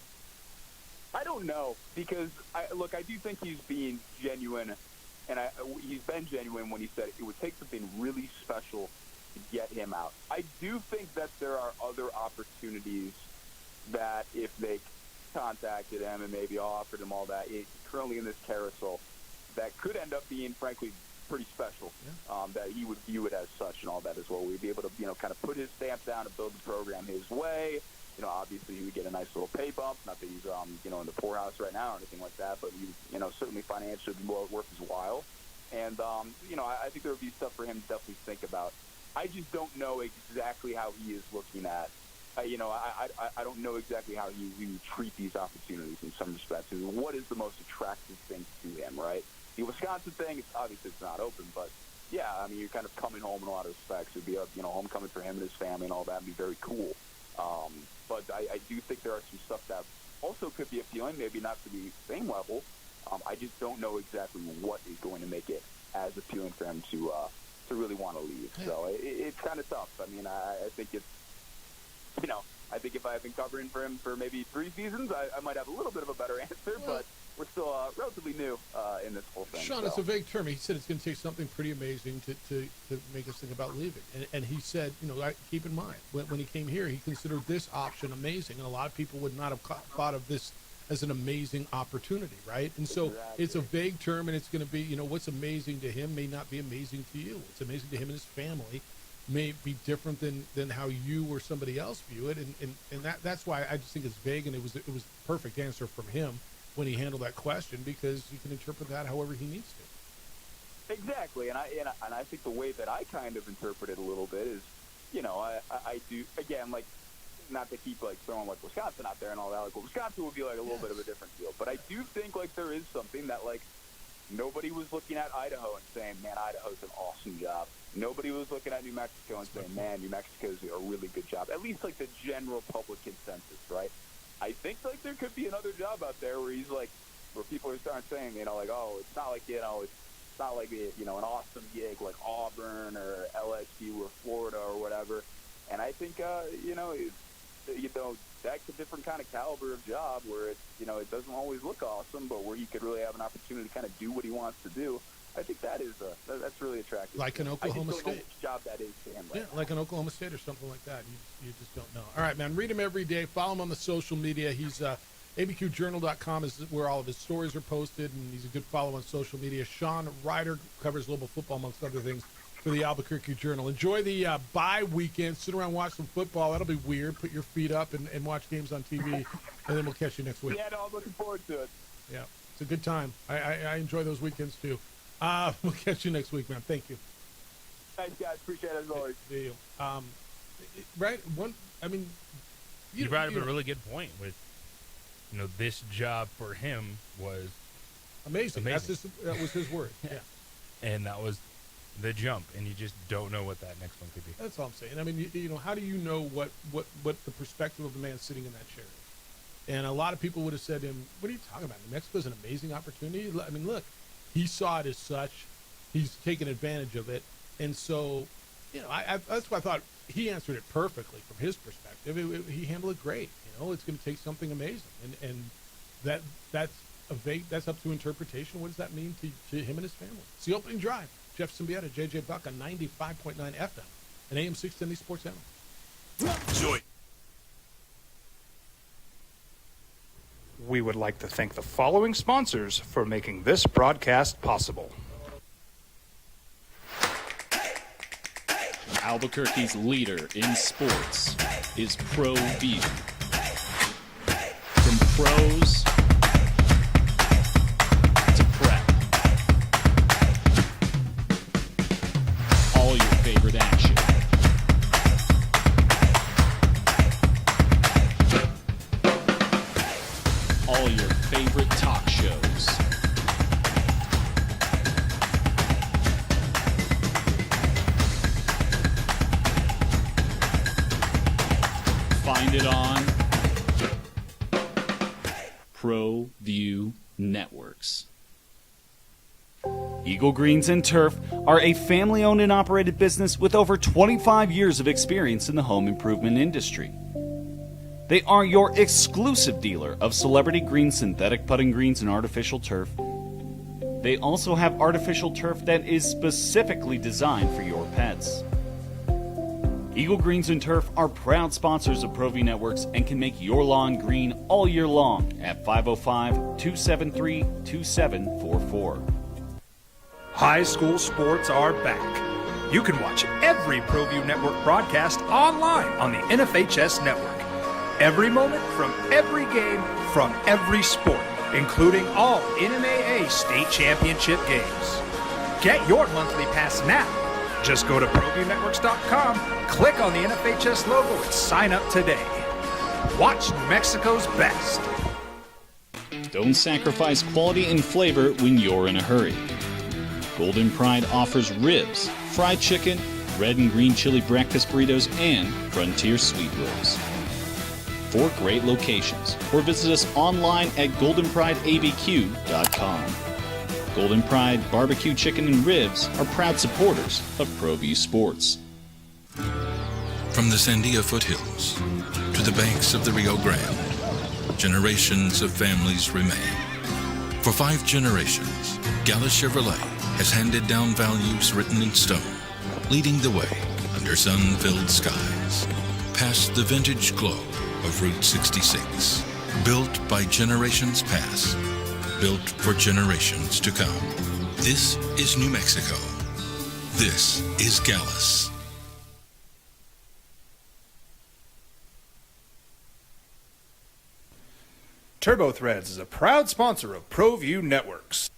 I don't know, because I do think he's being genuine, and he's been genuine when he said it would take something really special to get him out. I do think that there are other opportunities that if they contacted him and maybe offered him all that, currently in this carousel, that could end up being, frankly, pretty special, that he would view it as such and all that as well. We'd be able to, kind of put his stamp down and build the program his way. Obviously he would get a nice little pay bump, not that he's, in the poorhouse right now or anything like that, but he, certainly financially be well worth his while. And, I think there would be stuff for him to definitely think about. I just don't know exactly how he is looking at I don't know exactly how he would treat these opportunities in some respects. What is the most attractive thing to him, right? The Wisconsin thing, it's not open, but yeah, I mean, you're kind of coming home in a lot of respects. It would be a homecoming for him and his family and all that would be very cool. But I do think there are some stuff that also could be appealing, maybe not to the same level. I just don't know exactly what is going to make it as appealing for him to really want to leave. So it's kind of tough. I mean, I think it's, I think if I had been covering for him for maybe 3 seasons, I might have a little bit of a better answer, but we're still relatively new in this whole thing. Sean, it's a vague term. He said it's going to take something pretty amazing to make us think about leaving. And he said, keep in mind, when he came here, he considered this option amazing, and a lot of people would not have thought of this as an amazing opportunity, right? And so it's a vague term, and it's going to be, what's amazing to him may not be amazing to you. What's amazing to him and his family may be different than how you or somebody else view it, and that's why I just think it's vague, and it was the perfect answer from him. when he handled that question, because he can interpret that however he needs to. Exactly, and I think the way that I kind of interpret it a little bit is, I do, again, like, not to keep like throwing like Wisconsin out there and all that. Like, well, Wisconsin would be like a little bit of a different deal, but I do think like there is something that like nobody was looking at Idaho and saying, man, Idaho's an awesome job. Nobody was looking at New Mexico and saying, man, New Mexico's a really good job. At least like the general public consensus, right? I think like there could be another job out there where he's like, where people are starting saying, like, oh, it's not like it's not like an awesome gig like Auburn or LSU or Florida or whatever. And I think that's a different kind of caliber of job where it doesn't always look awesome, but where he could really have an opportunity to kind of do what he wants to do. I think that's really attractive. Like an Oklahoma I just don't know State. which job that is to him. Right now. Like an Oklahoma State or something like that. You just don't know. All right, man. Read him every day. Follow him on the social media. He's abqjournal.com is where all of his stories are posted, and he's a good follow on social media. Sean Ryder covers Louisville football, amongst other things, for the Albuquerque Journal. Enjoy the bye weekend. Sit around, watch some football. That'll be weird. Put your feet up and watch games on TV, and then we'll catch you next week. Yeah, no, I'm looking forward to it. Yeah, it's a good time. I enjoy those weekends, too. We'll catch you next week, man. Thank you. Thanks, guys. Appreciate it as always. See you. Right? You brought up a really good point with, this job for him was amazing. That was his word. Yeah. And that was the jump, and you just don't know what that next one could be. That's all I'm saying. I mean, how do you know what the perspective of the man sitting in that chair is? And a lot of people would have said to him, what are you talking about? New Mexico's an amazing opportunity. I mean, look, he saw it as such. He's taken advantage of it. And so, that's why I thought he answered it perfectly from his perspective. He handled it great. It's going to take something amazing. And that's up to interpretation. What does that mean to him and his family? It's the opening drive. Jeff Symbieta, JJ Buck on 95.9 FM and AM 610 Sports Animal. Joy. We would like to thank the following sponsors for making this broadcast possible. Albuquerque's leader in sports is Pro View. From pros to prep. All your favorite action. All your favorite talk shows. Find it on Pro View Networks. Eagle Greens and Turf are a family-owned and operated business with over 25 years of experience in the home improvement industry. They are your exclusive dealer of celebrity green, synthetic putting greens, and artificial turf. They also have artificial turf that is specifically designed for your pets. Eagle Greens and Turf are proud sponsors of ProView Networks and can make your lawn green all year long at 505-273-2744. High school sports are back. You can watch every ProView Network broadcast online on the NFHS network. Every moment from every game from every sport, including all NMAA state championship games. Get your monthly pass now. Just go to ProViewNetworks.com, click on the NFHS logo, and sign up today. Watch New Mexico's best. Don't sacrifice quality and flavor when you're in a hurry. Golden Pride offers ribs, fried chicken, red and green chili breakfast burritos, and Frontier sweet rolls. 4 great locations, or visit us online at goldenprideabq.com. Golden Pride Barbecue Chicken and Ribs are proud supporters of ProView Sports. From the Sandia foothills to the banks of the Rio Grande, generations of families remain. For 5 generations, Gallus Chevrolet has handed down values written in stone, leading the way under sun-filled skies, past the vintage glow of Route 66, built by generations past, built for generations to come. This is New Mexico. This is Gallus. TurboThreads is a proud sponsor of ProView Networks.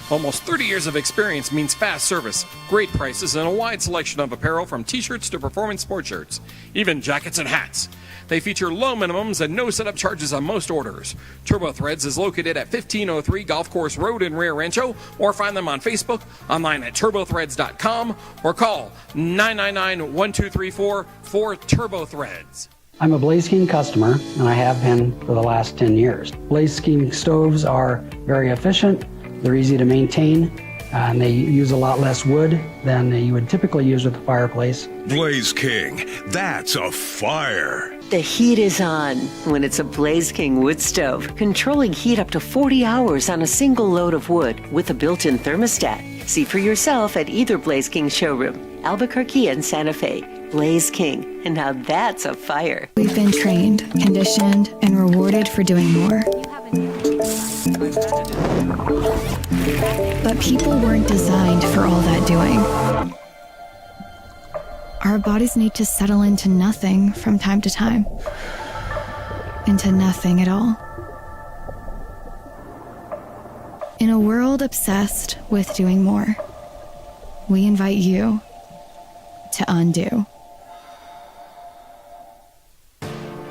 Almost 30 years of experience means fast service, great prices, and a wide selection of apparel from t-shirts to performance sport shirts, even jackets and hats. They feature low minimums and no setup charges on most orders. TurboThreads is located at 1503 Golf Course Road in Rio Rancho, or find them on Facebook, online at turbothreads.com, or call 999-1234 for TurboThreads. I'm a Blaze King customer, and I have been for the last 10 years. Blaze King stoves are very efficient, they're easy to maintain, and they use a lot less wood than you would typically use with a fireplace. Blaze King, that's a fire. The heat is on when it's a Blaze King wood stove, controlling heat up to 40 hours on a single load of wood with a built-in thermostat. See for yourself at either Blaze King showroom, Albuquerque and Santa Fe. Blaze King, and now that's a fire. We've been trained, conditioned, and rewarded for doing more. But people weren't designed for all that doing. Our bodies need to settle into nothing from time to time. Into nothing at all. In a world obsessed with doing more, we invite you to undo.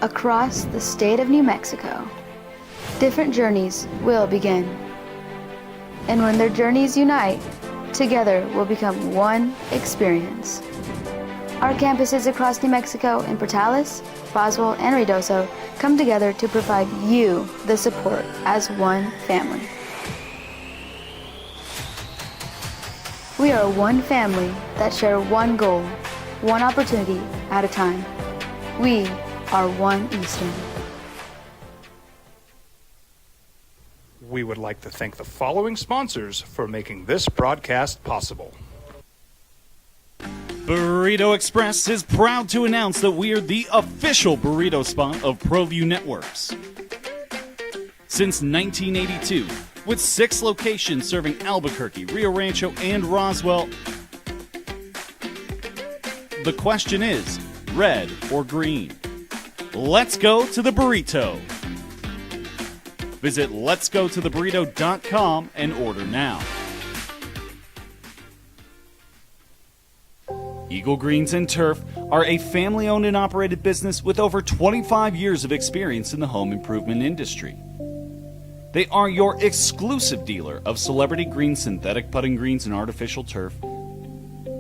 Across the state of New Mexico, different journeys will begin. And when their journeys unite, together will become one experience. Our campuses across New Mexico in Portales, Roswell, and Ruidoso come together to provide you the support as one family. We are one family that share one goal, one opportunity at a time. We are One Eastern. We would like to thank the following sponsors for making this broadcast possible. Burrito Express is proud to announce that we are the official burrito spot of ProView Networks. Since 1982, with 6 locations serving Albuquerque, Rio Rancho, and Roswell, the question is, red or green? Let's go to the burrito. Visit letsgototheburrito.com and order now. Eagle Greens and Turf are a family-owned and operated business with over 25 years of experience in the home improvement industry. They are your exclusive dealer of celebrity green, synthetic putting greens, and artificial turf.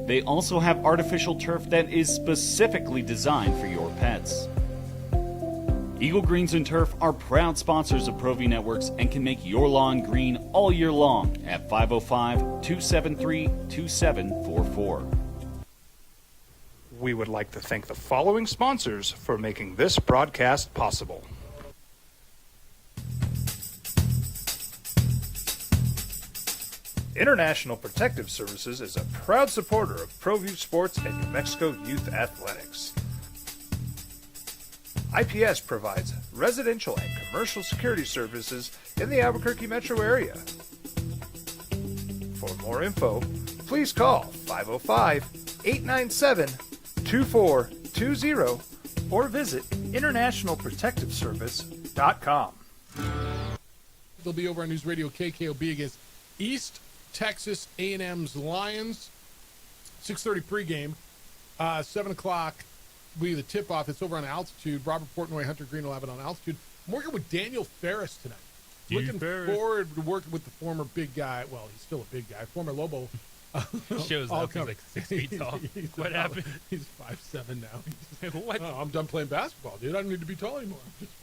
They also have artificial turf that is specifically designed for your pets. Eagle Greens and Turf are proud sponsors of ProView Networks and can make your lawn green all year long at 505-273-2744. We would like to thank the following sponsors for making this broadcast possible. International Protective Services is a proud supporter of ProView Sports and New Mexico Youth Athletics. IPS provides residential and commercial security services in the Albuquerque metro area. For more info, please call 505-897-2420 or visit internationalprotectiveservice.com. They'll be over on News Radio KKOB against East Texas A&M's Lions. 6:30 pregame, 7 o'clock. We the tip-off. It's over on Altitude. Robert Portnoy, Hunter Green will have it on Altitude. I'm working with Daniel Ferris tonight. Looking forward to working with the former big guy. Well, he's still a big guy. Former Lobo. Shows up. He's like 6 feet tall. What happened? He's 5'7" now. What? Oh, I'm done playing basketball, dude. I don't need to be tall anymore. I'm just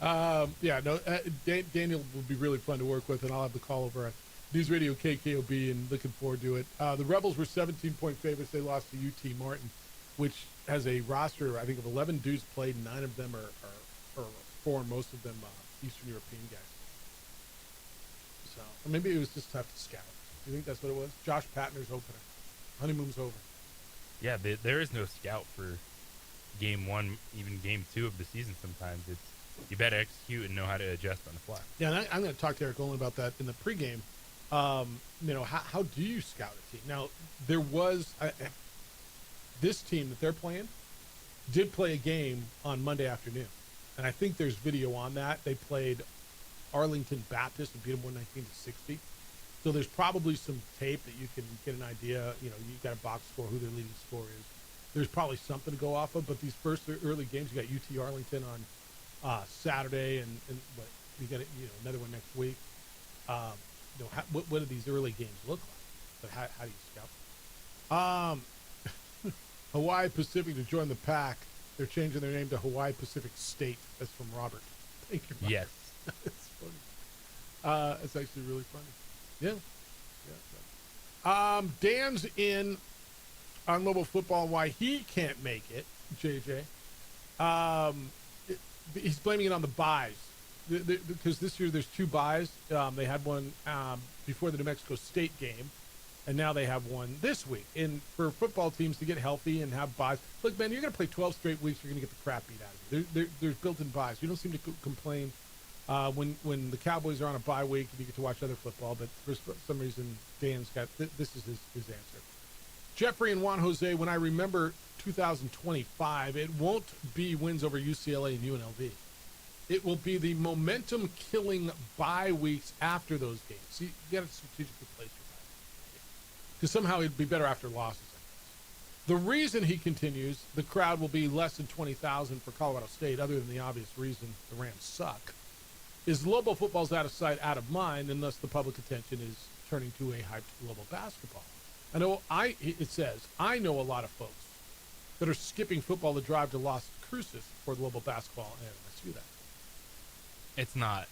5'7". Daniel will be really fun to work with, and I'll have the call over at News Radio KKOB, and looking forward to it. The Rebels were 17-point favorites. They lost to UT Martin, which has a roster, I think, of 11 dudes played. 9 of them are foreign, most of them Eastern European guys. So maybe it was just tough to scout. You think that's what it was? Josh Patner's opener. Honeymoon's over. Yeah, there is no scout for game 1, even game 2 of the season sometimes. It's you better execute and know how to adjust on the fly. Yeah, and I'm going to talk to Eric Olin about that in the pregame. How do you scout a team? Now, there was this team that they're playing did play a game on Monday afternoon. and I think there's video on that. They played Arlington Baptist and beat them 119-60. So there's probably some tape that you can get an idea. You got a box score, who their leading score is. There's probably something to go off of. But these first early games, you got UT Arlington on Saturday, and what you got another one next week. What do these early games look like? But how do you scout? Hawaii Pacific to join the pack. They're changing their name to Hawaii Pacific State. That's from Robert. Thank you, Robert. Yes. It's funny. It's actually really funny. Yeah. Dan's in on Lobo football and why he can't make it, JJ. He's blaming it on the buys. Because this year there's 2 buys. They had one before the New Mexico State game, and now they have one this week. And for football teams to get healthy and have buys, look, man, you're going to play 12 straight weeks, you're going to get the crap beat out of you. There's built-in buys. You don't seem to complain when the Cowboys are on a bye week and you get to watch other football, but for some reason, Dan's got this is his answer. Jeffrey and Juan Jose, when I remember 2025, it won't be wins over UCLA and UNLV. It will be the momentum-killing bye weeks after those games. See, you got to strategically place your bye. Because somehow it'd be better after losses, I guess. The reason, he continues, the crowd will be less than 20,000 for Colorado State, other than the obvious reason the Rams suck, is Lobo football's out of sight, out of mind, unless the public attention is turning to a hyped Lobo basketball. It says, I know a lot of folks that are skipping football to drive to Las Cruces for the Lobo basketball and MSU that. It's not.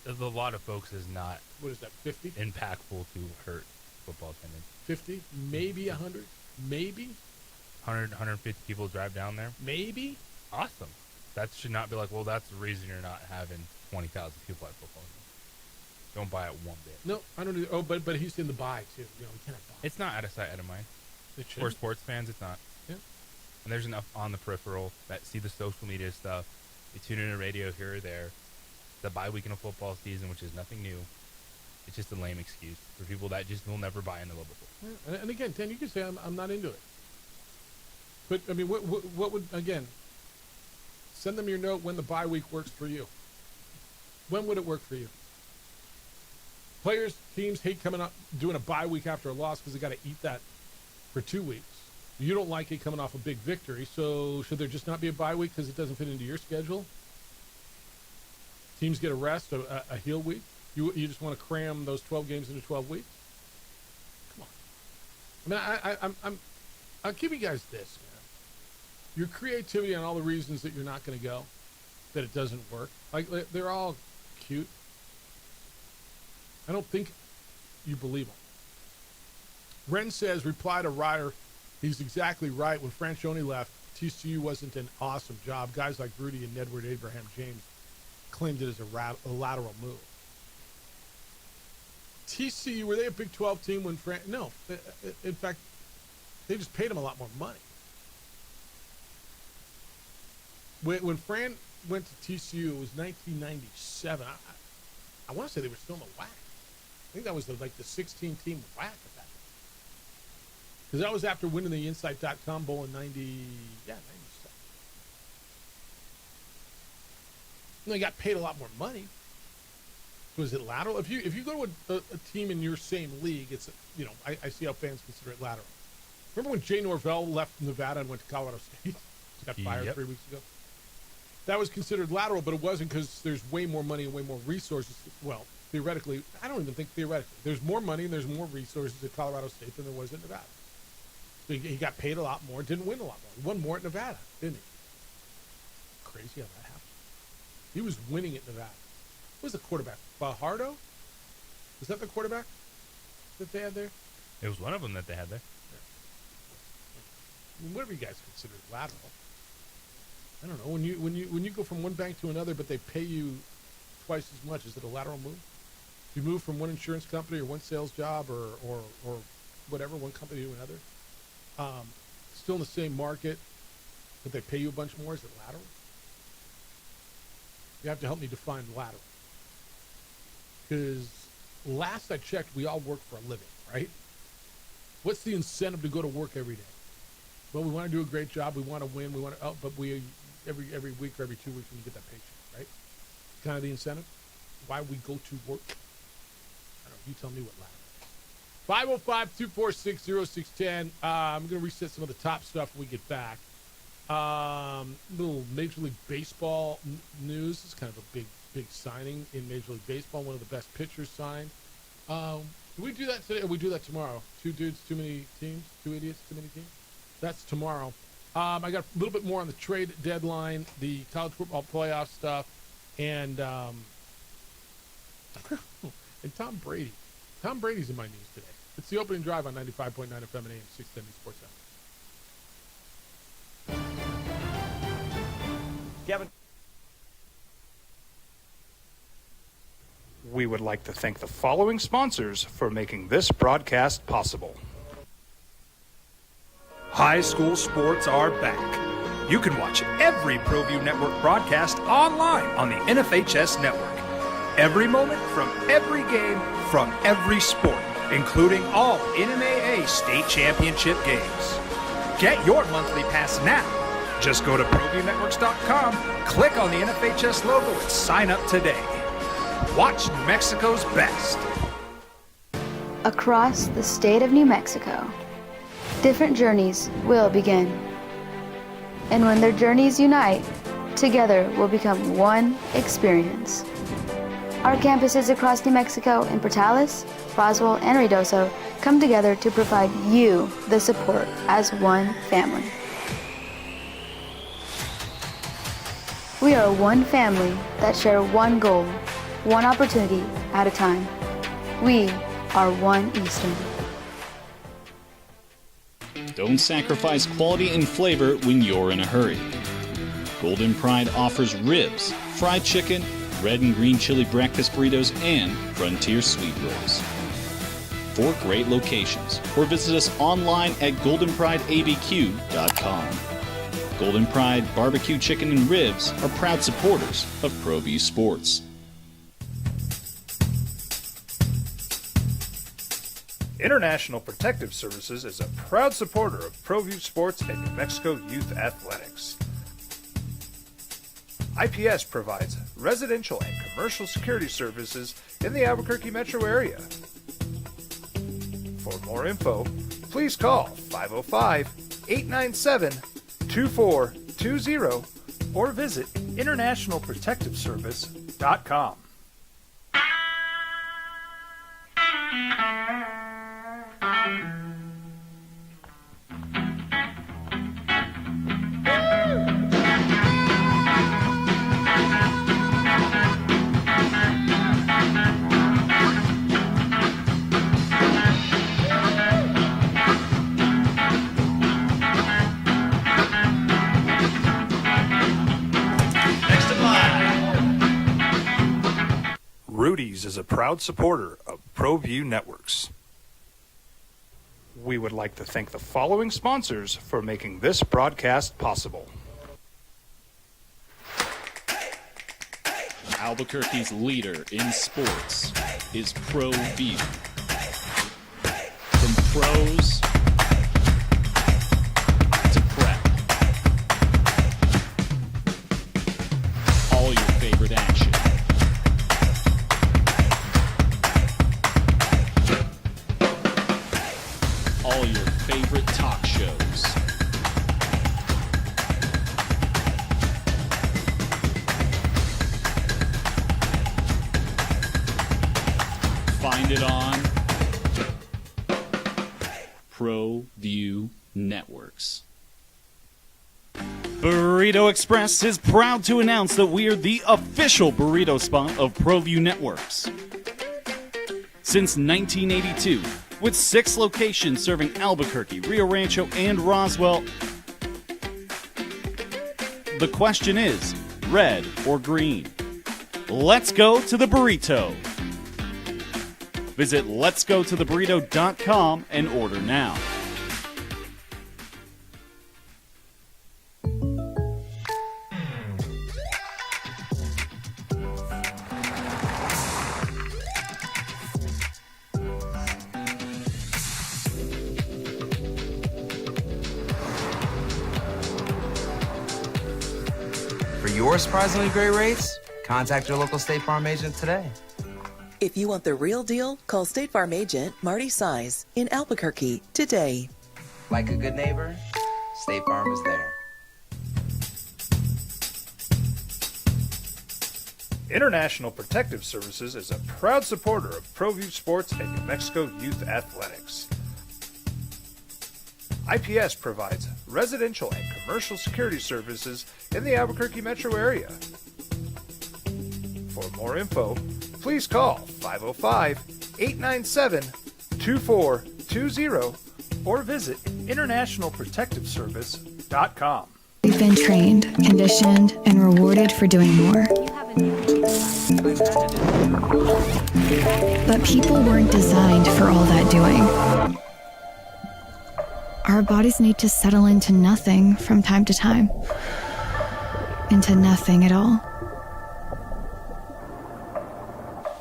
A lot of folks is not. What is that, 50? Impactful to hurt football attendance. 50? Maybe 100? Maybe? 100, 150 people drive down there? Maybe? Awesome. That should not be like, well, that's the reason you're not having 20,000 people at football games. Don't buy it one bit. No, I don't either. Oh, but he's in the buy, too. We can't buy. It's not out of sight, out of mind. For sports fans, it's not. Yeah. And there's enough on the peripheral that see the social media stuff. They tune in to radio here or there. The bye week in a football season, which is nothing new. It's just a lame excuse for people that just will never buy into Lobo football. Yeah. And again, Dan, you could say I'm not into it. But, I mean, what would, again, send them your note when the bye week works for you. When would it work for you? Players, teams hate coming up, doing a bye week after a loss because they got to eat that for 2 weeks. You don't like it coming off a big victory, so should there just not be a bye week because it doesn't fit into your schedule? Teams get a rest, a heel week. You just want to cram those 12 games into 12 weeks? Come on. I mean, I'll give you guys this, man. Your creativity and all the reasons that you're not going to go, that it doesn't work, like, they're all cute. I don't think you believe them. Ren says, reply to Ryder, he's exactly right. When Franchione left, TCU wasn't an awesome job. Guys like Rudy and Edward Abraham James claimed it as a lateral move. TCU, were they a Big 12 team when Fran? No. In fact, they just paid him a lot more money. When Fran went to TCU, it was 1997. I want to say they were still in the WAC. I think that was the 16-team WAC at that. Because that was after winning the Insight.com Bowl in 97. And they got paid a lot more money. Was it lateral? If you go to a team in your same league, it's, I see how fans consider it lateral. Remember when Jay Norvell left Nevada and went to Colorado State? He got fired 3 weeks ago. That was considered lateral, but it wasn't because there's way more money and way more resources. Well, theoretically, I don't even think theoretically. There's more money and there's more resources at Colorado State than there was at Nevada. So he got paid a lot more, didn't win a lot more. He won more at Nevada, didn't he? Crazy how that happened. He was winning at Nevada. Who was the quarterback? Fajardo? Was that the quarterback that they had there? It was one of them that they had there. I mean, whatever you guys consider lateral. I don't know. When you go from one bank to another, but they pay you twice as much, is it a lateral move? If you move from one insurance company or one sales job or whatever, one company to another, still in the same market, but they pay you a bunch more, is it lateral? You have to help me define lateral. Because last I checked, we all work for a living, right? What's the incentive to go to work every day? Well, we want to do a great job. We want to win. But we every week or every 2 weeks when you get that paycheck, right? Kind of the incentive. Why we go to work. I don't know. You tell me what ladder. 505-246-0610. I'm going to reset some of the top stuff when we get back. Little Major League Baseball news. It's kind of a big signing in Major League Baseball. One of the best pitchers signed. Do we do that today or we do that tomorrow? 2 dudes, too many teams? 2 idiots, too many teams? That's tomorrow. I got a little bit more on the trade deadline, the college football playoff stuff, and Tom Brady. Tom Brady's in my news today. It's the opening drive on 95.9 FM and AM 610 Sports Center. Kevin. We would like to thank the following sponsors for making this broadcast possible. High school sports are back. You can watch every ProView Network broadcast online on the NFHS network. Every moment from every game from every sport, including all NMAA state championship games. Get your monthly pass now. Just go to ProViewNetworks.com, click on the NFHS logo, and sign up today. Watch New Mexico's best. Across the state of New Mexico, different journeys will begin. And when their journeys unite, together will become one experience. Our campuses across New Mexico in Portales, Roswell, and Ruidoso come together to provide you the support as one family. We are one family that share one goal, one opportunity at a time. We are one Eastern. Don't sacrifice quality and flavor when you're in a hurry. Golden Pride offers ribs, fried chicken, red and green chili breakfast burritos, and frontier sweet rolls. 4 great locations, or visit us online at goldenprideabq.com. Golden Pride Barbecue Chicken and Ribs are proud supporters of ProView Sports. International Protective Services is a proud supporter of ProView Sports and New Mexico Youth Athletics. IPS provides residential and commercial security services in the Albuquerque metro area. For more info, please call 505-897-2420 or visit internationalprotectiveservice.com. Rudy's is a proud supporter of ProView Networks. We would like to thank the following sponsors for making this broadcast possible. Albuquerque's leader in sports is ProView. From pros to prep, all your favorite action. All your favorite talk shows. Find it on ProView Networks. Burrito Express is proud to announce that we are the official burrito spot of ProView Networks. Since 1982, with 6 locations serving Albuquerque, Rio Rancho, and Roswell, the question is, red or green? Let's go to the burrito. Visit letsgototheburrito.com and order now. your surprisingly great rates? Contact your local State Farm agent today. If you want the real deal, call State Farm agent Marty Size in Albuquerque today. Like a good neighbor, State Farm is there. International Protective Services is a proud supporter of ProView Sports and New Mexico Youth Athletics. IPS provides residential and commercial security services in the Albuquerque metro area. For more info, please call 505-897-2420 or visit internationalprotectiveservice.com. We've been trained, conditioned, and rewarded for doing more. But people weren't designed for all that doing. Our bodies need to settle into nothing from time to time. Into nothing at all.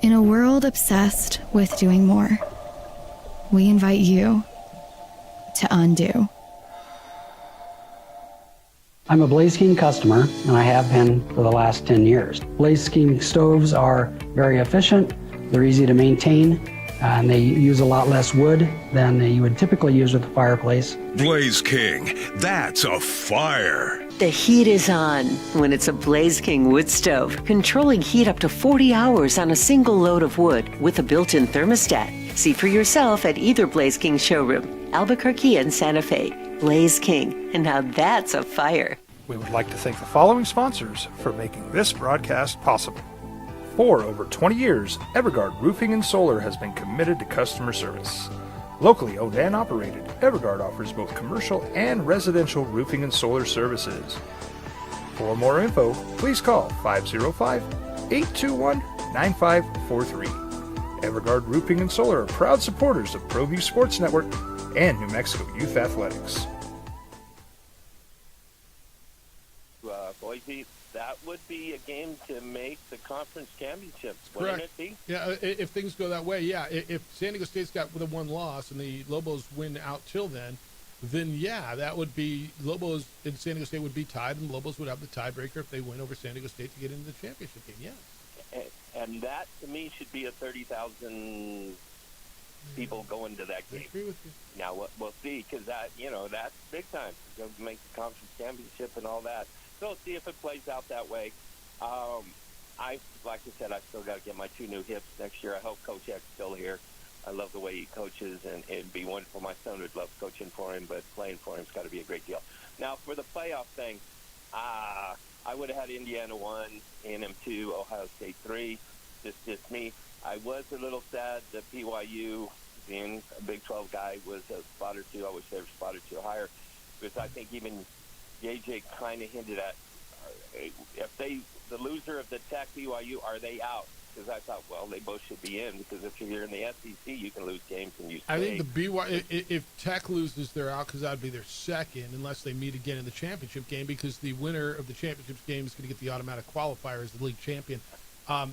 In a world obsessed with doing more, we invite you to undo. I'm a Blaze King customer, and I have been for the last 10 years. Blaze King stoves are very efficient, they're easy to maintain, and they use a lot less wood than you would typically use with a fireplace. Blaze King, that's a fire. The heat is on when it's a Blaze King wood stove, controlling heat up to 40 hours on a single load of wood with a built-in thermostat. See for yourself at either Blaze King showroom, Albuquerque and Santa Fe. Blaze King, and now that's a fire. We would like to thank the following sponsors for making this broadcast possible. For over 20 years, Evergard Roofing and Solar has been committed to customer service. Locally owned and operated, Evergard offers both commercial and residential roofing and solar services. For more info, please call 505-821-9543. Evergard Roofing and Solar are proud supporters of ProView Sports Network and New Mexico Youth Athletics. Boise, that would be a game to make the conference championship, wouldn't it be? Yeah, if things go that way, yeah. If San Diego State's got the one loss and the Lobos win out till then yeah, that would be Lobos and San Diego State would be tied, and Lobos would have the tiebreaker if they win over San Diego State to get into the championship game. Yeah. And that to me should be a 30,000 people going to that game. I agree with you. Now we'll see, because that's big time. Going to make the conference championship and all that. So see if it plays out that way. Like I said, I still got to get my 2 new hips next year. I hope Coach Eck's still here. I love the way he coaches, and it'd be wonderful. My son would love coaching for him, but playing for him's got to be a great deal. Now for the playoff thing, I would have had Indiana 1, A&M 2, Ohio State 3. Just me. I was a little sad that BYU, being a Big 12 guy, was a spot or 2. I wish they were a spot or 2 higher, because I think even JJ kind of hinted at if the loser of the Tech BYU, are they out? Because I thought, well, they both should be in, because if you're in the SEC, you can lose games and you stay. I think the BYU, if Tech loses, they're out, because that would be their second, unless they meet again in the championship game, because the winner of the championship game is going to get the automatic qualifier as the league champion.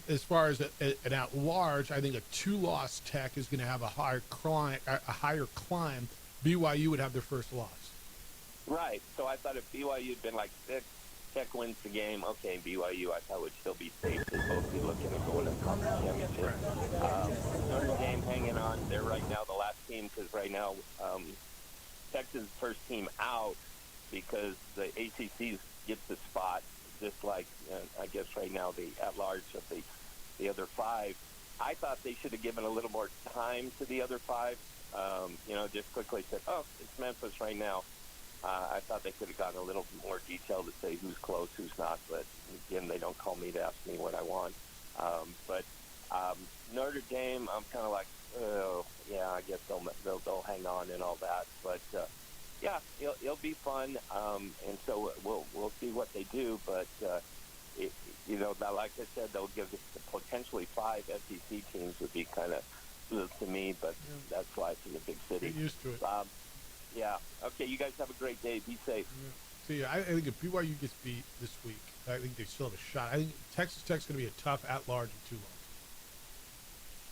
As far as an at-large, I think a 2-loss Tech is going to have a higher climb. BYU would have their first loss. Right. So I thought if BYU had been like 6, Tech wins the game, okay, BYU I thought would still be safe to both be looking at going to the conference championship. Notre Dame hanging on. They're right now the last team, because right now Texas first team out, because the ACC gets the spot, just like I guess right now the at-large of the other 5. I thought they should have given a little more time to the other 5. Just quickly said, oh, it's Memphis right now. I thought they could have gotten a little more detail to say who's close, who's not. But again, they don't call me to ask me what I want. But Notre Dame, I'm kind of like, oh, yeah, I guess they'll hang on and all that. But yeah, it'll be fun. And so we'll see what they do. But like I said, they'll give us potentially 5 SEC teams would be kind of to me. But that's life in a big city. Get used to it. Yeah. Okay, you guys have a great day. Be safe. See, I think if BYU gets beat this week, I think they still have a shot. I think Texas Tech's going to be a tough at-large and 2 loss.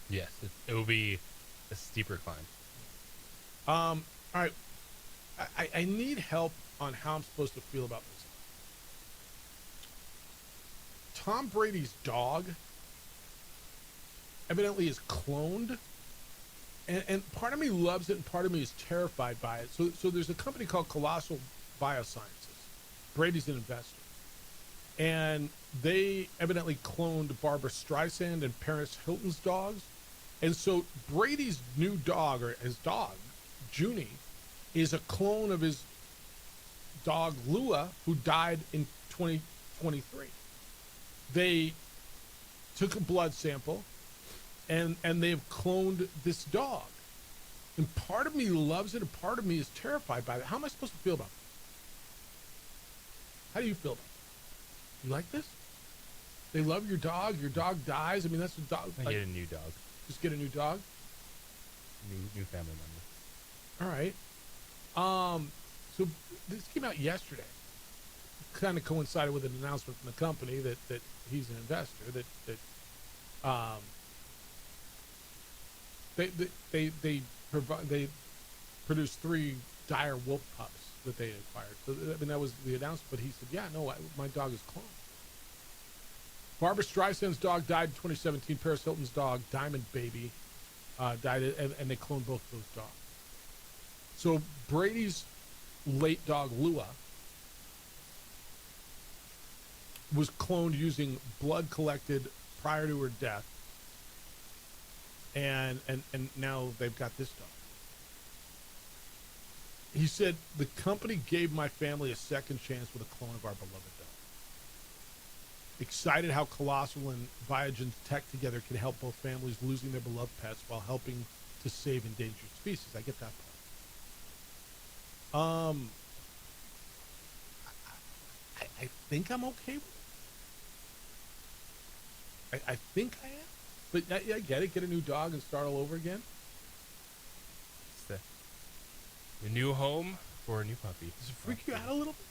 Yes, it will be a steeper climb. All right. I need help on how I'm supposed to feel about this. Tom Brady's dog evidently is cloned. And part of me loves it and part of me is terrified by it. So there's a company called Colossal Biosciences. Brady's an investor. And they evidently cloned Barbara Streisand and Paris Hilton's dogs. And so Brady's new dog, or his dog, Junie, is a clone of his dog Lua, who died in 2023. They took a blood sample and they've cloned this dog. And part of me loves it and part of me is terrified by it. How am I supposed to feel about it? How do you feel about it? You like this? They love your dog dies. I mean, that's a dog. I get a new dog. Just get a new dog? New family member. All right. So this came out yesterday. Kind of coincided with an announcement from the company that he's an investor. They produced 3 dire wolf pups that they acquired. So I mean that was the announcement. But he said, "Yeah, no, my dog is cloned." Barbara Streisand's dog died in 2017. Paris Hilton's dog, Diamond Baby, died, and they cloned both of those dogs. So Brady's late dog Lua was cloned using blood collected prior to her death, and now they've got this dog. He said, "The company gave my family a second chance with a clone of our beloved dog. Excited how Colossal and Biogen's tech together can help both families losing their beloved pets while helping to save endangered species." I get that part. I think I'm okay with it. I think I am. But I get it. Get a new dog and start all over again. It's the new home for a new puppy. Does it freak you out a little bit?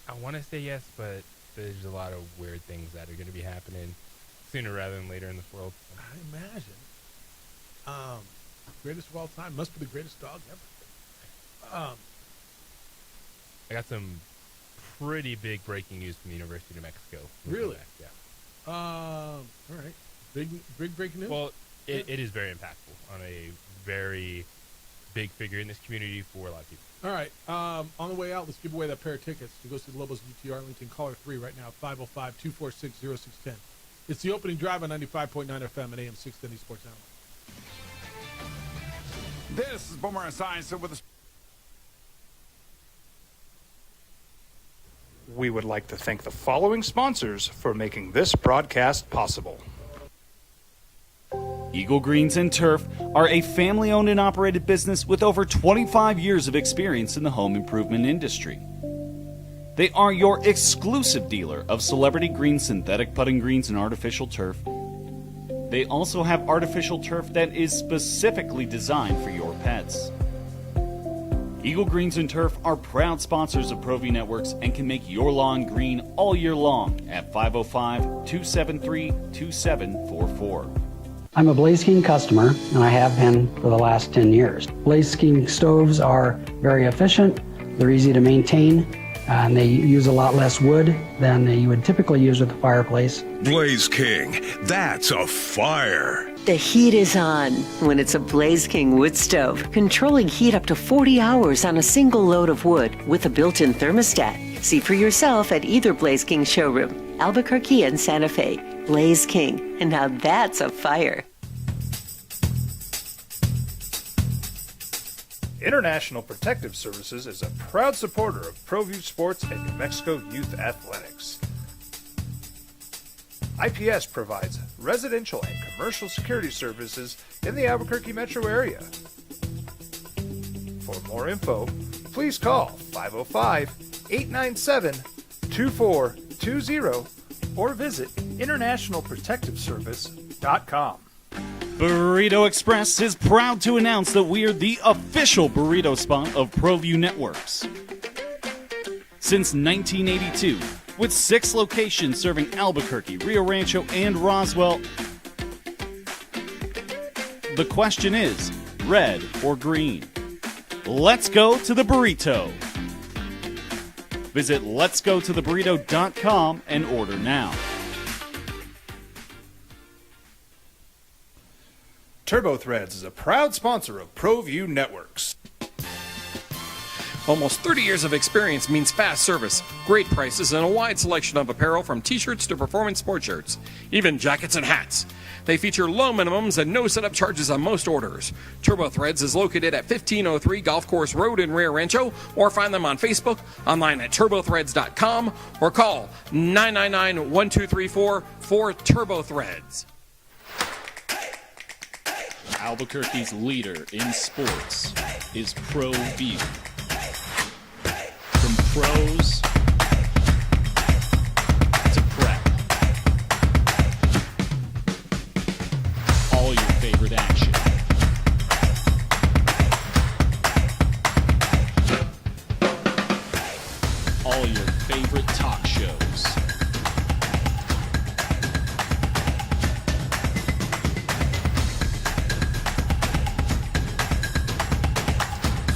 I want to say yes, but there's a lot of weird things that are going to be happening sooner rather than later in this world. I imagine. Greatest of all time. Must be the greatest dog ever. I got some pretty big breaking news from the University of New Mexico. Really? Yeah. All right. Big breaking news? Well, it is very impactful on a very big figure in this community for a lot of people. All right. On the way out, let's give away that pair of tickets to go see the Lobos UT Arlington. Caller 3 right now, 505-246-0610. It's the opening drive on 95.9 FM and AM 610 Sports Animal. This is Boomer Esiason with the... We would like to thank the following sponsors for making this broadcast possible. Eagle Greens and Turf are a family-owned and operated business with over 25 years of experience in the home improvement industry. They are your exclusive dealer of celebrity green synthetic putting greens and artificial turf. They also have artificial turf that is specifically designed for your pets. Eagle Greens and Turf are proud sponsors of ProView Networks and can make your lawn green all year long at 505-273-2744. I'm a Blaze King customer, and I have been for the last 10 years. Blaze King stoves are very efficient, they're easy to maintain, and they use a lot less wood than you would typically use with a fireplace. Blaze King, that's a fire. The heat is on when it's a Blaze King wood stove, controlling heat up to 40 hours on a single load of wood with a built-in thermostat. See for yourself at either Blaze King showroom, Albuquerque and Santa Fe. Blaze King, and now that's a fire. International Protective Services is a proud supporter of ProView Sports and New Mexico Youth Athletics. IPS provides residential and commercial security services in the Albuquerque metro area. For more info, please call 505-897-2420 or visit internationalprotectiveservice.com. Burrito Express is proud to announce that we are the official burrito spot of ProView Networks. Since 1982, with 6 locations serving Albuquerque, Rio Rancho, and Roswell, the question is, red or green? Let's go to the burrito. Visit letsgototheburrito.com and order now. Turbo Threads is a proud sponsor of ProView Networks. Almost 30 years of experience means fast service, great prices, and a wide selection of apparel from t-shirts to performance sport shirts, even jackets and hats. They feature low minimums and no setup charges on most orders. Turbo Threads is located at 1503 Golf Course Road in Rio Rancho, or find them on Facebook, online at turbothreads.com, or call 999-1234 for Turbo Threads. Albuquerque's leader in sports is ProView. From pros to prep, all your favorite action. All your favorite talk shows.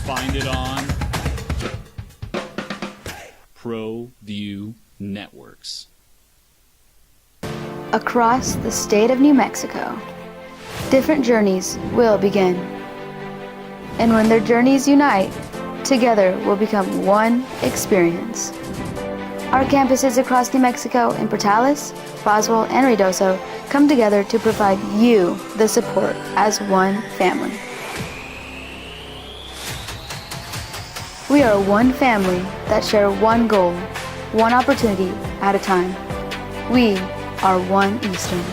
Find it on ProView Networks. Across the state of New Mexico, different journeys will begin. And when their journeys unite, together will become one experience. Our campuses across New Mexico in Portales, Roswell, and Ruidoso come together to provide you the support as one family. We are one family that share one goal, one opportunity at a time. We are One Eastern.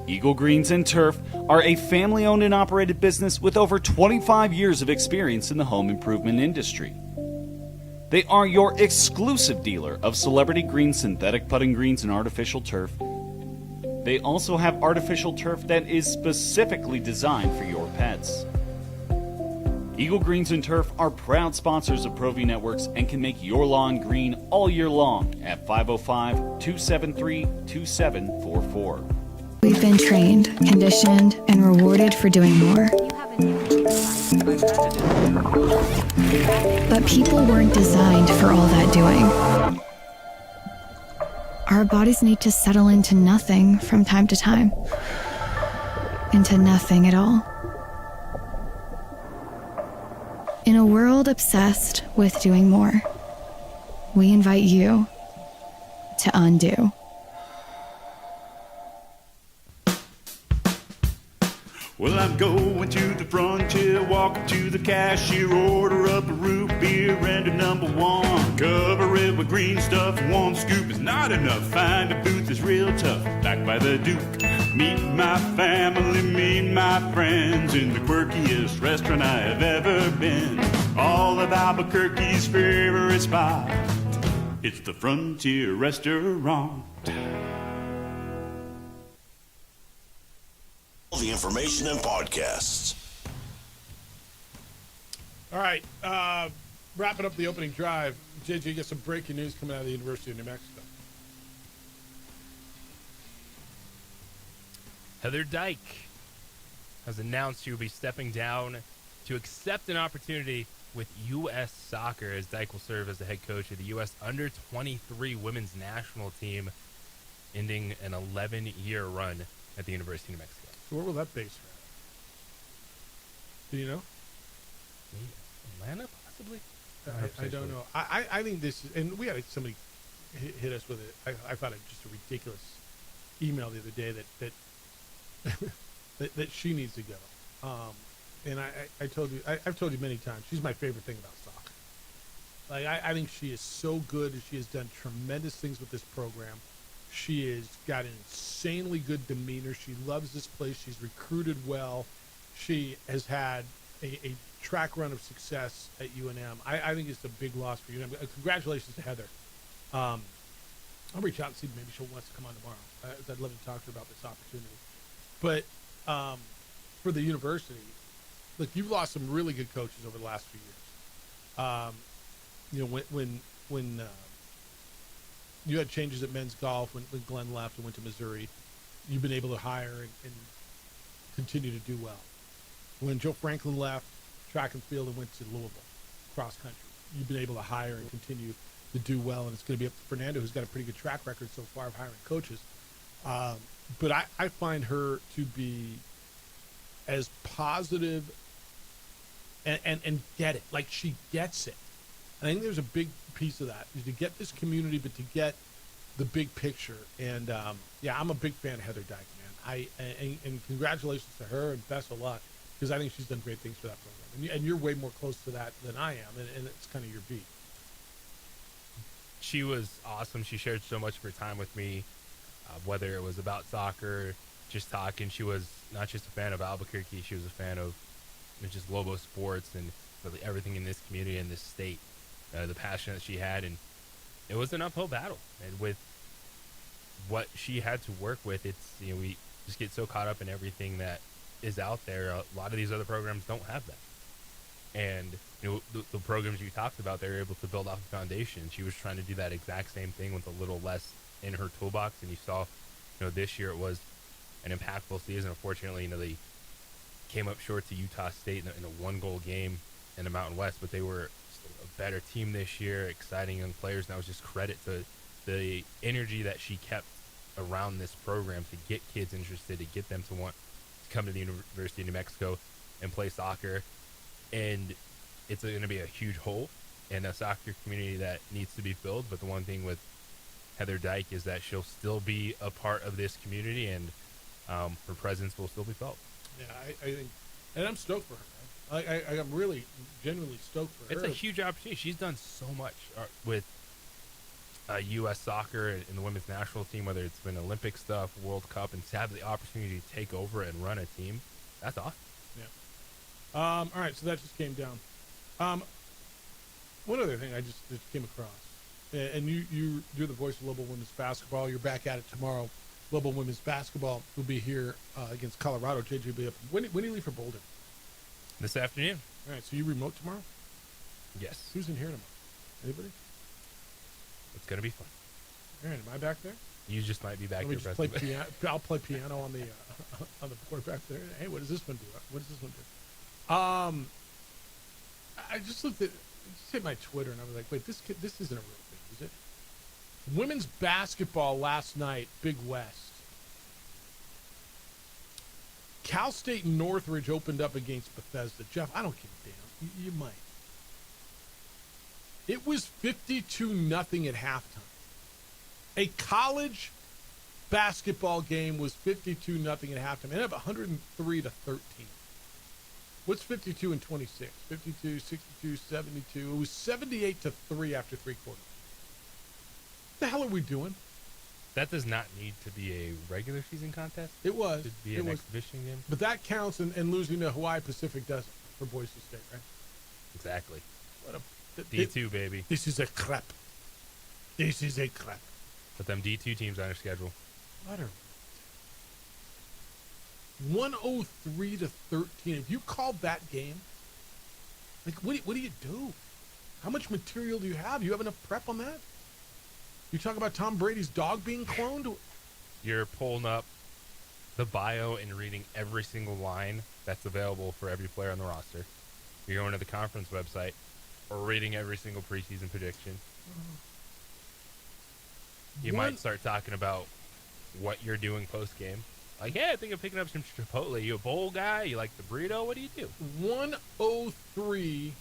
Eagle Greens and Turf are a family-owned and operated business with over 25 years of experience in the home improvement industry. They are your exclusive dealer of celebrity green, synthetic putting greens, and artificial turf. They also have artificial turf that is specifically designed for your pets. Eagle Greens and Turf are proud sponsors of ProView Networks and can make your lawn green all year long at 505-273-2744. We've been trained, conditioned, and rewarded for doing more. But people weren't designed for all that doing. Our bodies need to settle into nothing from time to time. Into nothing at all. In a world obsessed with doing more, we invite you to undo. Well, I'm going to the frontier, walking to the cashier, order up a root beer and a number one. Cover it with green stuff, one scoop is not enough. Find a booth that's real tough, backed by the Duke. Meet my family, meet my friends in the quirkiest restaurant I have ever been. All of Albuquerque's favorite spot, it's the Frontier Restaurant. All the information and podcasts. All right, wrapping up the opening drive. JJ, you got some breaking news coming out of the University of New Mexico. Heather Dyke has announced she will be stepping down to accept an opportunity with U.S. Soccer, as Dyke will serve as the head coach of the U.S. Under-23 women's national team, ending an 11-year run at the University of New Mexico. So where will that base from? Do you know? Atlanta, possibly? I don't know. I think this, and we had somebody hit us with it. I thought it just a ridiculous email the other day that that she needs to go. And I told you, I've told you many times, she's my favorite thing about soccer. Like, I think she is so good, and she has done tremendous things with this program. She has got an insanely good demeanor. She loves this place. She's recruited well. She has had a track run of success at UNM. I think it's a big loss for UNM. Congratulations to Heather. I'll reach out and see if maybe she wants to come on tomorrow. I'd love to talk to her about this opportunity. But for the university, look, you've lost some really good coaches over the last few years. When you had changes at men's golf when Glenn left and went to Missouri, you've been able to hire and continue to do well. When Joe Franklin left track and field and went to Louisville, cross country, you've been able to hire and continue to do well, and it's going to be up to Fernando, who's got a pretty good track record so far of hiring coaches. But I find her to be as positive and get it. Like, she gets it. I think there's a big piece of that, is to get this community, but to get the big picture. And, I'm a big fan of Heather Dyke, man. And congratulations to her, and best of luck, because I think she's done great things for that program. And you're way more close to that than I am, and it's kind of your beat. She was awesome. She shared so much of her time with me, whether it was about soccer, just talking. She was not just a fan of Albuquerque, she was a fan of just Lobo sports and really everything in this community and this state. The passion that she had, and it was an uphill battle. And with what she had to work with, it's, we just get so caught up in everything that is out there. A lot of these other programs don't have that. And the programs you talked about, they're able to build off a foundation. She was trying to do that exact same thing with a little less in her toolbox. And you saw, this year it was an impactful season. Unfortunately, they came up short to Utah State in a one-goal game in the Mountain West, but they were a better team this year, exciting young players. And that was just credit to the energy that she kept around this program to get kids interested, to get them to want to come to the University of New Mexico and play soccer. And it's going to be a huge hole in a soccer community that needs to be filled. But the one thing with Heather Dyke is that she'll still be a part of this community, and her presence will still be felt. Yeah, I think, and I'm stoked for her, man. I'm really genuinely stoked for her. It's a huge opportunity. She's done so much with U.S. soccer and the women's national team, whether it's been Olympic stuff, World Cup, and to have the opportunity to take over and run a team. That's awesome. Yeah. All right, so that just came down. One other thing I just came across, and you're the voice of Lobo women's basketball. You're back at it tomorrow. Lobo women's basketball will be here against Colorado. JJ will be up. When do you leave for Boulder? This afternoon. All right, so you remote tomorrow? Yes. Who's in here tomorrow? Anybody? It's going to be fun. Aaron, am I back there? You just might be back Let me there. just play piano. I'll play piano on the board back there. Hey, what does this one do? What does this one do? I just looked at, just hit my Twitter, and I was like, wait, this isn't a real thing, is it? Women's basketball last night, Big West. Cal State Northridge opened up against Bethesda. Jeff, I don't give a damn. You might. It was 52-0 at halftime. A college basketball game was 52-0 at halftime. Ended up 103-13. What's 52 and 26? 52, 62, 72. It was 78-3 after three quarters. What the hell are we doing? That does not need to be a regular season contest. It was. It should be an exhibition game. But that counts, and losing to Hawaii Pacific doesn't for Boise State, right? Exactly. What a D2, baby. This is a crap. This is a crap. Put them D2 teams on their schedule. What a 103-13. If you called that game, like, what do you do? How much material do you have? You have enough prep on that? You talk about Tom Brady's dog being cloned? You're pulling up the bio and reading every single line that's available for every player on the roster. You're going to the conference website or reading every single preseason prediction. You might start talking about what you're doing post-game. Like, hey, I think I'm picking up some Chipotle. You a bowl guy? You like the burrito? What do you do? 103-13.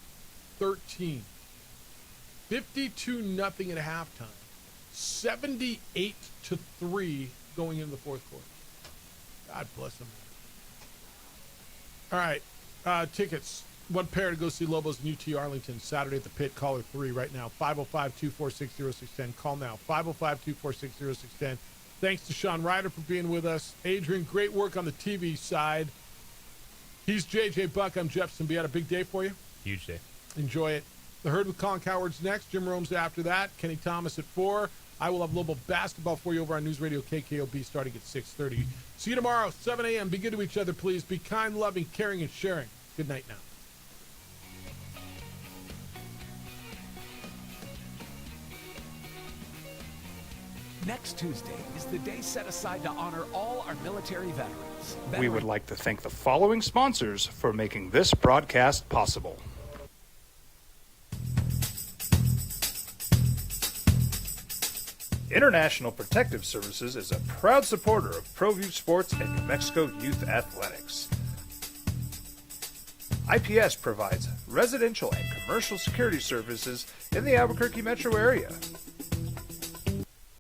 52-0 at halftime. 78-3 going into the fourth quarter. God bless them. All right, tickets. One pair to go see Lobos and UT Arlington Saturday at the Pit. Caller 3 right now. 505-246-0610. Call now. 505-246-0610. Thanks to Sean Ryder for being with us. Adrian, great work on the TV side. He's JJ Buck. I'm Jeff Symbieta. Big day for you. Huge day. Enjoy it. The Herd with Colin Coward's next. Jim Rome's after that. Kenny Thomas at 4. I will have Lobo basketball for you over on News Radio KKOB starting at 6:30. See you tomorrow, 7 a.m. Be good to each other, please. Be kind, loving, caring, and sharing. Good night now. Next Tuesday is the day set aside to honor all our military veterans. We would like to thank the following sponsors for making this broadcast possible. International Protective Services is a proud supporter of ProView Sports and New Mexico Youth Athletics. IPS provides residential and commercial security services in the Albuquerque metro area.